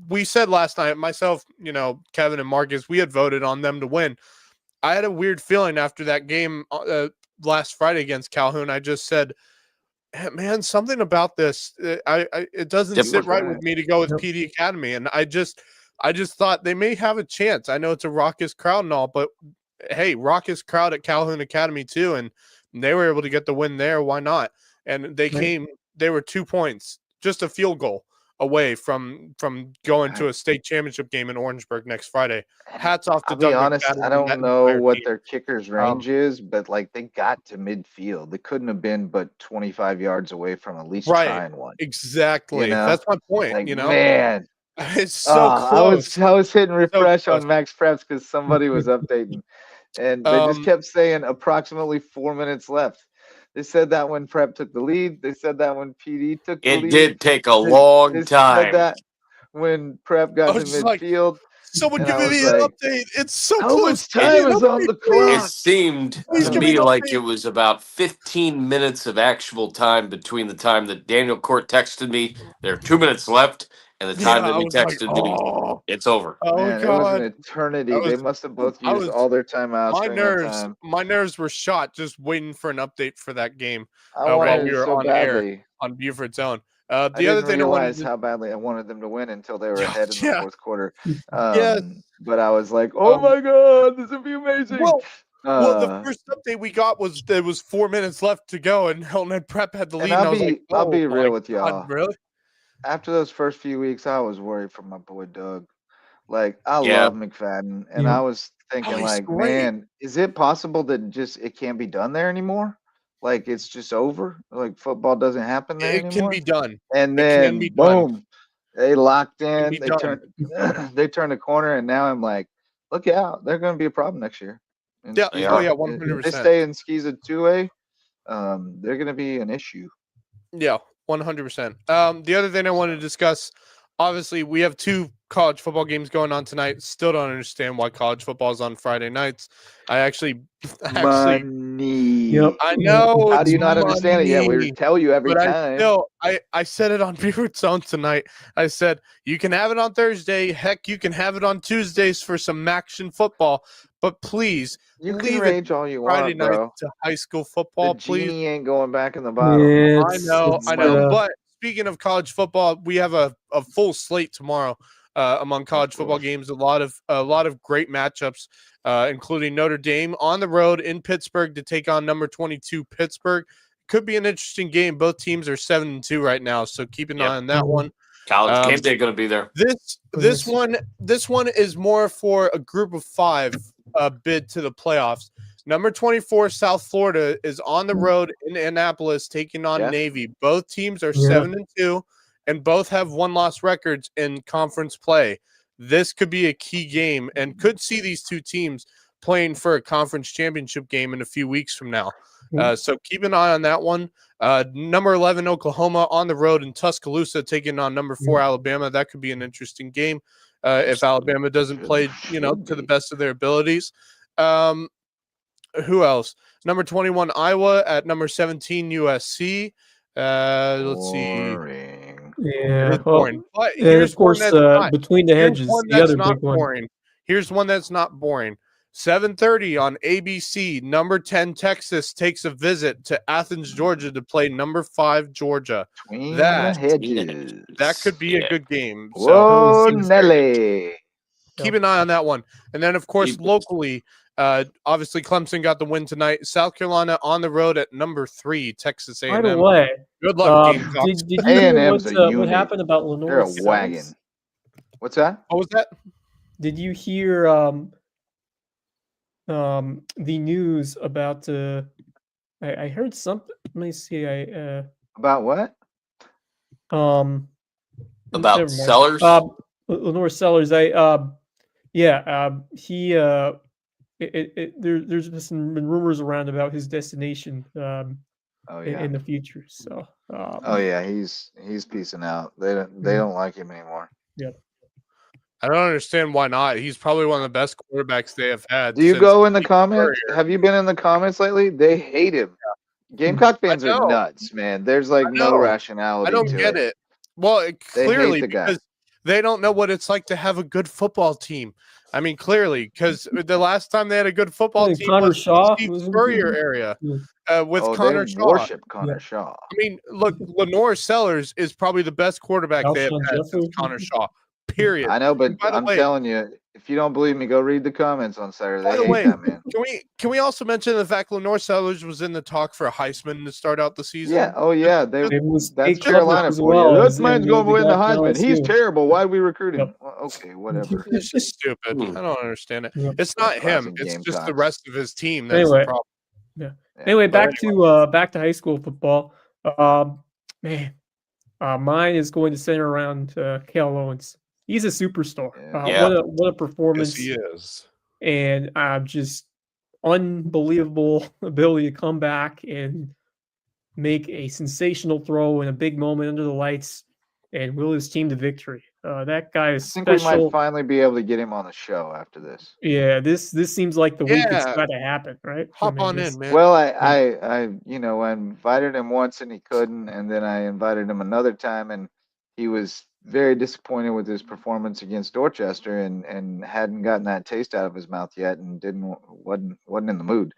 we said last night, myself, Kevin and Marcus, we had voted on them to win. I had a weird feeling after that game last Friday against Calhoun. I just said, man, something about this, it doesn't sit right with me to go with PD Academy. And I just thought they may have a chance. I know it's a raucous crowd and all, but hey, raucous crowd at Calhoun Academy too. And they were able to get the win there. Why not? And they were 2 points, just a field goal away from going to a state championship game in Orangeburg next Friday. Hats off to Doug.
I'll be honest, I don't know what their kicker's range is, but they got to midfield. They couldn't have been but 25 yards away from at least trying one.
Exactly. That's my point.
Man,
it's so close.
I was hitting refresh on Max Preps because somebody was updating, and they just kept saying approximately 4 minutes left. They said that when Prep took the lead. They said that when PD took the lead.
It did take a long time.
Said that when Prep got to midfield.
Someone give me an update. It's so close.
How much time is on the clock?
It seemed to me like it was about 15 minutes of actual time between the time that Daniel Court texted me, there are 2 minutes left, and the time that he texted me, it's over.
Oh,
man,
God.
It was an eternity. They must have both used all their timeouts.
My nerves were shot just waiting for an update for that game
while we were
on air on Buford's Own. The other thing I
realize how badly I wanted them to win until they were ahead in the fourth quarter. But I was like, "Oh my God, this would be amazing!"
Well, the first update we got was there was 4 minutes left to go, and Hilton Head Prep had the lead.
I'll be real with y'all.
Really?
After those first few weeks, I was worried for my boy Doug. I love McFadden, and I was thinking, man, is it possible that it can't be done there anymore? It's just over. Football doesn't happen there anymore.
It can be done.
And then boom, they locked in. They turned the corner, and now I'm like, look out, they're going to be a problem next year. And
100%.
If they stay in Skiza 2A, they're going to be an issue.
Yeah, 100%. The other thing I wanted to discuss, obviously, we have 2 college football games going on tonight. Still don't understand why college football is on Friday nights.
Money.
I know.
How do you not understand it yet? We tell you every time.
I said it on Buford's Own tonight. I said, you can have it on Thursday. Heck, you can have it on Tuesdays for some action football. But please,
you can rage all you
Friday
want,
night
bro.
to high school football,
the
please.
Genie ain't going back in the bottle.
I know. But speaking of college football, we have a full slate tomorrow among college football games. A lot of great matchups, including Notre Dame on the road in Pittsburgh to take on number 22 Pittsburgh. could be an interesting game. Both teams are 7-2 right now, so keep an eye on that one.
College game day going to be there.
This one is more for a group of 5 bid to the playoffs. Number 24, South Florida, is on the road in Annapolis taking on Navy. Both teams are 7-2, and both have 1-loss records in conference play. This could be a key game and could see these two teams playing for a conference championship game in a few weeks from now. So keep an eye on that one. Number 11, Oklahoma, on the road in Tuscaloosa taking on number 4, Alabama. That could be an interesting game if Alabama doesn't play, to the best of their abilities. Who else? Number 21, Iowa at number 17, USC. Let's see.
Yeah,
boring. But here's
of course, Between the Hedges, the other big one.
Boring. Here's one that's not boring. 7:30 on ABC. Number 10, Texas takes a visit to Athens, Georgia, to play number 5, Georgia. That could be a good game.
Whoa, Nelly!
Keep an eye on that one. And then, of course, locally. Obviously, Clemson got the win tonight. South Carolina on the road at number 3, Texas A&M.
By the way,
good luck,
did you hear what happened about Lenore?
They're a wagon. What's that?
What was that?
Did you hear the news about? I heard something. Let me see.
About what?
About Sellers.
Lenore Sellers. There's been rumors around about his destination in the future. So
he's peacing out. They don't like him anymore.
Yep.
I don't understand why not. He's probably one of the best quarterbacks they have had.
Do you go in the comments? Have you been in the comments lately? They hate him. Gamecock fans are nuts, man. There's no rationality.
I don't get it. Well, clearly because they don't know what it's like to have a good football team. I mean, clearly, because the last time they had a good football team
Connor
was
Shaw
Steve Spurrier area with Connor Shaw.
Worship Connor Shaw.
I mean, look, Lenore Sellers is probably the best quarterback they have had since Connor Shaw. Period.
I know, but I'm telling you, if you don't believe me, go read the comments on Saturday.
By the way, can we also mention the fact Lenore Sellers was in the talk for a Heisman to start out the season?
Yeah. Oh yeah. That's Carolina for you. This man's going to win the Heisman. He's terrible. Why did we recruit him? Well, okay, whatever.
It's just stupid. I don't understand it. It's not him. It's just the rest of his team. That's the problem.
Yeah. Anyway, back to high school football. Mine is going to center around Cale Owens. He's a superstar. What a performance.
Yes, he is.
And just unbelievable ability to come back and make a sensational throw in a big moment under the lights and will his team to victory. That guy is special.
I think we might finally be able to get him on the show after this.
Yeah, this seems like the week it's got to happen, right?
Hop on in, man.
Well, I invited him once and he couldn't, and then I invited him another time and he was very disappointed with his performance against Dorchester and hadn't gotten that taste out of his mouth yet and wasn't in the mood.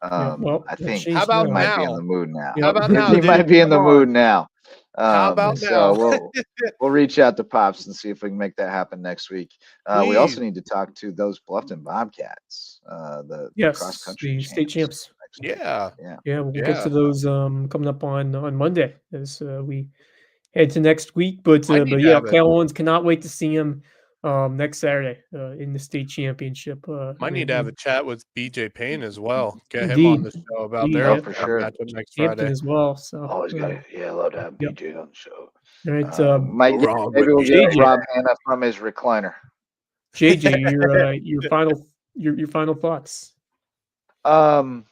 I think he might be in the mood now.
How about now?
He might be in the mood now.
How about now?
So we'll reach out to Pops and see if we can make that happen next week. We also need to talk to those Bluffton Bobcats, the cross country
state champs.
Yeah.
We'll get to those coming up on Monday as we head to next week. But Cale Owens, cannot wait to see him next Saturday in the state championship.
Might need to have a chat with BJ Payne as well. Get him on the show about their
for sure
next Friday
as well. So
always love to have BJ on the show.
All right,
maybe we'll get Rob Hanna from his recliner.
JJ, your final thoughts.
Not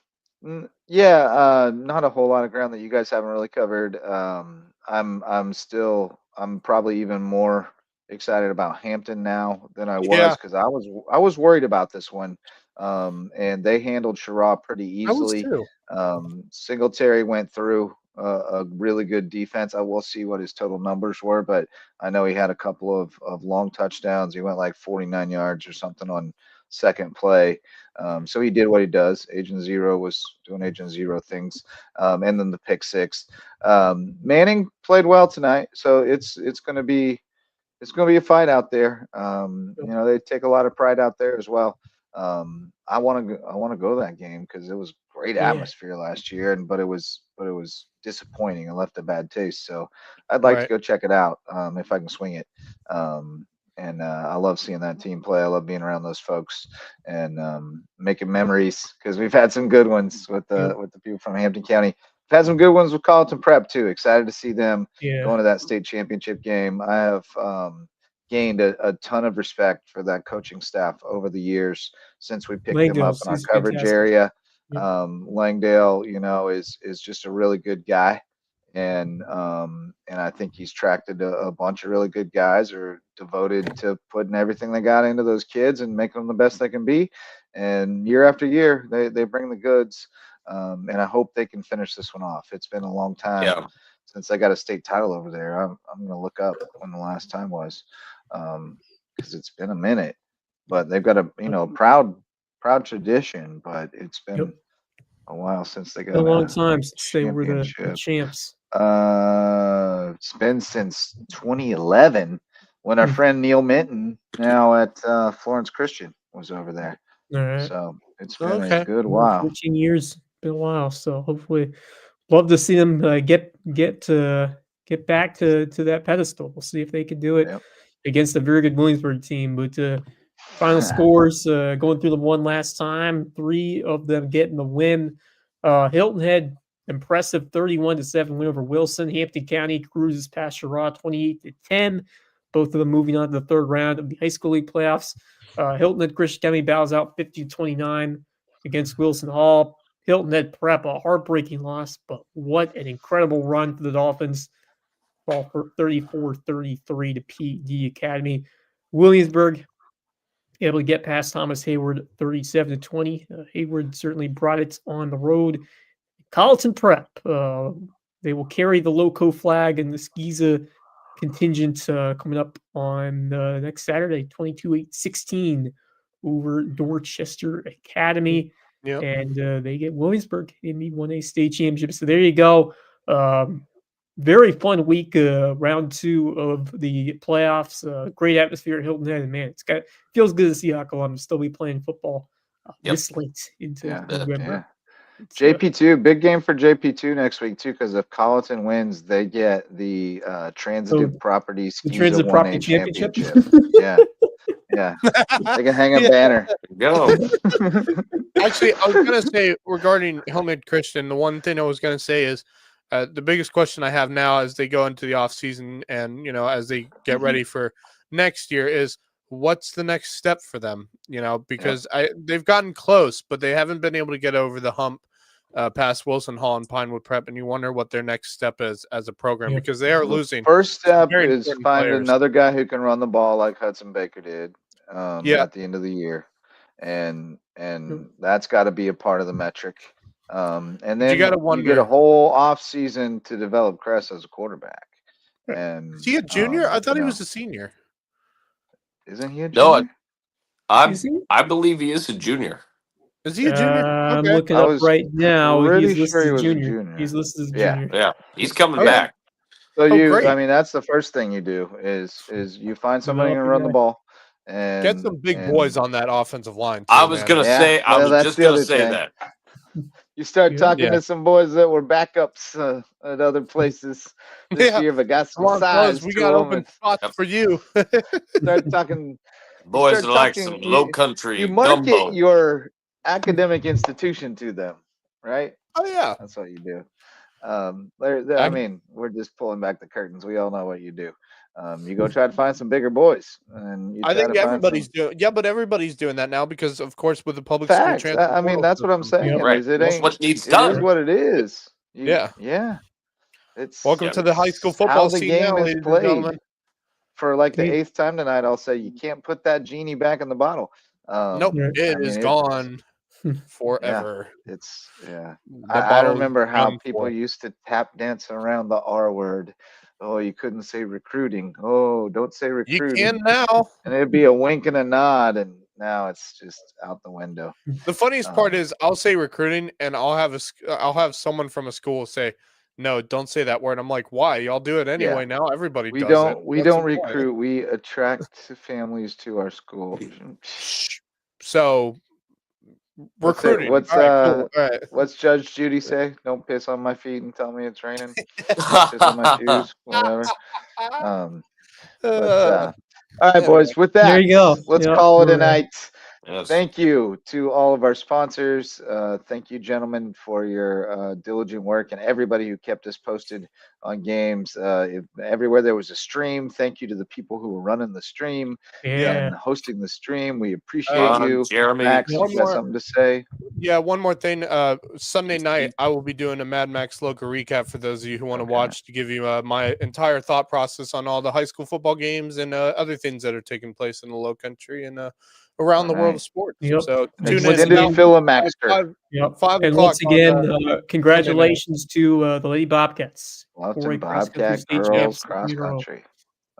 a whole lot of ground that you guys haven't really covered. I'm probably even more excited about Hampton now than I was because I was worried about this one. And they handled Sherrod pretty easily. Singletary went through a really good defense. I will see what his total numbers were, but I know he had a couple of long touchdowns. He went like 49 yards or something on second play. So he did what he does. Agent Zero was doing Agent Zero things. And then the pick six. Manning played well tonight. So it's going to be a fight out there. They take a lot of pride out there as well. I want to go to that game because it was great atmosphere last year, but it was disappointing and left a bad taste. So I'd like to go check it out if I can swing it. And I love seeing that team play. I love being around those folks and making memories because we've had some good ones with the people from Hampton County. We've had some good ones with Colleton Prep too. Excited to see them going to that state championship game. I have gained a ton of respect for that coaching staff over the years since we picked them up in our coverage area. Langdale, is just a really good guy. And I think he's attracted a bunch of really good guys who are devoted to putting everything they got into those kids and making them the best they can be. And year after year, they bring the goods. And I hope they can finish this one off. It's been a long time since I got a state title over there. I'm going to look up when the last time was because it's been a minute. But they've got a proud tradition. But it's been a while since they got
a long time since they were the champs.
It's been since 2011 when our friend Neil Minton, now at Florence Christian, was over there.
All right.
So it's been a good while.
14 years, been a while. So hopefully, love to see them get back to that pedestal. We'll see if they can do it against a very good Williamsburg team. But final scores going through the one last time, 3 of them getting the win. Hilton Head, impressive 31-7 win over Wilson. Hampton County cruises past Sherrod 28-10. Both of them moving on to the third round of the high school league playoffs. Hilton Head Christian County bows out 50-29 against Wilson Hall. Hilton Head Prep, a heartbreaking loss, but what an incredible run for the Dolphins. Fall for 34-33 to PD Academy. Williamsburg able to get past Thomas Heyward 37-20. Heyward certainly brought it on the road. Colleton Prep, they will carry the Lowco flag and the Skeeza contingent coming up on next Saturday, 22-16 over Dorchester Academy.
Yep.
And they get Williamsburg in the 1A state championship. So there you go. Very fun week, round 2 of the playoffs. Great atmosphere at Hilton Head. And man, feels good to see Hawk still be playing football this late into November.
JP2, big game for JP2 next week too, because if Colleton wins, they get the Transitive Property Skeeza 1A championship. Yeah. They can hang a banner.
Go.
Actually, I was going to say regarding Hilton Head Christian, the one thing I was going to say is the biggest question I have now as they go into the off season and, as they get ready for next year is what's the next step for them? Because they've gotten close, but they haven't been able to get over the hump past Wilson Hall and Pinewood Prep, and you wonder what their next step is as a program because they are losing.
First step is find another guy who can run the ball like Hudson Baker did at the end of the year, and that's got to be a part of the metric. And then you get a whole off season to develop Cress as a quarterback. And
is he a junior? I thought he was a senior.
Isn't he a junior?
No, I believe he is a junior.
Is he a junior?
I'm looking up right now. He's listed as junior. He's listed as junior.
Yeah, he's coming back.
So that's the first thing you do is you find somebody who can run the ball and
get some big boys on that offensive line. Too,
I was going to say, I was just going to say that.
You start talking to some boys that were backups at other places this year, but got some size.
We got open spots for you.
Start talking.
Boys are like some low country.
You market your academic institution to them, right?
Oh yeah,
that's what you do. I mean, we're just pulling back the curtains. We all know what you do. You go try to find some bigger boys, and
I think everybody's doing. Yeah, but everybody's doing that now because, of course, with the public school transfer.
I mean, that's what I'm saying.
Right.
It
what needs done.
It is what it is.
Yeah.
It's
welcome to the high school football
scene now, ladies and gentlemen. For like the 8th time tonight, I'll say you can't put that genie back in the bottle.
Nope, it is gone forever.
I remember how people used to tap dance around the R word. Oh, you couldn't say recruiting. Oh, don't say recruiting.
You can now.
And it'd be a wink and a nod, and now it's just out the window.
The funniest part is I'll say recruiting, and I'll have someone from a school say, "No, don't say that word." I'm like, "Why? Y'all do it anyway now. Everybody does it."
We don't recruit. We attract families to our school.
So recruiting.
What's
cool. Right.
What's Judge Judy say? Don't piss on my feet and tell me it's raining. Don't piss on my shoes, whatever. All right, boys. With that,
there you go.
Let's call it a night. Thank you to all of our sponsors. Thank you, gentlemen, for your diligent work, and everybody who kept us posted on games. Everywhere there was a stream, thank you to the people who were running the stream and hosting the stream. We appreciate you.
Jeremy.
Max, you got something to say?
Yeah, one more thing. Sunday night, I will be doing a Mad Max Local recap for those of you who want to watch, to give you my entire thought process on all the high school football games and other things that are taking place in the Low Country and around the world of sports. So tune in.
Filimaxter.
And once again, congratulations to the Lady Bobcats.
Bobcat girls cross country.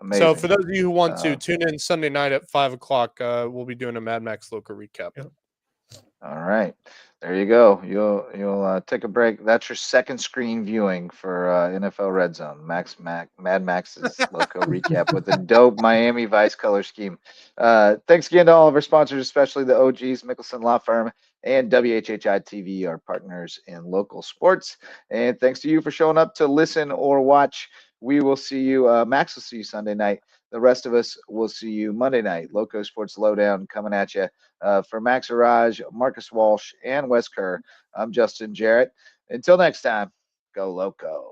Amazing.
So for those of you who want to tune in Sunday night at 5:00, we'll be doing a Mad Max Local recap.
All right, there you go. You'll take a break. That's your second screen viewing for NFL Red Zone. Mad Max's Lowco recap with the dope Miami Vice color scheme. Thanks again to all of our sponsors, especially the OGs, Mickelson Law Firm and WHHI TV, our partners in local sports. And thanks to you for showing up to listen or watch. We will see you. Max will see you Sunday night. The rest of us will see you Monday night. Lowco Sports Lowdown coming at you. For Max Araj, Marcus Walsh, and Wes Kerr, I'm Justin Jarrett. Until next time, go Lowco.